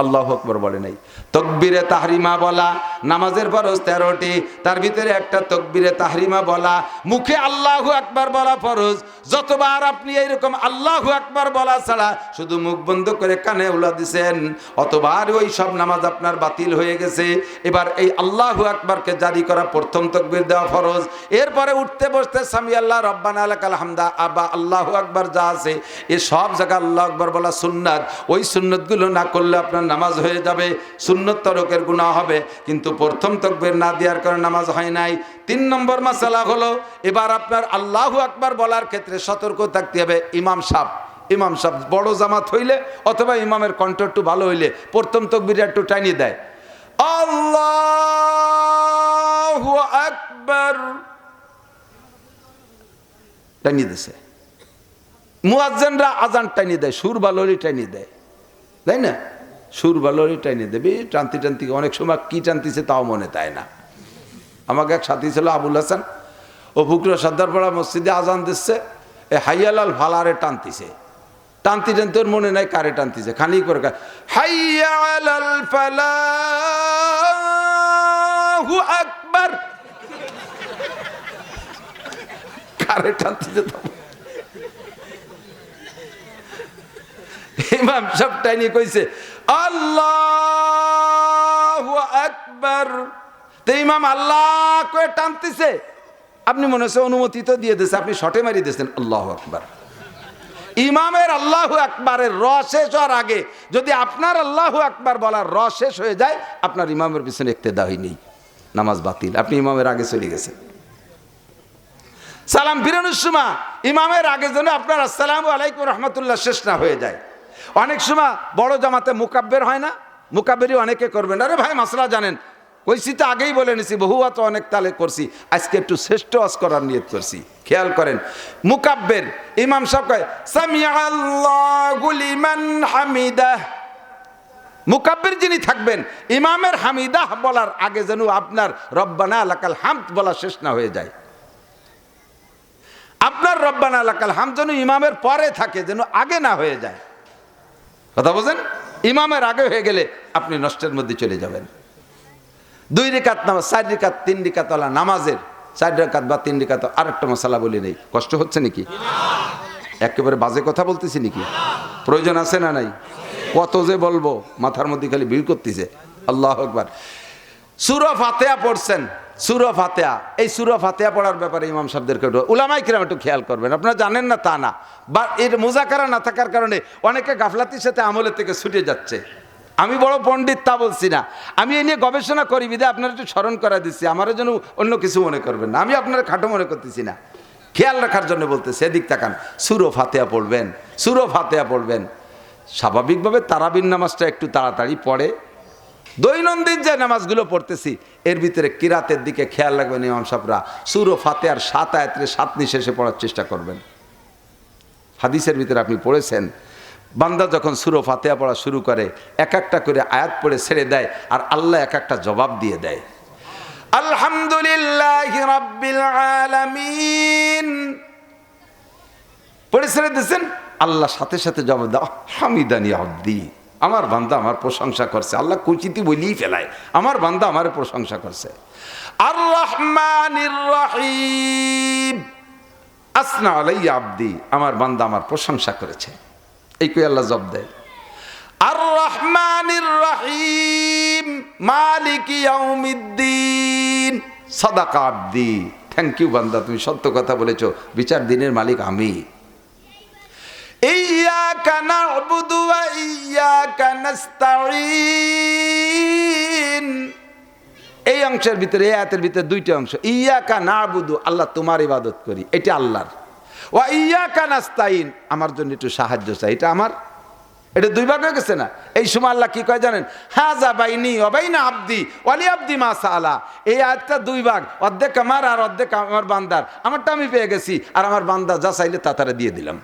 আল্লাহু আকবার বলে নাই। তাকবীরে তাহরিমা বলা, নামাজের ফরজ 13টি, তার ভিতরে একটা তাকবীরে তাহরিমা বলা, মুখে আল্লাহু আকবার বলা ফরজ। যতবার আপনি এইরকম আল্লাহু আকবার বলা ছাড়া শুধু মুখ বন্ধ করে কানে উলা দিছেন, অতবার ওই সব নামাজ আপনার বাতিল হয়ে গেছে। এবার এই আল্লাহু আকবারকে জারি করা, প্রথম তাকবীর দেওয়া ফরজ। এরপরে উঠতে বসতে সামি আল্লাহ রব্বানা লাকাল হামদা আবা আল্লাহু আকবার যা আছে, এ সব জায়গায় আল্লাহু আকবার বলা সুন্নাত। ওই সুন্নতগুলো না করলে আপনার নামাজ হয়ে যাবে, সুন্নত তরকের গুনাহ হবে, কিন্তু প্রথম তাকবীর না দেওয়ার কারণে নামাজ হয় নাই। 3 নম্বর মাসালা হলো, এবার আপনার আল্লাহু আকবার বলার ক্ষেত্রে সতর্ক থাকতে হবে। ইমাম সাহেব বড় জামাত হইলে অথবা ইমামের কণ্ঠ একটু ভালো হইলে প্রথম তাকবীর একটু টানিয়ে দেয়, আল্লাহু আকবার টানিয়ে দিছে। মুয়াজ্জিনরা আজান টানিয়ে দেয়, সুর ভালোই টানিয়ে দেয়, তাই না? সুর ভালোই টানিয়ে দেবে, টানতি অনেক সময় কি টানতিছে তাও মনে তাই না। আমাকে এক সাথী ছিল আবুল হাসান, ও ফুকরা সর্দারপাড়া মসজিদে আজান দিচ্ছে, এ হাইয়ালাল ফালারে টানতিছে, টানতি ওর মনে নাই কারে টানতিছে, খানি করে হাইয়ালাল ফালাহু আকবার, কারে টানতিছে তো। ইমাম সব টাইনি কইছে আল্লাহু আকবার, তো ইমাম আল্লাহ কয়ে টানতেছে, আপনি মনে হচ্ছে অনুমতি তো দিয়ে দিয়েছে, আপনি শটে মারি দিয়েছেন আল্লাহু আকবার। ইমামের আল্লাহু আকবারের র শেষ হওয়ার আগে যদি আপনার আল্লাহু আকবার বলার র শেষ হয়ে যায়, আপনার ইমামের পিছনে ইক্তেদা নেই, নামাজ বাতিল, আপনি ইমামের আগে চলে গেছেন। সালাম ফিরানোর সময় ইমামের আগে যেন আপনার আসসালামু আলাইকুম রহমতুল্লাহ শেষ না হয়ে যায়। অনেক সময় বড় জামাতে মুকাব্বের হয় না, মুকাব্বেরই অনেকে করবেন। আরে ভাই মাসলা জানেন, কইছি তো আগেই বলে নিছি, বহুয়া তো অনেক তালে করছি, আজকে একটু শ্রেষ্ঠ ওয়াজ করার নিয়ত করছি। খেয়াল করেন, মুকাব্বের ইমাম সাহেব কয় সামিআল্লাহু লিমান হামিদাহ, মুকাব্বির যিনি থাকবেন ইমামের হামিদাহ বলার আগে যেন আপনার রব্বানা লাকাল হামদ বলা শেষ না হয়ে যায়। আপনার রব্বানা লাকাল হামদ যেন ইমামের পরে থাকে, যেন আগে না হয়ে যায়। কথা বোঝেন? ইমামের আগে হয়ে গেলে আপনি নষ্টের মধ্যে চলে যাবেন। 2 রিকাত নামাজ, 4 রিকাত 3 রিকাত ওয়ালা নামাজের 4 রিকাত বা 3 রিকাত আরেকটা মশালা বলি নেই, কষ্ট হচ্ছে নাকি? একেবারে বাজে কথা বলতেছি নাকি? প্রয়োজন আছে না নাই? কত যে বলবো, মাথার মধ্যে খালি ভিড় করতেছে। আল্লাহু আকবার। সূরা ফাতিহা পড়ছেন, সূরা ফাতিহা, এই সূরা ফাতিহা পড়ার ব্যাপারে ইমাম সাহেবদেরকে উলামায়ে কিরাম একটু খেয়াল করবেন। আপনারা জানেন না তা না, বা এর মুযাকারা না থাকার কারণে অনেকে গাফলাতির সাথে আমলের থেকে ছুটে যাচ্ছে। আমি বড় পণ্ডিত তা বলছি না, আমি এই নিয়ে গবেষণা করি বিধায় আপনারা একটু স্মরণ করা দিচ্ছি, আমারও যেন অন্য কিছু মনে করবেন না, আমি আপনারা খাটো মনে করতেছি না, খেয়াল রাখার জন্য বলতেছি। এদিক তাকান, সূরা ফাতিহা পড়বেন, সূরা ফাতিহা পড়বেন। স্বাভাবিকভাবে তারাবির নামাজটা একটু তাড়াতাড়ি পড়ে, দৈনন্দিন যে নামাজগুলো পড়তেছি এর ভিতরে কিরাতের দিকে খেয়াল রাখবেন। ইমাম সাহেবরা সূরা ফাতিহার 7 আয়াতের 7 নিঃশেষে পড়ার চেষ্টা করবেন। হাদিসের ভিতরে আপনি পড়েছেন, বান্দা যখন সূরা ফাতিহা পড়া শুরু করে এক একটা করে আয়াত পড়ে ছেড়ে দেয়, আর আল্লাহ এক একটা জবাব দিয়ে দেয়। আলহামদুলিল্লাহি রাব্বিল আলামিন পড়ে ছেড়ে দিয়েছেন, আল্লাহ সাথে সাথে জবাব দাও, হামিদানি আব্দি, আমার বান্দা আমার প্রশংসা করছে। আল্লাহ কুচিতি বলেই ফেলায়, আমার বান্দা আমার প্রশংসা করছে। আর রহমানির রহিম, আসনা আলাইয়া আব্দি, আমার বান্দা আমার প্রশংসা করেছে। এই কই আল্লাহ জবাব দেয়। আর রহমানির রহিম মালিকি ইয়াউমিদ্দিন, সাদাকা আব্দি, থ্যাংক ইউ বান্দা, তুমি সত্য কথা বলেছো, বিচার দিনের মালিক আমি। ইয়্যাকা না'বুদু ওয়া ইয়্যাকা নাস্তাঈন, এই অংশের ভিতরে, এই আয়াতের ভিতরে 2টা অংশ। ইয়্যাকা না'বুদু, আল্লাহ তোমার ইবাদত করি, এটা আল্লাহর। ওয়া ইয়্যাকা নাস্তাঈন, আমার জন্য একটু সাহায্য চাই, এটা আমার। এটা 2 ভাগ হয়ে গেছে না? এই সময় আল্লাহ কি কয় জানেন? হাযা বাইনি ওয়া বাইনা আবদি ওয়া লি আবদি মা সাআলা। এই আয়াতটা 2 ভাগ, অর্ধেক আমার আর অর্ধেক আমার বান্দার। আমারটা আমি পেয়ে গেছি, আর আমার বান্দা যা চাইলে তা তারা দিয়ে দিলাম।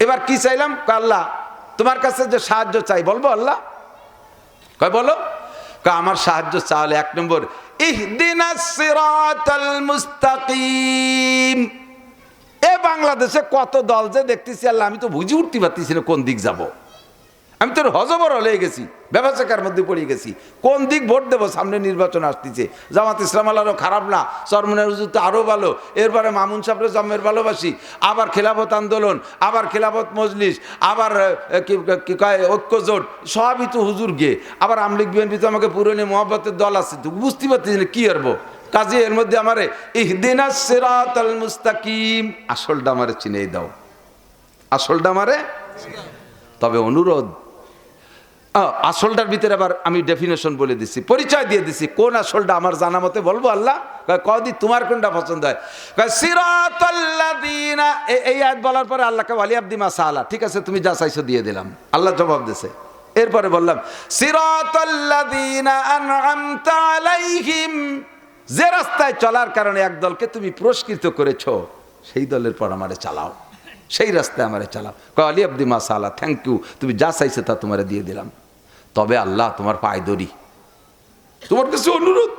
এবার কি চাইলাম? আল্লাহ তোমার কাছে যে সাহায্য চাই, বলবো আল্লাহ? কয় বলো। আমার সাহায্য চাইলে 1 নম্বর, ইহদিনাস সিরাতাল মুস্তাকিম। এ বাংলাদেশে কত দল যে দেখতেছি আল্লাহ, আমি তো বুঝে উঠতে পারতেছি না কোন দিক যাব। আমি তো হজবর হয়ে গেছি, ব্যবসাকার মধ্যে পড়ে গেছি, কোন দিক ভোট দেবো। সামনে নির্বাচন আসতেছে, জামাত ইসলাম আল্লাহরও খারাপ না, চরমনের হুজুর তো আরও ভালো, এরপরে মামুন সাহেবের জন্মের ভালোবাসি, আবার খেলাফত আন্দোলন, আবার খেলাফত মজলিস, আবার কি কয় ঐক্য জোট, সবই তো হুজুর গে, আবার আমলিগ বিএনপি তো আমাকে পুরনো মহব্বতের দল আছে, তো বুঝতে পারতেছি না কি করবো। কাজে এর মধ্যে আমারে ইহদিনাস সিরাতাল মুস্তাকিম, আসলটা আমারে চিনেই দাও, আসলটা আমারে। তবে অনুরোধ, আসলটার ভিতরে আবার আমি ডেফিনেশন বলে দিচ্ছি, পরিচয় দিয়ে দিচ্ছি, কোন আসলটা আমার জানা মতে বলবো আল্লাহ? কদি তোমার কোনটা পছন্দ হয়? সিরাতাল্লাযীনা, এই আয়াত বলার পরে আল্লাহকে ওয়ালি আবদি মা সাআলা, ঠিক আছে তুমি যা চাইছো দিয়ে দিলাম, আল্লাহ জবাব দিয়েছে। এরপরে বললাম সিরাতাল্লাযীনা আন'আমতা আলাইহিম, যে রাস্তায় চলার কারণে এক দলকে তুমি পুরস্কৃত করেছো, সেই দলের পর আমারে চালাও, সেই রাস্তায় আমারে চালাও। ওয়ালি আবদি মা সাআলা, থ্যাংক ইউ, তুমি যা চাইছো তা তোমারে দিয়ে দিলাম। তবে আল্লাহ তোমার পায়ে ধরি, তোমার কাছে অনুরোধ,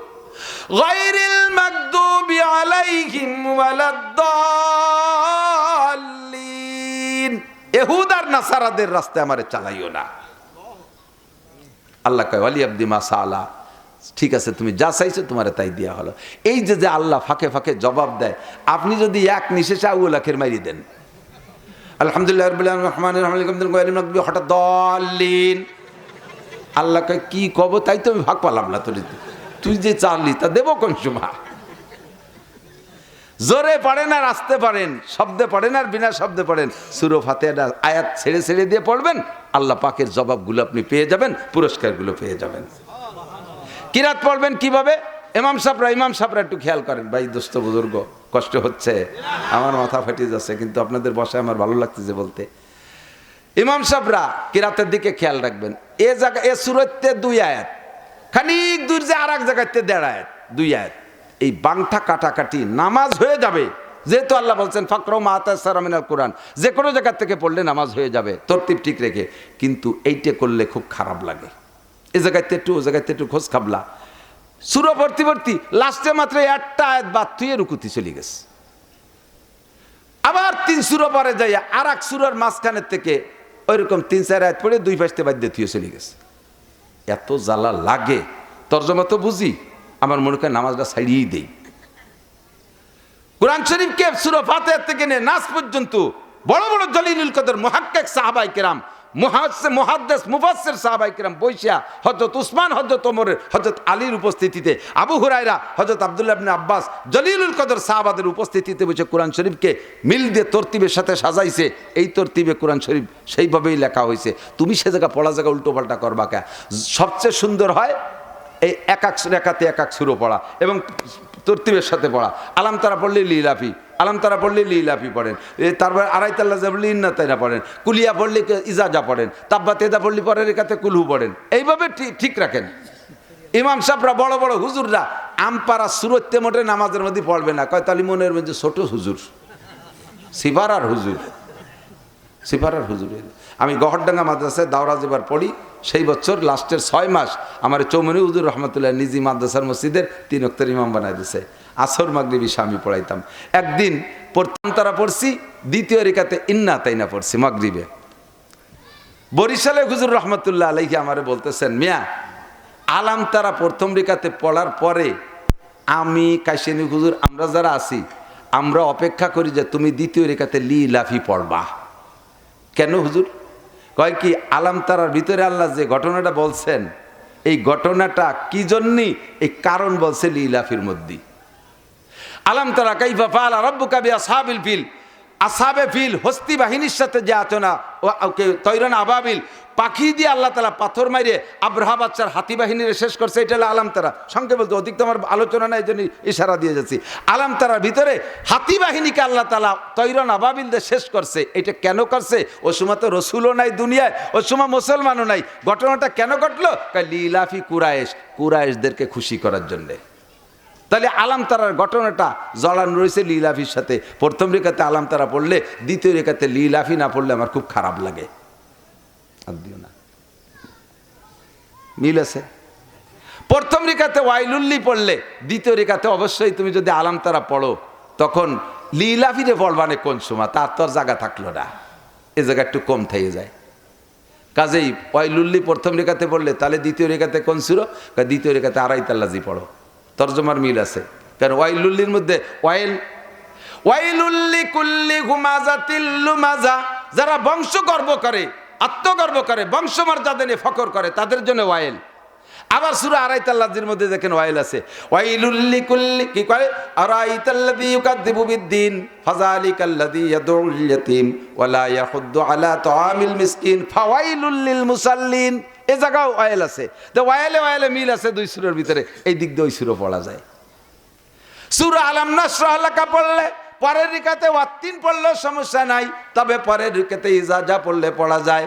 গায়রিল মাগদুবি আলাইহিম ওয়ালাদ-দাল্লিন, ইহুদ আর নাসারাদের রাস্তায় আমারে চালাইও না। আল্লাহ কয় ওয়ালি আবদি মা সাআলা, ঠিক আছে তুমি যা চাইছো তোমারে তাই দেওয়া হলো। এই যে যে আল্লাহ ফাঁকে ফাঁকে জবাব দেয়, আপনি যদি এক নিশেষে আউল আখের মারি দেন, আলহামদুলিল্লাহ রাব্বিল আলামিন রহমানির রহিম, হঠাৎ দল্লিন, আল্লাহ কয় কি কব, তাই তো আমি ভাগ পালাম না, তুই যে চাললি তা দেবো কোন সময়? জোরে পড়েন আর আসতে পারেন, শব্দে পড়েন আর বিনা শব্দে পড়েন, সূরা ফাতিহা আয়াত ছেড়ে ছেড়ে দিয়ে পড়বেন, আল্লাহ পাকের জবাবগুলো আপনি পেয়ে যাবেন, পুরস্কারগুলো পেয়ে যাবেন। কিরাত পড়বেন কিভাবে? ইমাম সাহেবরা একটু খেয়াল করেন। ভাই দোস্ত বুজুর্গ, কষ্ট হচ্ছে, আমার মাথা ফাটিয়ে যাচ্ছে, কিন্তু আপনাদের বসায় আমার ভালো লাগতেছে বলতে। ইমাম সাহেবরা কিরাতের দিকে খেয়াল রাখবেন। এ জায়গা এ সূরাতে 2 আয়াত, খানিক দূর যে আর এক জায়গাতে 1.5 আয়াত, 2 আয়াত, এই বাংটা কাটাকাটি নামাজ হয়ে যাবে। যেহেতু আল্লাহ বলছেন ফাকরাউ মা তায়াসসারা মিনাল কোরআন, যে কোনো জায়গা থেকে পড়লে নামাজ হয়ে যাবে তরতিব ঠিক রেখে। কিন্তু এইটা করলে খুব খারাপ লাগে, এ জায়গাতে একটু ও জায়গাতে একটু খোঁজ খাবলা। সূরা পড়তে লাস্টে মাত্র একটা আয়াত বাদ থুয়ে রুকুতে চলে গেছে, আবার 3 সূরা পরে যাই আর এক সূরার মাঝখানের থেকে ওইরকম 3-4 আয়াত পড়ে 2 পাশে বাদ দিয়ে থুয়ে চলে গেছে। এত জ্বালা লাগে, তর্জমা তো বুঝি, আমার মনে হয় নামাজটা ছাড়িয়েই দেই। কোরআন শরীফকে সূরা ফাতিহা থেকে নিয়ে নাস পর্যন্ত বড় বড় জলিলুল কদর মুহাক্কিক সাহাবায়ে কেরাম, মুহাদ্দিস মুফাসসির সাহাবায়ে কেরাম বৈশা হযরত উসমান, হযরত ওমরের, হযরত আলীর উপস্থিতিতে, আবু হুরায়রা, হযরত আব্দুল্লাহ ইবনে আব্বাস, জলিলুল কদর সাহাবাদের উপস্থিতিতে বসে কোরআন শরীফকে মিল দিয়ে তরতিবের সাথে সাজাইছে। এই তরতিবে কোরআন শরীফ সেইভাবেই লেখা হয়েছে। তুমি সে জায়গা পড়া জায়গা উল্টো পাল্টা করবা কে? সবচেয়ে সুন্দর হয় এই এক রেখাতে এক সূরা পড়া এবং তরতিবের সাথে পড়া। আলাম তারা পড়লে লিলাফি, আলাম তারা পড়লে লিলাফি পড়েন, তারপর আড়াইতাল্লাহ পড়লে ইন্না তাইনা পড়েন, কুলিয়া পড়লে ইজাজা পড়েন, তাব্বা তেদা পড়লে পরের রেখাতে কুলহু পড়েন। এইভাবে ঠিক রাখেন। ইমাম সাহেবরা বড় বড় হুজুররা আমপারা সুরতে মোটে নামাজের মধ্যে পড়বে না, কয় তালি মনের মধ্যে ছোট হুজুর, সিফারার হুজুর, সিফারার হুজুর। আমি গহরডাঙ্গা মাদ্রাসায় দাওরা যেবার পড়ি, সেই বছর লাস্টের 6 মাস আমার চৌমনি হুজুর রহমতুল্লাহ নিজি মাদ্রাসার মসজিদের 3 ওয়াক্তের ইমাম বানাই দিয়েছে। আসর মাগরিবি আমি পড়াইতাম। একদিন পড়তাম তারা পড়ছি, দ্বিতীয় রেখাতে ইন্না তাইনা পড়ছি মাগরিবে। বরিশালে হুজুর রহমতুল্লাহ আলাইহি আমারে বলতেছেন, মিয়া আলাম তারা প্রথম রেখাতে পড়ার পরে আমি কাশিয়ানি হুজুর আমরা যারা আছি আমরা অপেক্ষা করি যে তুমি দ্বিতীয় রেখাতে লিলাফি পড়বা। কেন হুজুর? কয় কি আলাম তারার ভিতরে আল্লাহ যে ঘটনাটা বলছেন, এই ঘটনাটা কি জন্যে, এই কারণ বলছে লিলাফির মধ্যে। আলাম তারা কাইফা ফাআলা রাব্বুকা বিআসহাবিল ফিল, আসহাবে ফিল হস্তি বাহিনীর সাথে যে আচনা, তৈরান আবাবিল পাখি দিয়ে আল্লাহ তাআলা পাথর মারিয়ে আব্রাহা বাচ্চার হাতি বাহিনীর শেষ করছে। এটা হলো আলাম তারা। সঙ্গে বলতে অধিক তো আমার আলোচনা নাই, এই জন্য ইশারা দিয়ে যাচ্ছি। আলাম তারার ভিতরে হাতি বাহিনীকে আল্লাহ তাআলা তৈরান আবাবিল দিয়ে শেষ করছে। এটা কেন করছে? ও সময় তো রসুলও নাই দুনিয়ায়, ও সময় মুসলমানও নাই। ঘটনাটা কেন ঘটলো? লিলাফি কুরাইশ, কুরাইশদেরকে খুশি করার জন্যে। তাহলে আলাম তারার ঘটনাটা জড়ানো রয়েছে লিলাফির সাথে। প্রথম রেখাতে আলাম তারা পড়লে, দ্বিতীয় রেখাতে লিলাফি না পড়লে আমার খুব খারাপ লাগে। আর দিও না, মিল আছে। প্রথম রেখাতে ওয়াইলুল্লি পড়লে, দ্বিতীয় রেখাতে অবশ্যই তুমি যদি আলাম তারা পড়ো, তখন লিলাফিরে পড়বানে কোন সময়, তার তোর জায়গা থাকলো না, এ জায়গা একটু কম থেকে যায়। কাজেই ওয়াইলুল্লি প্রথম রেখাতে পড়লে, তাহলে দ্বিতীয় রেখাতে কোন সুরা? দ্বিতীয় রেখাতে আড়াইতাল্লাজি পড়ো, তরজমার মিল আছে। কারণ ওয়াইলুল্লির মধ্যে ওয়াইলুল্লি কুল্লি হুমাজাতিল লুমাজা, যারা বংশ গর্ব করে, আত্মগর্ব করে, বংশমর্যাদা নিয়ে ফখর করে, তাদের জন্য ওয়াইল। আবার সূরা আরাইতাল্লাজির মধ্যে দেখেন ওয়াইল আছে, ওয়াইলুল্লি কুল্লি কি করে, আরাইতাল্লাযী ইউকাযযিবু বিদ্দীন ফাযালিকাল্লাযী ইয়াদউল ইয়াতীম ওয়া লা ইয়াহুদ্দু আলা তুআমিল মিসকিন ফাওয়াইলুল লিল মুসাল্লিন। এই জায়গাও ওয়াইল আছে। তো ওয়াইলে মিল আছে 2 সূরার ভিতরে, এই দিক দিয়ে ওই সূরা পড়া যায়। সূরা আলাম নাশরাহ লাকা পড়লে পরের রিকাতে ওয়াত্তিন পড়লেও সমস্যা নাই, তবে পরের রিকাতে ইজাজা পড়লে পড়া যায়।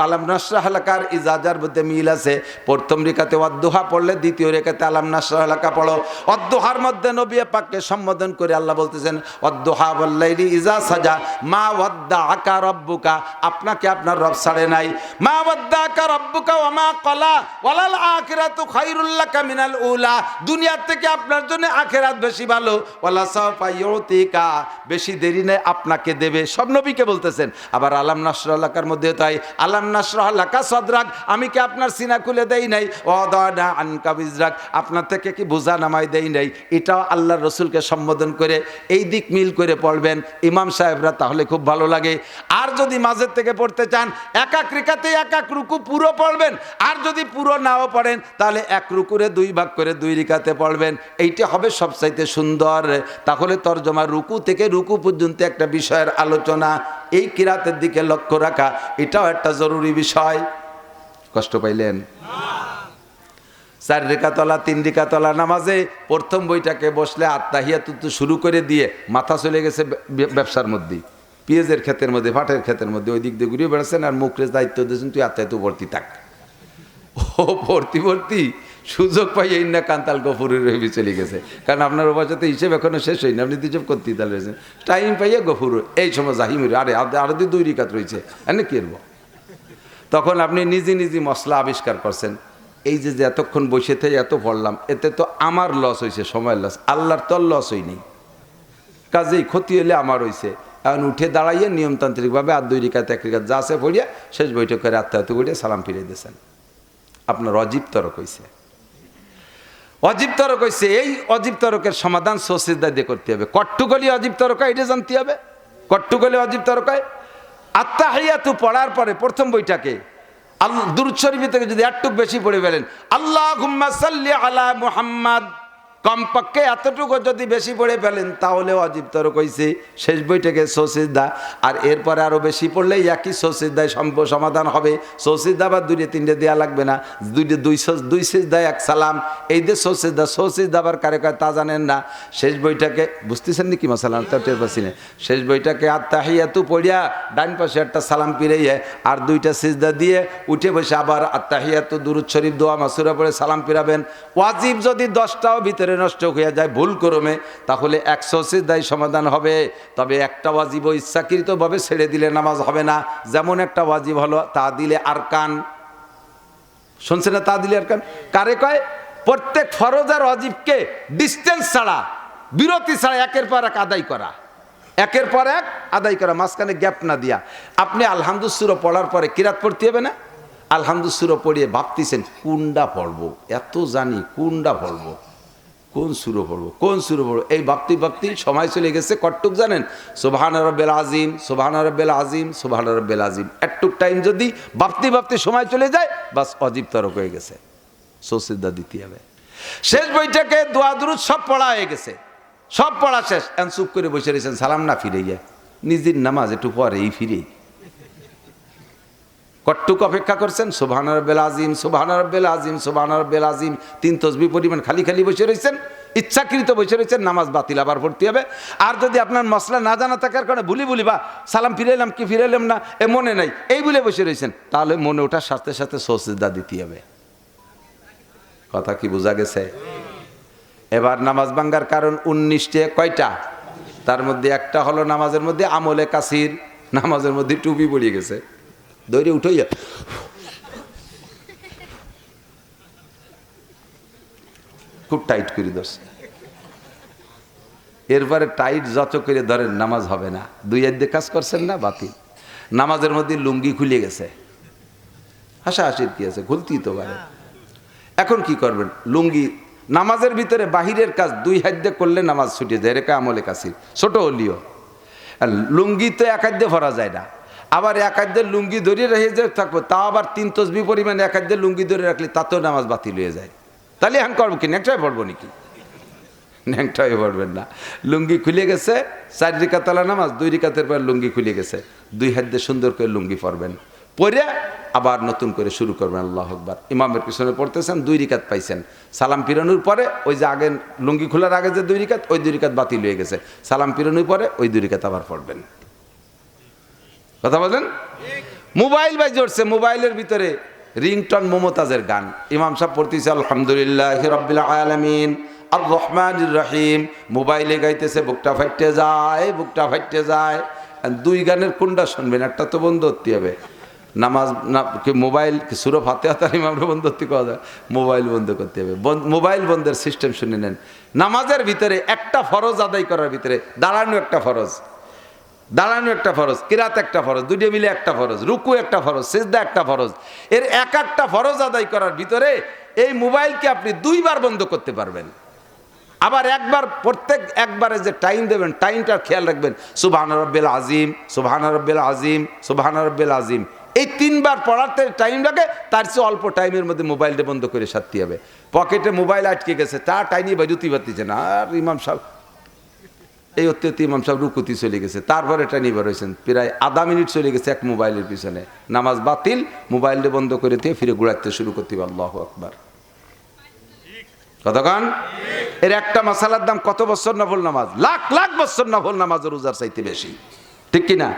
আলাম নাশরাহ লাকার ইজাজার মধ্যে মিল আছে। প্রথম রিকাতে ওয়াদ্দুহা পড়লে দ্বিতীয় রিকাতে আলাম নাশরাহ লাকা পড়ো। ওয়াদ্দুহার মধ্যে নবী পাককে সম্বোধন করে আল্লাহ বলতেছেন, ওয়াদ্দুহা ওয়াল লাইলি ইজা সাজা মা ওয়াদ্দাআকা রাব্বুকা, আপনাকে আপনার রব ছাড়ে নাই। মা ওয়াদ্দাআকা রাব্বুকা ওয়া মা ক্বালা ওয়ালাল আখিরাতু খায়রুল লাকা মিনাল উলা, দুনিয়া থেকে আপনার জন্য আখিরাত বেশি ভালো। ওয়ালা সাওফা ইউতিকা, বেশি দেরি নেই আপনাকে দেবে। সব নবীকে বলতেছেন। আবার আলাম নাশরাহ লাকার মধ্যে তাই, আলাম নাশরাহ লাকা সাদরাক, আমি কি আপনার সিনা খুলে দেই নাই? ওয়াদানা আনকা বিজরাক, আপনার থেকে কি বোঝা নামাই দেই নাই? এটাও আল্লাহর রসুলকে সম্বোধন করে এই দিক মিল করে পড়বেন ইমাম সাহেবরা, তাহলে খুব ভালো লাগে। আর যদি মাঝের থেকে পড়তে চান, এক এক রিকাতে এক এক রুকু পুরো পড়বেন। আর যদি পুরো নাও পড়েন, তাহলে এক রুকুরে 2 ভাগ করে 2 রিকাতে পড়বেন। এইটা হবে সবচাইতে সুন্দর। তাহলে তরজমা রুকু থেকে রুকু পর্যন্ত একটা বিষয়ের আলোচনা, এই কিরাতের দিকে লক্ষ্য রাখা, এটাও একটা জরুরি বিষয়। কষ্ট পাইলেন? 4 রিকাতলা 3 রিকাতলা নামাজে প্রথম বইটাকে বসলে আত্তাহিয়াতু শুরু করে দিয়ে মাথা চলে গেছে ব্যবসার মধ্যে, পেঁয়াজের ক্ষেতের মধ্যে, ফাটের ক্ষেতের মধ্যে, ওই দিক দিয়ে ঘুরিয়ে বেড়াচ্ছেন। আর মুখরে দায়িত্ব দিয়েছেন, তুই আত্মাহিয়াতু ভর্তি থাক। ও ভর্তি সুযোগ পাই এই না কান্তাল গফুরের রবি চলে গেছে। কারণ আপনার অবস্থাতে হিসেব এখনো শেষ হয়নি, আপনি হিসেব করতেই তাহলে রয়েছেন। টাইম পাইয়ে গফুর এই সময় জাহিমুর, আরো 2 রিকাত রয়েছে, এনে কি করবো? তখন আপনি নিজে মশলা আবিষ্কার করছেন। এই যে এতক্ষণ বসে থেকে এত পড়লাম, এতে তো আমার লস হয়েছে, সময়ের লস, আল্লাহর তো লস হয়নি। কাজেই ক্ষতি হলে আমার হয়েছে। এখন উঠে দাঁড়াইয়ে নিয়মতান্ত্রিকভাবে আর 2 রিকাত 1 রিকাত যা আছে পড়িয়া শেষ বৈঠক করে আত্মাহত করিয়া সালাম ফিরিয়ে দিয়েছেন। আপনার অজীব তরক হয়েছে, অজীব তরক হয়েছে। এই অজীব তরকের সমাধান সসিদা দিয়ে করতে হবে। কট্টুকলি অজীব তরক হয়, এটা জানতে হবে। কট্টুকলি অজীব তরক হয়। আত্তাহিয়াতু পড়ার পরে প্রথম বইটাকে দুরূদ শরীফ থেকে যদি একটুক বেশি পড়ে ফেলেন, আল্লাহুম্মা সাল্লি আলা মুহাম্মাদ, কমপক্ষে এতটুকু যদি বেশি পড়ে ফেলেন, তাহলে অজীব তরক হয়েছে। শেষ বইটাকে সসিদা, আর এরপরে আরো বেশি পড়লে একই সসিদায় সমাধান হবে। সসিদা বা 2-3 দেওয়া লাগবে না, 2 সিজদায় 1 সালাম, এই যে সসিদা আবার কারে কয় তা জানেন না। শেষ বইটাকে বুঝতেছেন নাকি মশালা টের পাচ্ছি না। শেষ বইটাকে আত্তাহিয়াতু পড়িয়া ডান পাশে একটা সালাম ফিরাইয়ে আর 2টা সিজদা দিয়ে উঠে বসে আবার আত্তাহিয়াতু দুরূদ শরীফ দোয়া মাসুরা পড়ে সালাম ফিরাবেন। ওয়াজিব যদি 10টাও ভিতরে নষ্ট হয়ে যায় ভুল ক্রমে, তাহলে 100 সিজদায় সমাধান হবে। তবে একটা ওয়াজিব ইচ্ছাকৃতভাবে ছেড়ে দিলে নামাজ হবে না। যেমন একটা ওয়াজিব হলো তাদিলে আরকান, শুনছেন না? তাদিলে আরকান কারে কয়? প্রত্যেক ফরজ আর ওয়াজিবকে ডিস্টেন্স ছাড়া, বিরতি ছাড়া একের পর এক আদায় করা, একের পর এক আদায় করা, মাঝখানে গ্যাপ না দিয়া। আপনি আলহামদুলিল্লাহ সূরা পড়ার পরে কিরাত পড়তে হবে না? আলহামদুলিল্লাহ সূরা পড়িয়ে ভাবতেছেন কোনটা পড়বো, এত জানি কোনটা পড়বো, কোন সূরা পড়বো, কোন সূরা পড়বো, এই ভাবতে সময় চলে গেছে। কটটুক জানেন? সুবহান রাব্বিল আযীম, সুবহান রাব্বিল আযীম, সুবহান রাব্বিল আযীম। একটুক টাইম যদি ভাবতে সময় চলে যায়, বাস অজীব তরক হয়ে গেছে, সসিদা দিতে হবে। শেষ বইটাকে দোয়া দুরূদ সব পড়া হয়ে গেছে, সব পড়া শেষ। এখন চুপ করে বসে রয়েছেন, সালাম না ফিরে গিয়ে নিজের নামাজ একটু পরেই ফিরেই কটটুক অপেক্ষা করছেন। সুবহান রাব্বিল আযীম, সুবহান রাব্বিল আযীম, সুবহান রাব্বিল আযীম, 3 তাসবিহ পরিমাণ খালি বসে রয়েছেন, ইচ্ছাকৃত বসে রয়েছেন, নামাজ বাতিল, আবার পড়তে হবে। আর যদি আপনার মসলা না জানা থাকার কারণে ভুলি বা সালাম ফিরাইলাম কি ফিরাইলাম না এ মনে নাই, এই বলে বসে রয়েছেন, তাহলে মনে ওঠার সাথে সাথে সজদা দিতে হবে। কথা কি বোঝা গেছে? এবার নামাজ ভাঙ্গার কারণ 19টে, কয়টা? তার মধ্যে একটা হলো নামাজের মধ্যে আমলে কাসির, নামাজের মধ্যে টুপি পড়িয়ে গেছে, দৌড়ে উঠাইয়া খুব টাইট করে ধরছে। এরপরে টাইট যত করে ধরেন নামাজ হবে না। 2 আধে কাজ করছেন না, বাতিল। নামাজের মধ্যে লুঙ্গি খুলে গেছে, হাসাহাসির কি আছে, খুলতেই তো পারে। এখন কি করবেন? লুঙ্গি নামাজের ভিতরে বাহিরের কাজ 2 হাত দিয়ে করলে নামাজ ছুটে যায়, রেখা আমলে কাসির, ছোট হলিও। লুঙ্গি তো 1 হাত দিয়ে ভরা যায় না, আবার 1 হাত দিয়ে লুঙ্গি ধরে রেখে যে থাকবো, তাও আবার 3 তাসবিহ পরিমাণে 1 হাত দিয়ে লুঙ্গি ধরে রাখলে তাতেও নামাজ বাতিল হয়ে যায়। তাহলে এখন করবো কি? ন্যাংটায় পড়বো নাকি? ন্যাংটায় পড়বেন না। লুঙ্গি খুলে গেছে, 4 রিকাতলা নামাজ, 2 রিকাতের পর লুঙ্গি খুলে গেছে, 2 হাত দিয়ে সুন্দর করে লুঙ্গি পরবেন, পরে আবার নতুন করে শুরু করবেন আল্লাহু আকবার। ইমামের পিছনে পড়তেছেন, 2 রিকাত পাইছেন, সালাম ফিরানোর পরে ওই যে আগে লুঙ্গি খোলার আগে যে 2 রিকাত, ওই 2 রিকাত বাতিল হয়ে গেছে, সালাম ফিরানোর পরে ওই 2 রিকাত আবার পড়বেন। কথা বলেন? মোবাইল বাজে উঠছে, মোবাইলের ভিতরে রিংটন মমতাজের গান, ইমাম সাহেব পড়তেছে আলহামদুলিল্লাহি রাব্বিল আলামিন আর রহমানির রহিম, মোবাইলে গাইতেছে, বুকটা ফাইটে যায়, বুকটা ফাইটে যায়। 2 গানের কোনটা শুনবেন? একটা তো বন্ধ করতে হবে। নামাজ না কি মোবাইল সূরা ফাতিহা তার ইমামরা বন্ধ করতে কওয়া যায়, মোবাইল বন্ধ করতে হবে। মোবাইল বন্ধের সিস্টেম শুনে নেন। নামাজের ভিতরে একটা ফরজ আদায় করার ভিতরে দাঁড়ানো একটা ফরজ, দাঁড়ানো একটা ফরজ, কিরাত একটা ফরজ, দুটো মিলে একটা ফরজ, রুকু একটা ফরজ, সিজদা একটা ফরজ। এর এক একটা ফরজ আদায় করার ভিতরে এই মোবাইলকে আপনি 2 বার বন্ধ করতে পারবেন। আবার একবার প্রত্যেক একবারে যে টাইম দেবেন টাইমটা খেয়াল রাখবেন, সুবহান রাব্বিল আজিম, সুবহান রাব্বিল আজিম, সুবহান রাব্বিল আজিম। এই 3 বার পড়াতে টাইম লাগে, তার চেয়ে অল্প টাইমের মধ্যে মোবাইলটা বন্ধ করে সারতে হবে। পকেটে মোবাইল আটকে গেছে, তা টাইনি বাজুতি বাতিছে না, আর ইমাম সাহেব এই অত্যন্ত ইমাম সাহেব রুকুতি চলে গেছে, তারপরে এটা নিবার হয়েছেন, প্রায় আধা মিনিট চলে গেছে এক মোবাইলের পিছনে। নামাজ বাতিল, মোবাইলটা বন্ধ করে দিয়ে ফিরে ঘুরাতে শুরু করতে হবে। আল্লাহু আকবার। কতক্ষণ? এর একটা মাসালার দাম কত বছর নফল নামাজ? লাখ লাখ বছর নফল নামাজ রোজার চাইতে বেশি, ঠিক কিনা?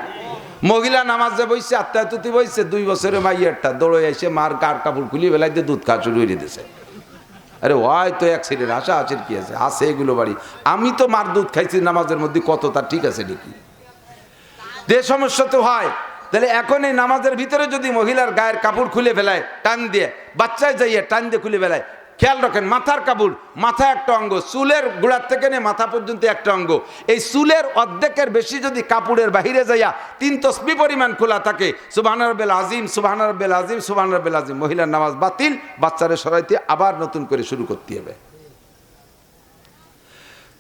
মহিলা নামাজে বইছে, আত্মাতুতি বইছে, 2 বছরের মাইয়ারটা দৌড়ে এসে মার কার কাপড় খুলিয়ে বেলায় দিয়ে দুধ খাওয়া শুরু করে দিয়েছে। আরে হয়তো অ্যাক্সিডেন্ট, আশা আছে কি আছে, আছে এগুলো বাড়ি। আমি তো মার দুধ খাইছি নামাজের মধ্যে, কত তার ঠিক আছে নাকি? যে সমস্যা তো হয়। তাহলে এখন এই নামাজের ভিতরে যদি মহিলার গায়ের কাপড় খুলে ফেলায় টান দিয়ে, বাচ্চায় যাইয়ে টান দিয়ে খুলে ফেলায়, খেয়াল রাখেন মাথার কাপড়, মাথা একটা অঙ্গ, চুলের গোড়ার থেকে নিয়ে মাথা পর্যন্ত একটা অঙ্গ, এই চুলের অর্ধেকের বেশি যদি কাপড়ের বাহিরে যাইয়া 3 তসবিহ পরিমাণ খোলা থাকে, সুবহান রাব্বিল আজিম, সুবহান রাব্বিল আজিম, সুবহান রাব্বিল আজিম, মহিলার নামাজ বাতিল, বাচ্চারে সরাইতে আবার নতুন করে শুরু করতে হবে।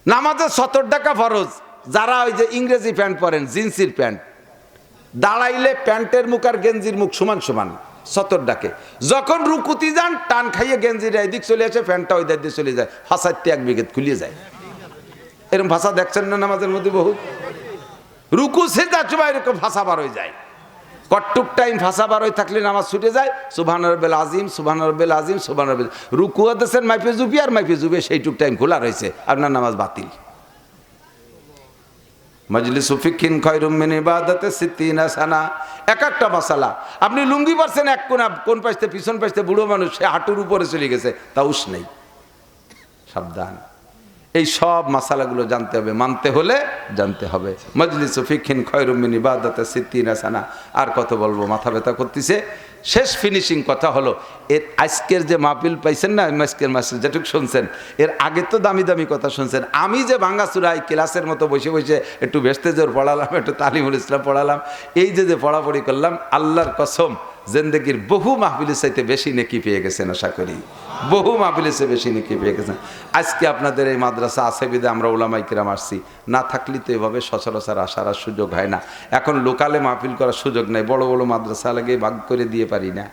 নামাজে 70 টাকা ফরজ। যারা ওই যে ইংরেজি প্যান্ট পরেন, জিন্সির প্যান্ট, দাঁড়াইলে প্যান্টের মুখ আর গেঞ্জির মুখ সমান সমান, 70 ডাকে। যখন রুকুতি যান টান খাইয়ে গেঞ্জির এদিক চলে আসে, প্যান্টটা ওই দিকে চলে যায়, ফাঁসাইতে 1 বিঘত খুলিয়ে যায়। এরকম ভাষা দেখছেন না নামাজের মধ্যে বহু? রুকু সেজদা চুবা এরকম ভাষা বার হয়ে যায়। কটটুক টাইম ভাষা বার হয়ে থাকলে নামাজ ছুটে যায়। সুবহান রাব্বিল আজিম, সুবহান রাব্বিল আজিম, সুবহান রাব্বিল। রুকু দেন মাইফে জুবি আর মাইফে জুবে সেইটুক টাইম খোলা রয়েছে, আপনার নামাজ বাতিল। মজলিসু ফিকহিন খায়রুম মিন ইবাদাতি 60 সানা। এক একটা মাসালা, আপনি লুঙ্গি পারছেন এক কোনা, কোন পাশে পিছন পাশে বুড়ো মানুষ, সে হাঁটুর উপরে চলে গেছে, তাউস নেই, সাবধান। এই সব মাসালাগুলো জানতে হবে, মানতে হলে জানতে হবে। মজলিসু ফিকহিন খায়রুম মিন ইবাদাতি 60 সানা। আর কত বলবো, মাথা ব্যথা করতেছে। শেষ ফিনিশিং কথা হলো, এর আজকের যে মাহফিল পাইছেন না, আজকের মাসে যেটুকু শুনছেন, এর আগে তো দামি দামি কথা শুনছেন। আমি যে ভাঙ্গাচুরাই ক্লাসের মতো বসে বসে একটু বেস্তেজোর পড়ালাম, একটু তালিমুল ইসলাম পড়ালাম, এই যে পড়াপড়ি করলাম, আল্লাহর কসম জিন্দেগির বহু মাহফিলের চাইতে বেশি নেকি পেয়ে গেছেন, আশা করি বহু মাহফিলের চেয়ে বেশি নেকি পেয়ে গেছেন। আজকে আপনাদের এই মাদ্রাসা আছে বিদে আমরা উলামায়ে কিরাম আসছি, না থাকলে তো এভাবে সচরাচর আসার আর সুযোগ হয় না। এখন লোকালে মাহফিল করার সুযোগ নেই, বড় বড় মাদ্রাসা লাগে ভাগ করে দিয়ে পারি না।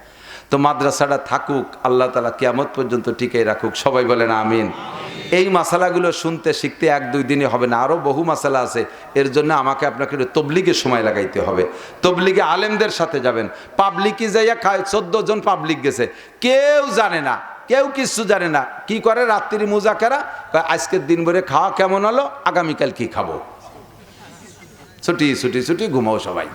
তো মাদ্রাসাটা থাকুক, আল্লাহ তাআলা কিয়ামত পর্যন্ত টিকিয়ে রাখুক, সবাই বলেন আমিন। এই মাসালাগুলো শুনতে শিখতে 1-2 দিনে হবে না, আরও বহু মাসালা আছে। এর জন্য আমাকে আপনাকে তবলিগে সময় লাগাইতে হবে। তবলিগে আলেমদের সাথে যাবেন। পাবলিকে যাইয়া 14 জন পাবলিক গেছে, কেউ জানে না, কেউ কিছু জানে না। কি করে? রাত্রি মুজাকারা, আজকের দিন ভরে খাওয়া কেমন হলো, আগামীকাল কি খাবো, ছুটি ছুটি ছুটি, ঘুমাও সবাই।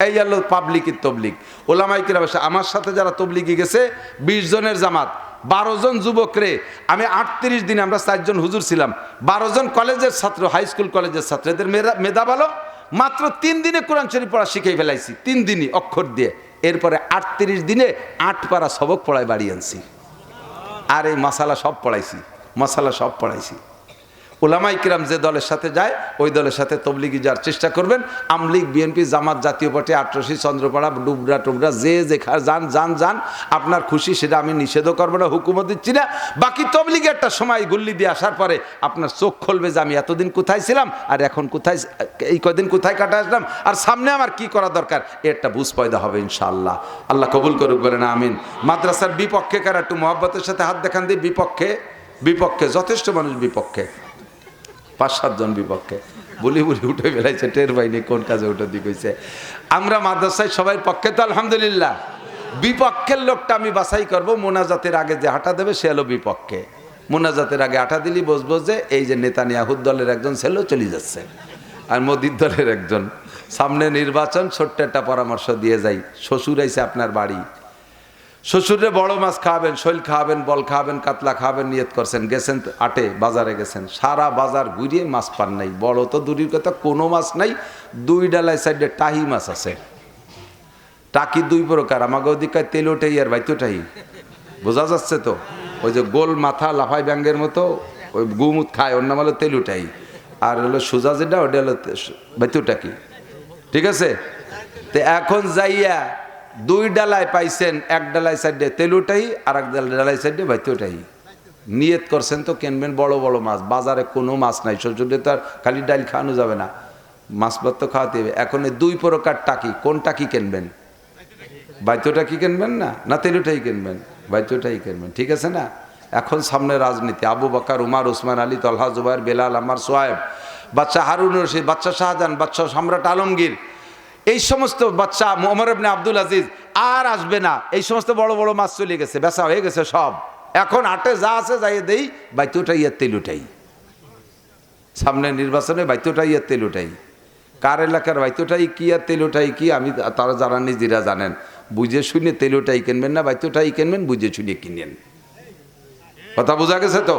এই হলো পাবলিকের তবলিগ। ওলামায়ে কিরাম আমার সাথে যারা তবলিগে গেছে 20 জনের জামাত, 12 জন যুবক রে। আমি 38 দিনে, আমরা 4 জন হুজুর ছিলাম, 12 জন কলেজের ছাত্র, হাই স্কুল কলেজের ছাত্র, এদের মেধা ভালো। মাত্র 3 দিনে কোরআন শরীফ পড়া শিখাই ফেলাইছি, 3 দিনই অক্ষর দিয়ে। এরপরে 38 দিনে 8 পারা সবক পড়াই বাড়ি আনছি। আর এই মাসালা সব পড়াইছি, মশালা সব পড়াইছি। উলামায়ে কিরাম যে দলের সাথে যায় ওই দলের সাথে তবলিগি যাওয়ার চেষ্টা করবেন। আমলিগ, বিএনপি, জামাত, জাতীয় পার্টি, আটরশি, চন্দ্রপাড়া, ডুবরা টুবরা, যে যান যান যান, আপনার খুশি, সেটা আমি নিষেধও করবো না, হুকুমও দিচ্ছি না। বাকি তবলিগে একটা সময় গুল্লি দিয়ে আসার পরে আপনার চোখ খুলবে যে আমি এতদিন কোথায় ছিলাম, আর এখন কোথায়, এই কদিন কোথায় কাটা আসলাম, আর সামনে আমার কি করা দরকার, একটা বুঝ পয়দা হবে ইনশাআল্লাহ। আল্লাহ কবুল করুক, বলেন আমিন। মাদ্রাসার বিপক্ষে কারা, একটু মহব্বতের সাথে হাত দেখান দিয়ে। বিপক্ষে, বিপক্ষে যথেষ্ট মানুষ, বিপক্ষে 5-7 জন বিপক্ষে। বলি উঠে বেড়াইছে, টের পাইনি কোন কাজে উঠে দিক হয়েছে। আমরা মাদ্রাসায় সবাই পক্ষে তো আলহামদুলিল্লাহ। বিপক্ষের লোকটা আমি বাছাই করব, মোনাজাতের আগে যে হাঁটা দেবে সে হলো বিপক্ষে। মোনাজাতের আগে হাঁটা দিলি বুঝবো যে এই যে নেতানিয়াহুর দলের একজন ছেলে চলে যাচ্ছে, আর মোদির দলের একজন। সামনে নির্বাচন, ছোট্ট একটা পরামর্শ দিয়ে যাই। শ্বশুর আইছে আপনার বাড়ি, শ্বশুরে বড় মাছ খাওয়াবেন, শৈল খাওয়াবেন, বল খাওয়াবেন, কাতলা খাওয়াবেন, নিয়ত করছেন। গেছেন আটে, বাজারে গেছেন, সারা বাজার ঘুরিয়ে মাছ পান নাই। বড় তো দূরের কথা, কোনো মাছ নাই। 2 ডালায় সাইডে টাহি মাছ আছে। টাকি দুই প্রকার, আমাকে ওদিকে তেল ওঠাই আর বাইতোটাই, বোঝা যাচ্ছে তো? ওই যে গোল মাথা লাফাই ব্যাঙ্গের মতো ওই গুমুত খায়, ওর নাম হলো তেল উঠাই, আর হলো সোজা যেটা ওটা হলো বাইতোটাকি। ঠিক আছে? তো এখন যাইয়া দুই ডালায় পাইছেন, এক ডালায় সাইডে তেল উঠাই আর এক ডালায় সাইডে বাইতোটাই। নিয়ত করছেন তো কিনবেন বড় বড় মাছ, বাজারে কোনো মাছ নাই, শ্বশুরে তো আর খালি ডাল খাওয়ানো যাবে না, মাছ ভাত তো খাওয়াতে হবে। এখন এই দুই প্রকার টাকি, কোন টাকি কিনবেন? বাইতোটাকি কিনবেন না, না তেলুটাই কিনবেন? বাইতোটাই কিনবেন, ঠিক আছে না? এখন সামনে রাজনীতি, আবু বকর, উমর, ওসমান, আলী, তলহা, জুবাইর, বেলাল, আম্মার, সোহায়েব, বাচ্চা হারুন রশিদ, বাচ্চা শাহজাহান, বাচ্চা সম্রাট আলমগীর, এই সমস্ত বাচ্চা ওমর ইবনে আব্দুল আজিজ আর আসবে না। এই সমস্ত বড় বড় মাছ চলে গেছে, বেচা হয়ে গেছে সব। এখন হাটে যা আছে যাইয়ে দেই বাইতোটাই আর তেলুটাই। সামনে নির্বাচনে বাইতোটাই আর তেলুটাই। কার এলাকার বাইতোটাই কি আর তেলুটাই কি আমি তারা যারা নিজেরা জানেন। বুঝে শুনে তেলুটাই কিনবেন না বাইতোটাই কিনবেন, বুঝে শুনে কিনেন। কথা বোঝা গেছে তো?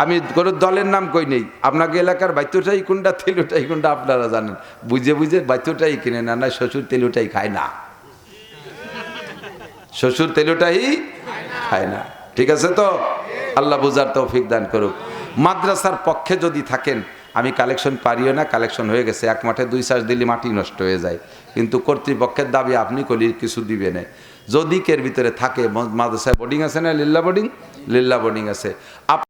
আমি কোনো দলের নাম কই নেই, আপনাকে এলাকার বাইতোটাই কোনটা তেলুটাই কোনটা আপনারা জানেন, বুঝে বুঝে বাইতোটাই কিনে না, না শ্বশুর তেলুটাই খায় না, শ্বশুর তেলুটাই খায় না। ঠিক আছে তো? আল্লাহ বুঝার তৌফিক দান করুক। মাদ্রাসার পক্ষে যদি থাকেন, আমি কালেকশন পারিও না, কালেকশন হয়ে গেছে, এক মাঠে দুই চাষ দিলে মাটি নষ্ট হয়ে যায়, কিন্তু কর্তৃপক্ষের দাবি আপনি কলি কিছু দিবে না। যদি কের ভিতরে থাকে, মাদ্রাসায় বোর্ডিং আছে না, লিল্লা বোর্ডিং, লিল্লা বোর্ডিং আছে।